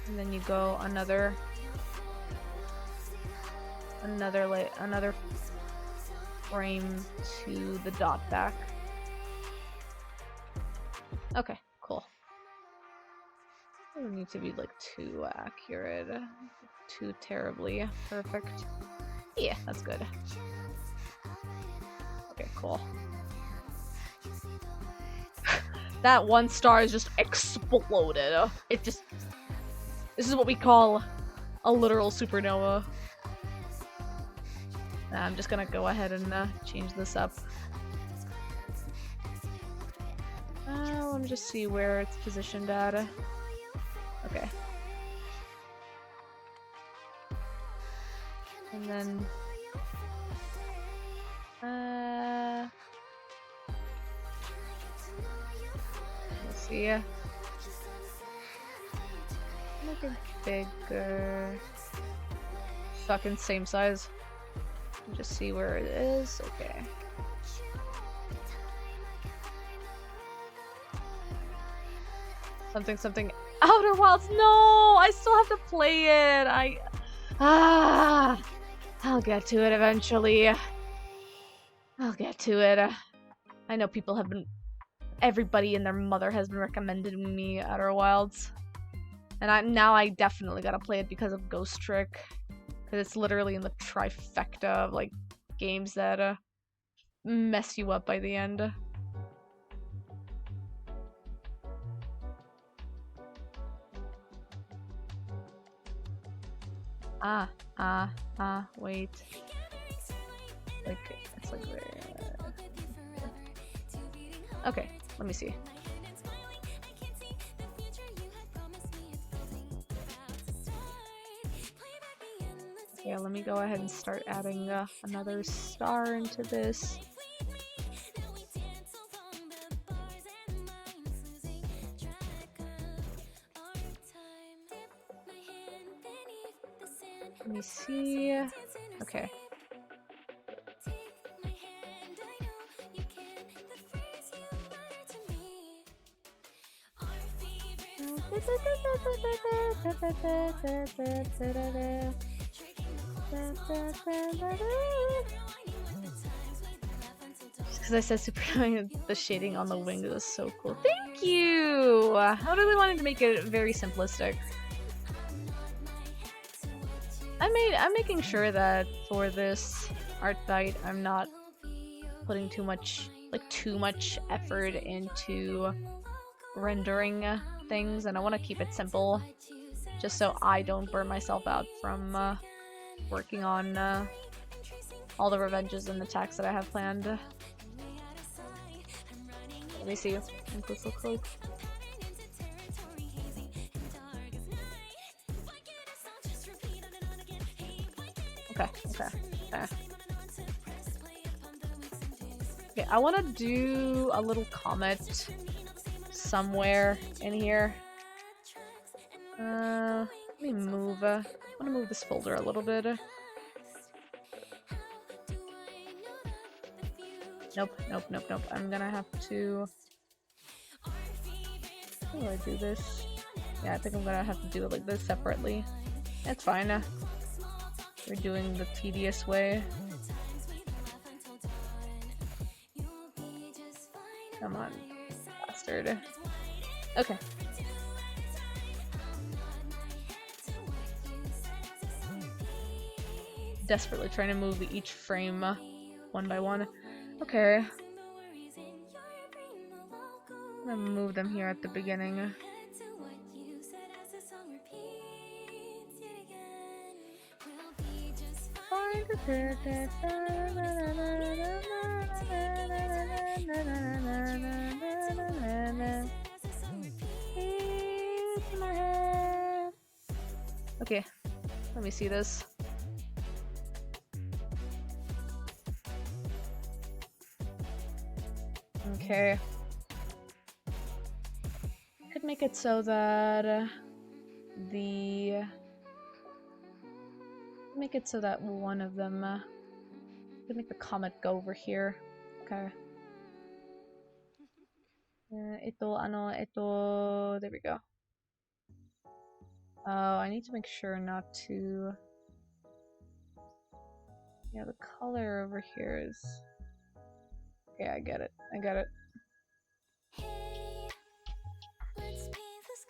And then you go another frame to the dot back. Okay, cool. Doesn't need to be like too accurate, too terribly perfect. Yeah, that's good. Okay, cool. That one star is just exploded. It just... This is what we call a literal supernova. I'm just gonna go ahead and change this up. Let me just see where it's positioned at. Okay. And then... let's see. make it bigger. Fucking same size. Just see where it is. Okay. Something. Outer Wilds. No, I still have to play it. I'll get to it eventually. I'll get to it. I know people have been. Everybody and their mother has been recommending me Outer Wilds, and I definitely gotta play it because of Ghost Trick, because it's literally in the trifecta of like games that mess you up by the end. Wait. Like, it's like okay, let me see. Okay, let me go ahead and start adding another star into this. Let me see. Okay. Because I said super the shading on the wings is so cool. Thank you! I really wanted to make it very simplistic. I'm making sure that for this art fight, I'm not putting too much effort into rendering things, and I want to keep it simple, just so I don't burn myself out from working on all the revenges and attacks that I have planned. Let me see. Crystal Cloak. Okay. Okay, I want to do a little comet somewhere in here. Let me move. I want to move this folder a little bit. Nope. I'm gonna have to. How do I do this? Yeah, I think I'm gonna have to do it like this separately. That's fine. We're doing the tedious way. Come on, bastard. Okay. Desperately trying to move each frame one by one. Okay. I'm gonna move them here at the beginning. Okay, let me see this. Okay. Could make it so that make it so that one of them could make the comet go over here. Okay. There we go. Oh, I need to make sure not to. Yeah, the color over here is. Okay, I get it. I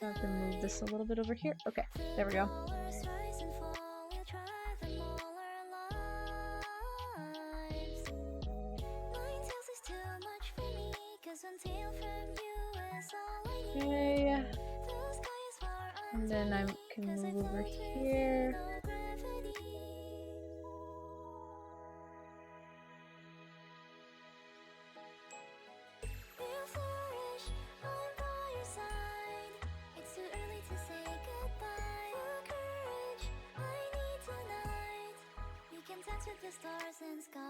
have to move this a little bit over here. Okay, there we go. Okay. And then I can move over here. The stars and sky.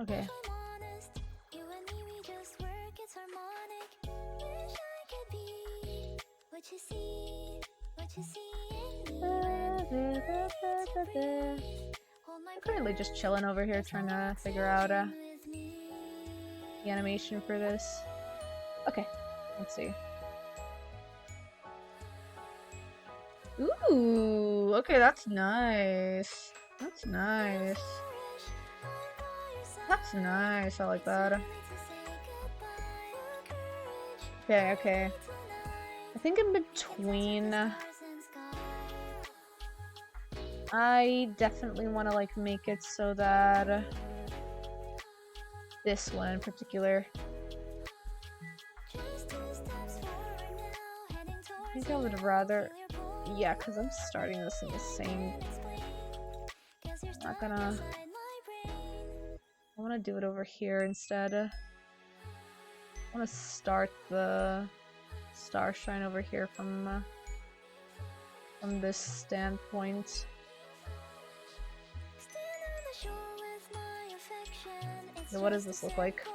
Okay. I'm currently just chilling over here trying to figure out the animation for this. Okay, let's see. Ooh, okay, that's nice. That's nice. That's nice, I like that. Okay, okay. I think in between... I definitely want to like make it so that this one in particular. I think I would rather, yeah, because I'm starting this in the same. I'm not gonna. I want to do it over here instead. I want to start the star shine over here from this standpoint. So what does this look like?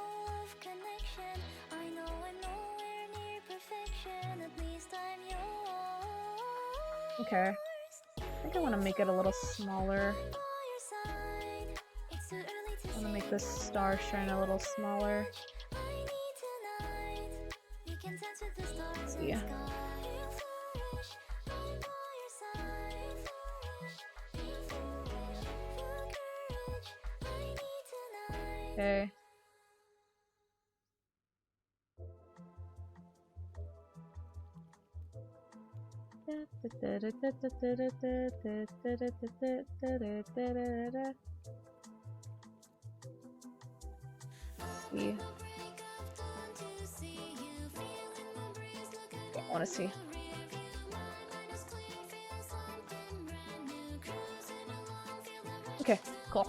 Okay. I think I want to make it a little smaller. I want to make this star shine a little smaller. Let's see. Okay. See. I want to see. Okay, cool.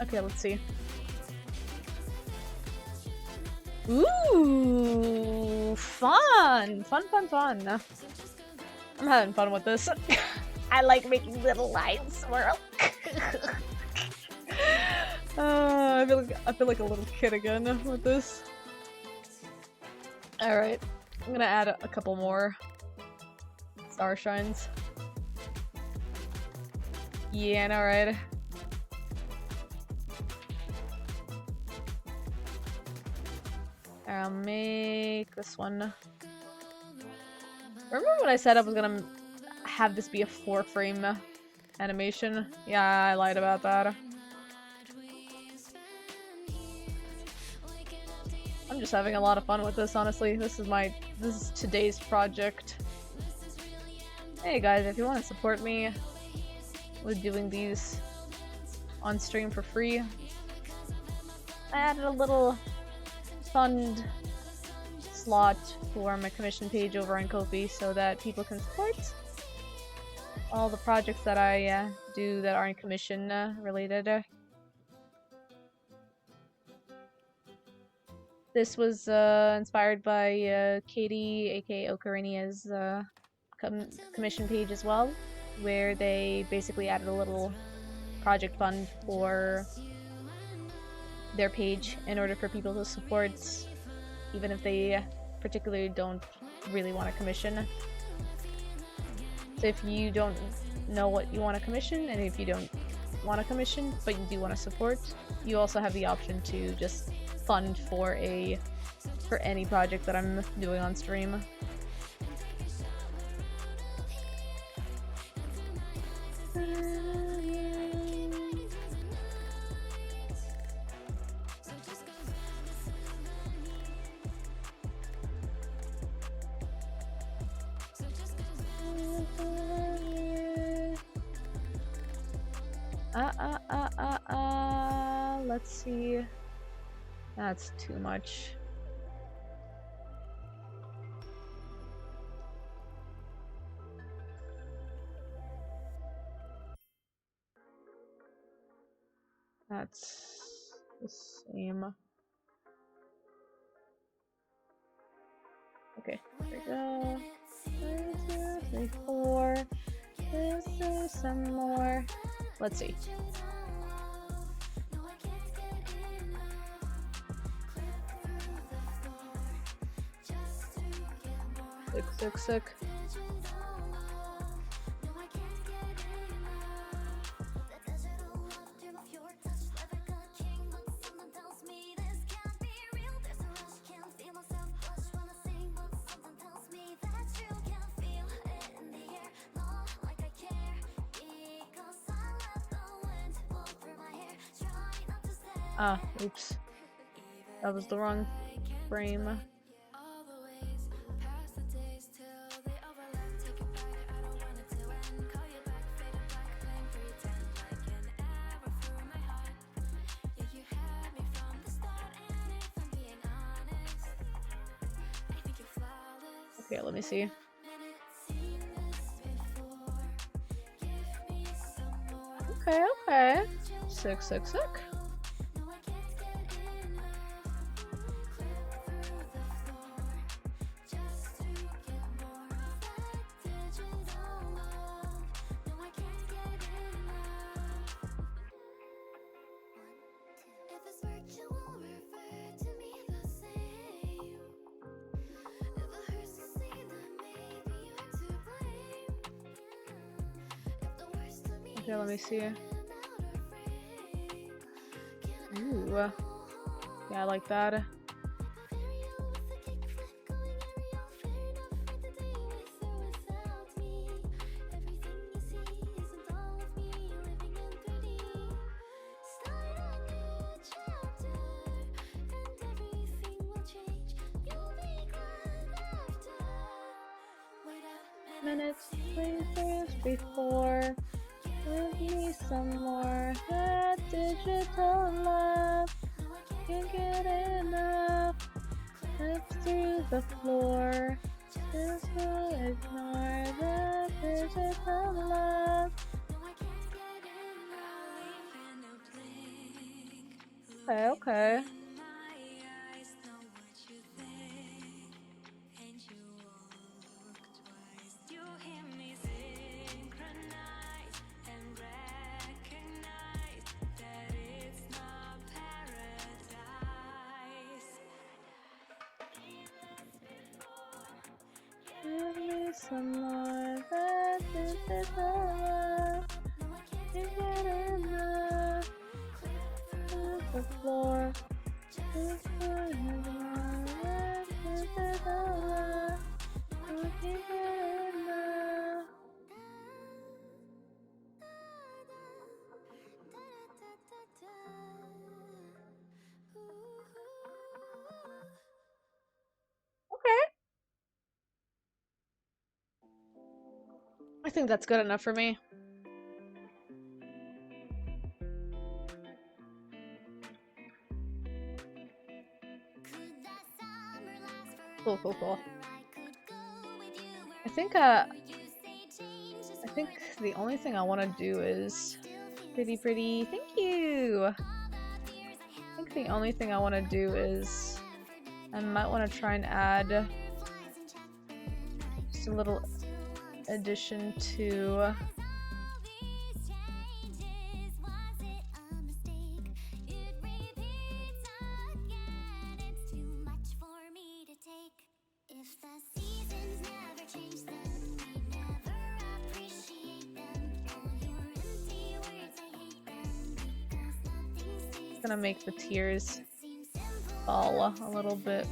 Okay, let's see. Ooh, fun! Fun, fun, fun. I'm having fun with this. I like making little lines swirl. I feel like a little kid again with this. Alright, I'm gonna add a couple more star shines. Yeah, I know, right? I'll make this one. Remember when I said I was gonna have this be a 4-frame animation? Yeah, I lied about that. I'm just having a lot of fun with this, honestly. This is today's project. Hey guys, if you want to support me with doing these on stream for free, I added a little fund slot for my commission page over on Ko-fi so that people can support all the projects that I do that aren't commission related. This was inspired by Katie, aka Ocarinia's commission page as well, where they basically added a little project fund for their page in order for people to support, even if they particularly don't really want to commission. So if you don't know what you want to commission, and if you don't want to commission but you do want to support, you also have the option to just fund for any project that I'm doing on stream. let's see. That's too much. That's the same. Okay, there we go. 1, 2, 3, 4. Let's do some more. Let's see. Sick. Ah, oops. That was the wrong frame. Okay, let me see. Okay. Sick. Okay, let me see. Ooh. Yeah, I like that. Minutes, places before. Give me some more. That digital love. Can't get enough. Lips through the floor. Just ignore the digital love. Okay. Give me some more. That digital love. Can't get enough. Through the floor. Just ignore the digital love. Can't get enough. Okay. I think that's good enough for me. Cool. I think the only thing I want to do is pretty. Thank you. I think the only thing I want to do is I might want to try and add just a little addition to gonna make the tears fall a little bit.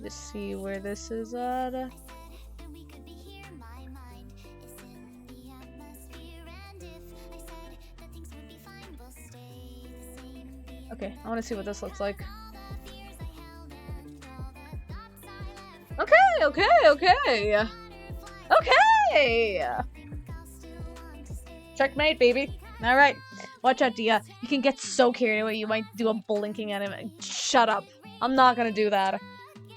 Let's see where this is at. Okay, I want to see what this looks like. Okay. Checkmate, baby. Alright. Watch out, Dia. You can get so carried away, you might do a blinking anime. Shut up. I'm not gonna do that.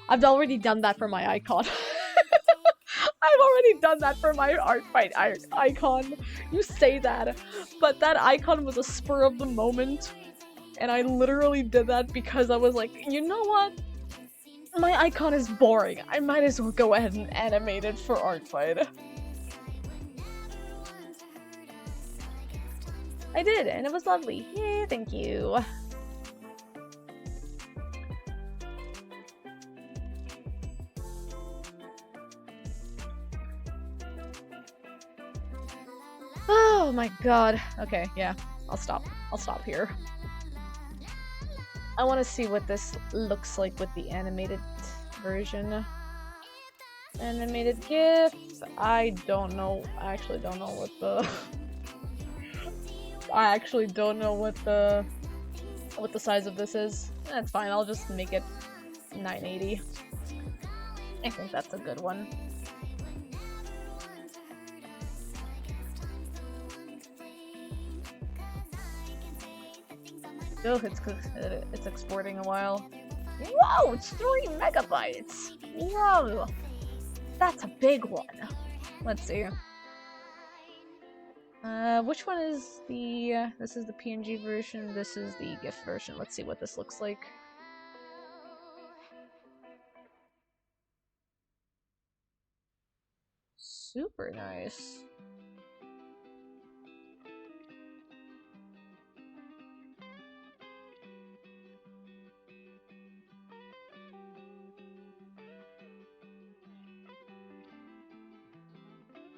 I've already done that for my icon. I've already done that for my art fight icon. You say that, but that icon was a spur of the moment. And I literally did that because I was like, you know what? My icon is boring. I might as well go ahead and animate it for art fight. I did, and it was lovely. Yay, thank you. Oh my god. Okay, yeah. I'll stop here. I want to see what this looks like with the animated version. Animated GIF. I don't know. I actually don't know what the size of this is. That's fine. I'll just make it 980. I think that's a good one. Oh, it's exporting a while. Whoa, it's 3 megabytes! Whoa! That's a big one. Let's see. Which one is the, this is the PNG version, this is the GIF version. Let's see what this looks like. Super nice.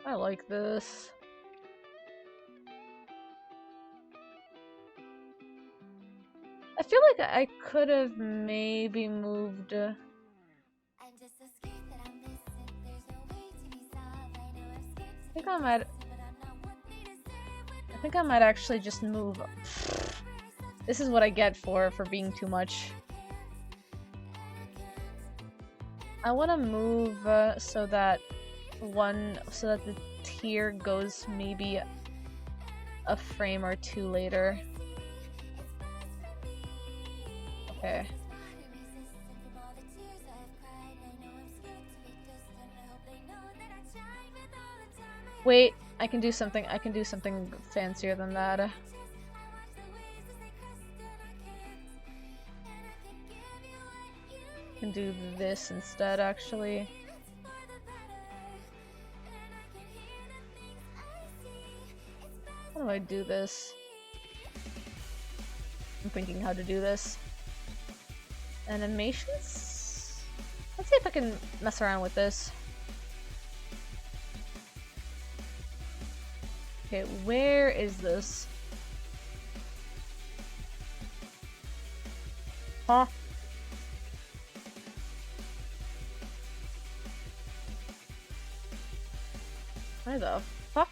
I like this. I feel like I could have maybe moved. I think I might actually just move. This is what I get for being too much. I want to move so that the tier goes maybe a frame or two later. Okay. Wait, I can do something fancier than that. I can do this instead, actually. How do I do this? I'm thinking how to do this. Animations? Let's see if I can mess around with this. Okay, where is this? Huh? Where the fuck?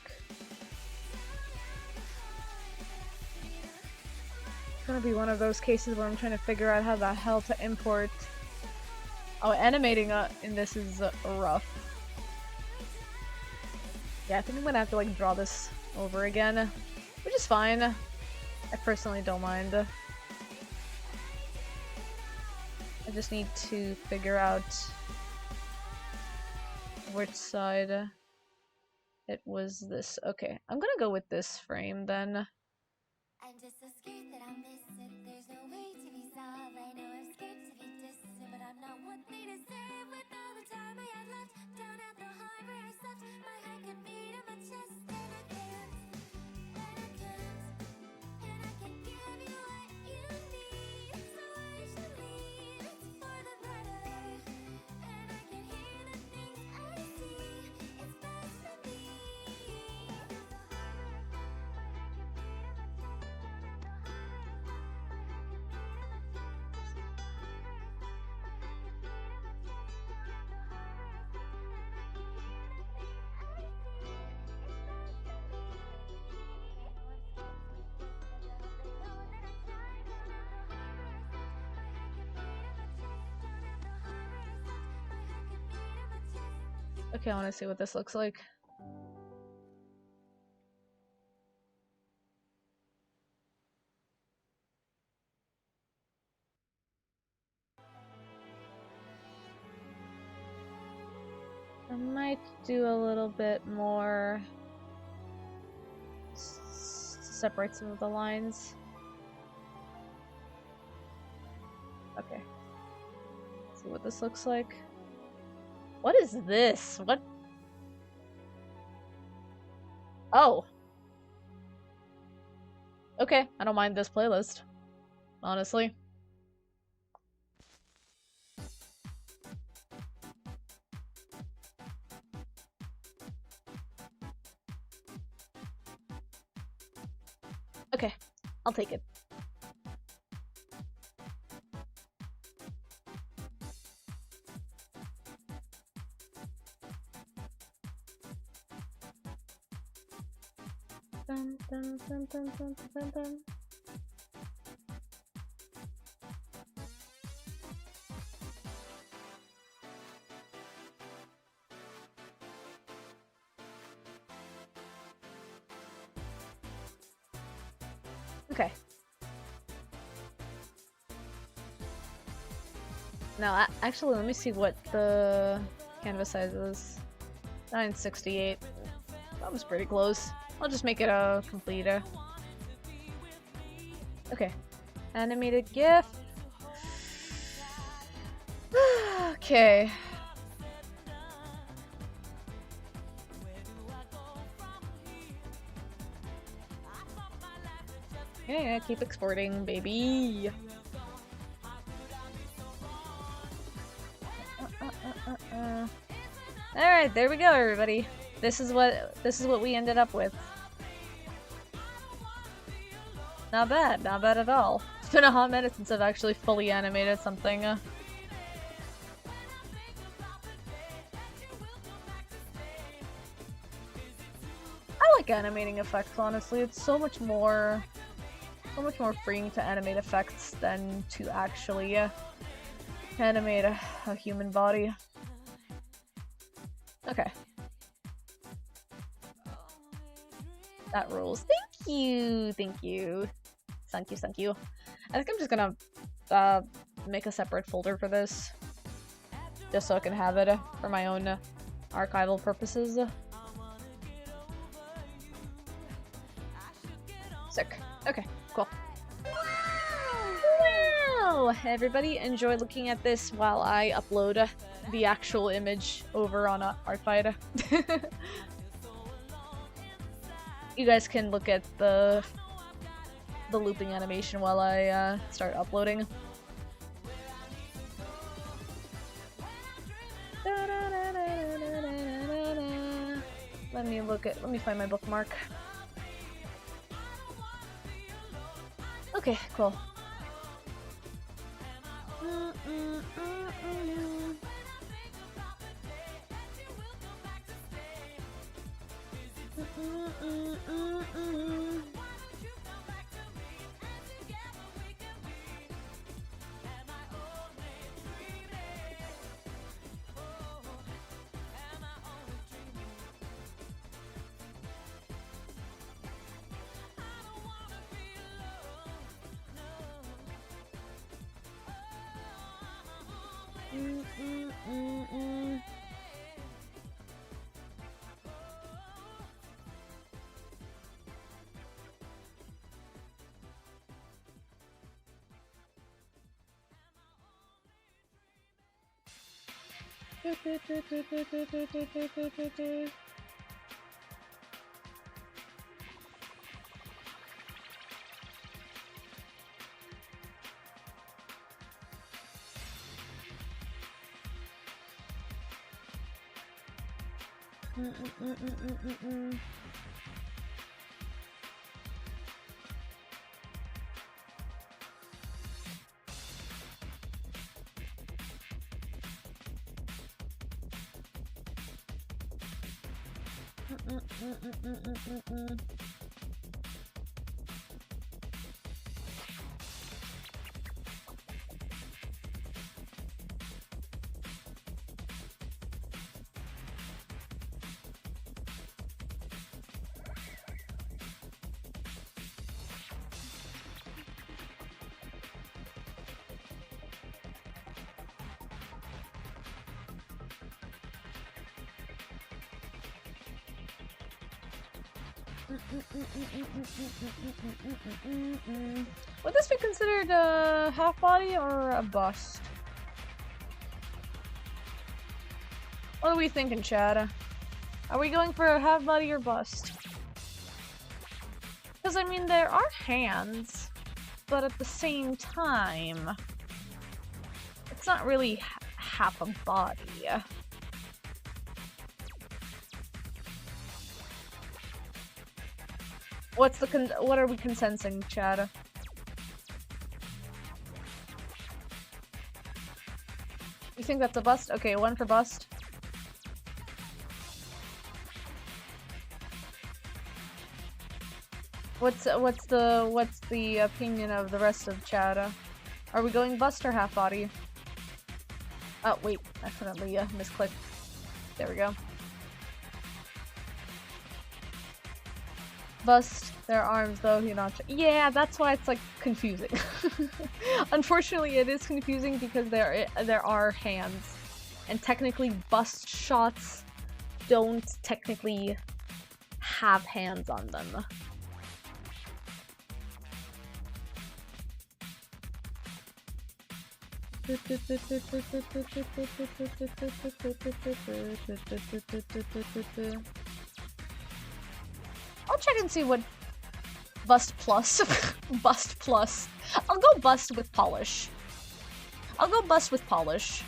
It's gonna be one of those cases where I'm trying to figure out how the hell to import. Oh, animating in this is rough. Yeah, I think I'm gonna have to like draw this over again, which is fine. I personally don't mind. I just need to figure out which side it was this. Okay, I'm gonna go with this frame then. I'm just so scared that I'll miss it. There's no way to be solved. I know I'm scared to be distant, but I'm not what they deserve. With all the time I had left down at the harbor, I slept. My head could beat in my chest, and I can't give you what you need. So I should leave. It's for the better, and I can hear the things I see. It's best for me. Okay, I want to see what this looks like. I might do a little bit more to separate some of the lines. Okay. See what this looks like. What is this? What? Oh. Okay, I don't mind this playlist. Honestly. Okay, I'll take it. Dun, dun, dun, dun, dun, dun, dun. Okay. Now, actually, let me see what the canvas size is. 968. That was pretty close. I'll just make it a complete. Okay. Animated GIF. Okay. Yeah, keep exporting, baby. Alright, there we go, everybody. This is what we ended up with. Not bad at all. It's been a hot minute since I've actually fully animated something. I like animating effects, honestly. It's so much more freeing to animate effects than to actually animate a human body. Okay. That rules. Thank you! Thank you. Thank you, thank you. I think I'm just gonna make a separate folder for this. Just so I can have it for my own archival purposes. Sick. Okay, cool. Wow! Everybody enjoy looking at this while I upload the actual image over on Artfight. You guys can look at the looping animation while I start uploading. Let me find my bookmark. Okay, cool. Would this be considered a half body or a bust? What are we thinking, Chad? Are we going for a half body or bust? Because, I mean, there are hands, but at the same time, it's not really half a body. What are we consensing, Chad? You think that's a bust? Okay, one for bust. What's the opinion of the rest of Chad? Are we going bust or half body? Oh wait, accidentally misclicked. There we go. Bust their arms though, you know. Yeah, that's why it's like confusing. Unfortunately, it is confusing because there are hands, and technically bust shots don't technically have hands on them. I'll check and see what bust plus. Bust plus. I'll go bust with polish. I'll go bust with polish.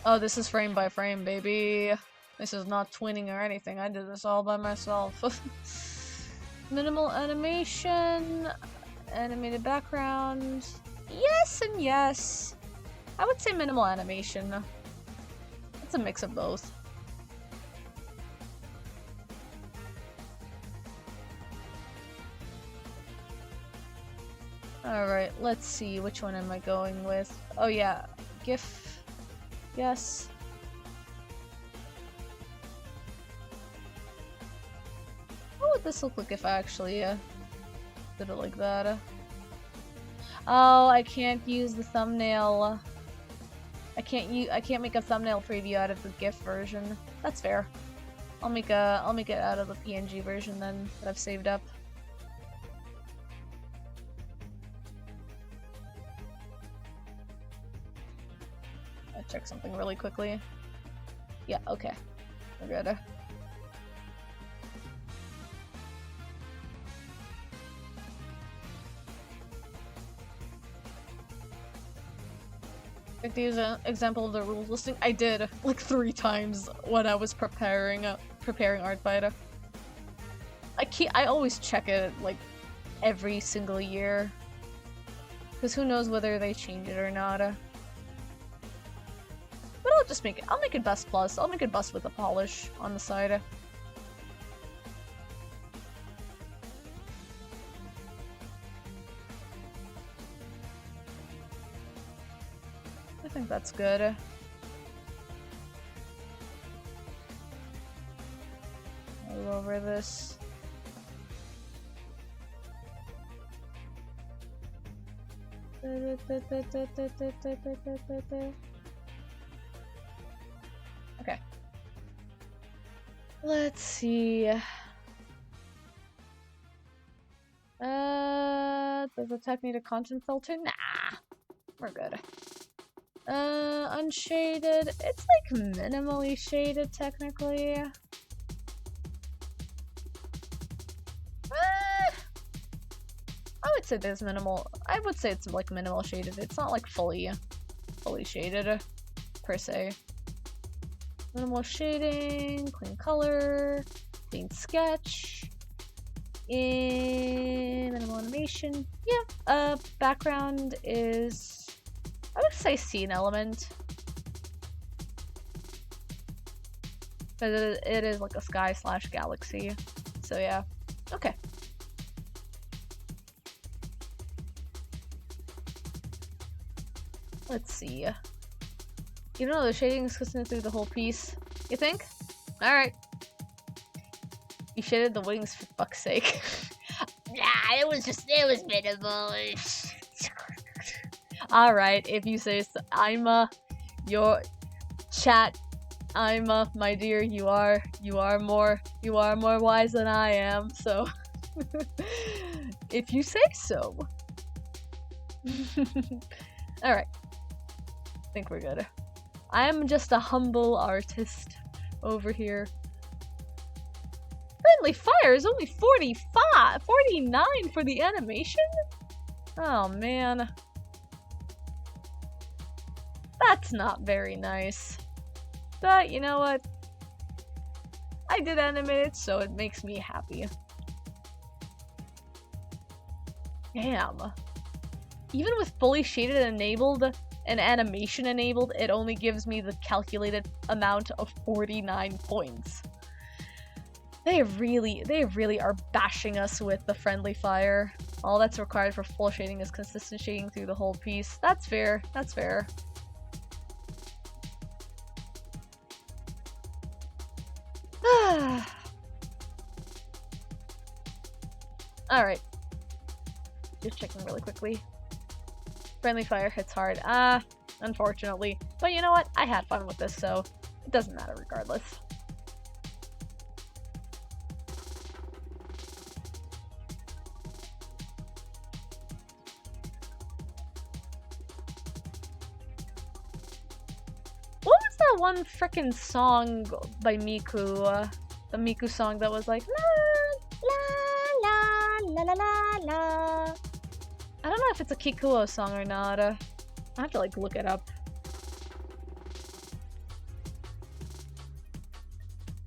Oh, this is frame by frame, baby. This is not twinning or anything. I did this all by myself. Minimal animation, animated background. Yes and yes. I would say minimal animation. It's a mix of both. Alright, let's see. Which one am I going with? Oh yeah, GIF. Yes. What would this look like if I actually did it like that? Oh, I can't use the thumbnail. I can't make a thumbnail preview out of the GIF version. That's fair. I'll make it out of the PNG version then that I've saved up. Check something really quickly. Yeah, okay. We're good. Like the example of the rules listing, I did like 3 times when I was preparing Artfighter. I always check it like every single year, because who knows whether they change it or not. But I'll just make it. I'll make it bust plus. I'll make it bust with a polish on the side. I think that's good. I'll go over this. Okay. Let's see. Does the tech need a content filter? Nah. We're good. Unshaded. It's like minimally shaded technically. I would say there's minimal. I would say it's like minimal shaded. It's not like fully shaded per se. Minimal shading, clean color, clean sketch, minimal animation. Yeah. Background is, I would say, scene element, but it is like a sky / galaxy. So yeah. Okay. Let's see. You know, the shading is consistent through the whole piece. You think? Alright. You shaded the wings for fuck's sake. Nah, it was minimal. Alright, if you say so. Your chat. My dear, you are more wise than I am, so if you say so. Alright. I think we're good. I am just a humble artist over here. Friendly fire is only 49 for the animation? Oh man. That's not very nice. But you know what? I did animate it, so it makes me happy. Damn. Even with fully shaded enabled and animation enabled, it only gives me the calculated amount of 49 points. They really are bashing us with the friendly fire. All that's required for full shading is consistent shading through the whole piece. That's fair. That's fair. Alright. Just checking really quickly. Friendly fire hits hard. Unfortunately. But you know what? I had fun with this, so it doesn't matter regardless. What was that one frickin' song by Miku? The Miku song that was like la la la la la la. I don't know if it's a Kikuo song or not. I have to like look it up.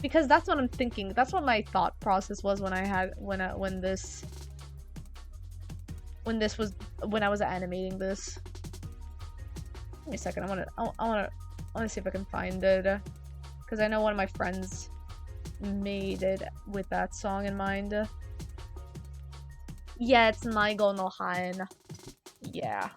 Because that's what I'm thinking. That's what my thought process was when I was animating this. Give me a second. I wanna see if I can find it. Because I know one of my friends made it with that song in mind. Yeah, it's Naigo no Han. Yeah.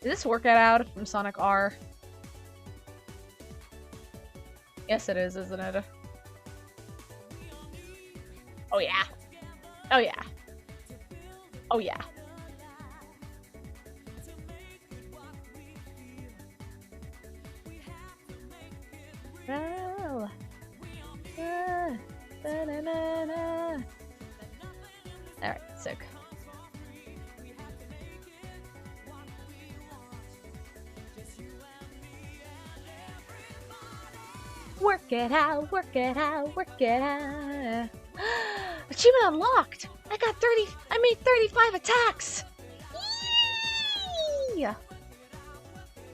Is this Workout Out from Sonic R? Yes, it is, isn't it? Oh yeah. Oh yeah. Oh yeah. Oh. Alright, sick. Work it out, work it out, work it out. Achievement unlocked! I made 35 attacks! Yee!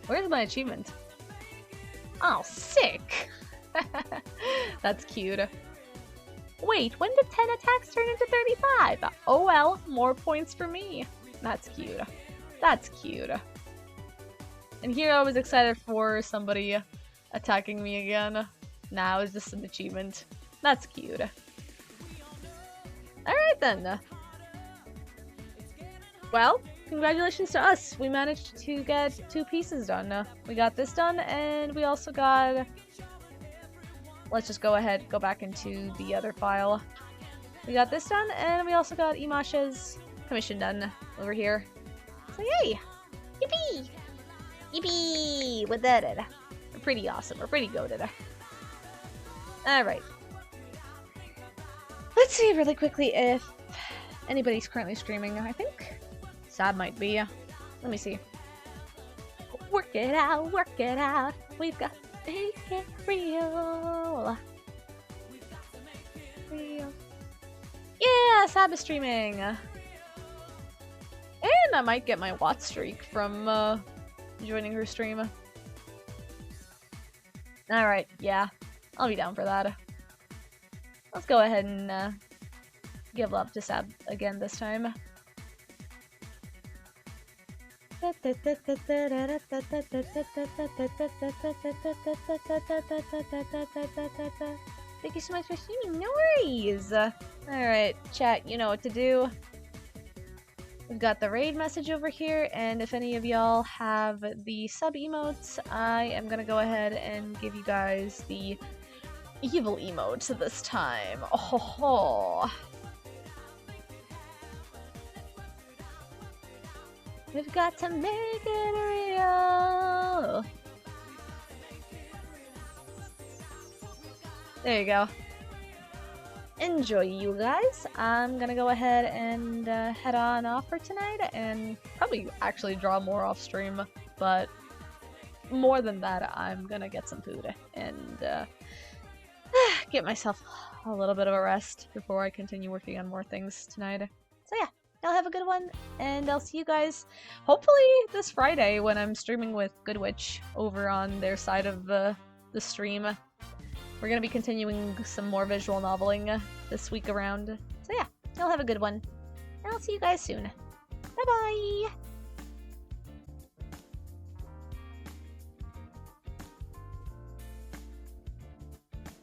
Where's my achievement? Oh, sick! That's cute. Wait, when did 10 attacks turn into 35? Oh well, more points for me. That's cute. That's cute. And here I was excited for somebody attacking me again. Now it's just an achievement. That's cute. Alright then. Well, congratulations to us. We managed to get 2 pieces done. We got this done, and we also got... Let's just go ahead, go back into the other file. We got this done, and we also got Imasha's commission done over here. So yay! Yippee! Yippee! With that, we're pretty awesome. We're pretty goated. Alright. Let's see really quickly if anybody's currently streaming. I think Sad might be. Let me see. Work it out, work it out. We've got to make it real. Real. Sab is streaming! And I might get my Watt streak from joining her stream. Alright, yeah. I'll be down for that. Let's go ahead and give love to Sab again this time. Thank you so much for streaming. No worries. Alright, chat, you know what to do. We've got the raid message over here, and if any of y'all have the sub emotes, I am gonna go ahead and give you guys the evil emotes this time. Oh ho ho. We've got to make it real. There you go. Enjoy, you guys. I'm gonna go ahead and head on off for tonight and probably actually draw more off stream, but more than that, I'm gonna get some food and get myself a little bit of a rest before I continue working on more things tonight. So yeah, y'all have a good one, and I'll see you guys hopefully this Friday when I'm streaming with Good Witch over on their side of the stream. We're gonna be continuing some more visual noveling this week around. So yeah, y'all have a good one, and I'll see you guys soon. Bye bye!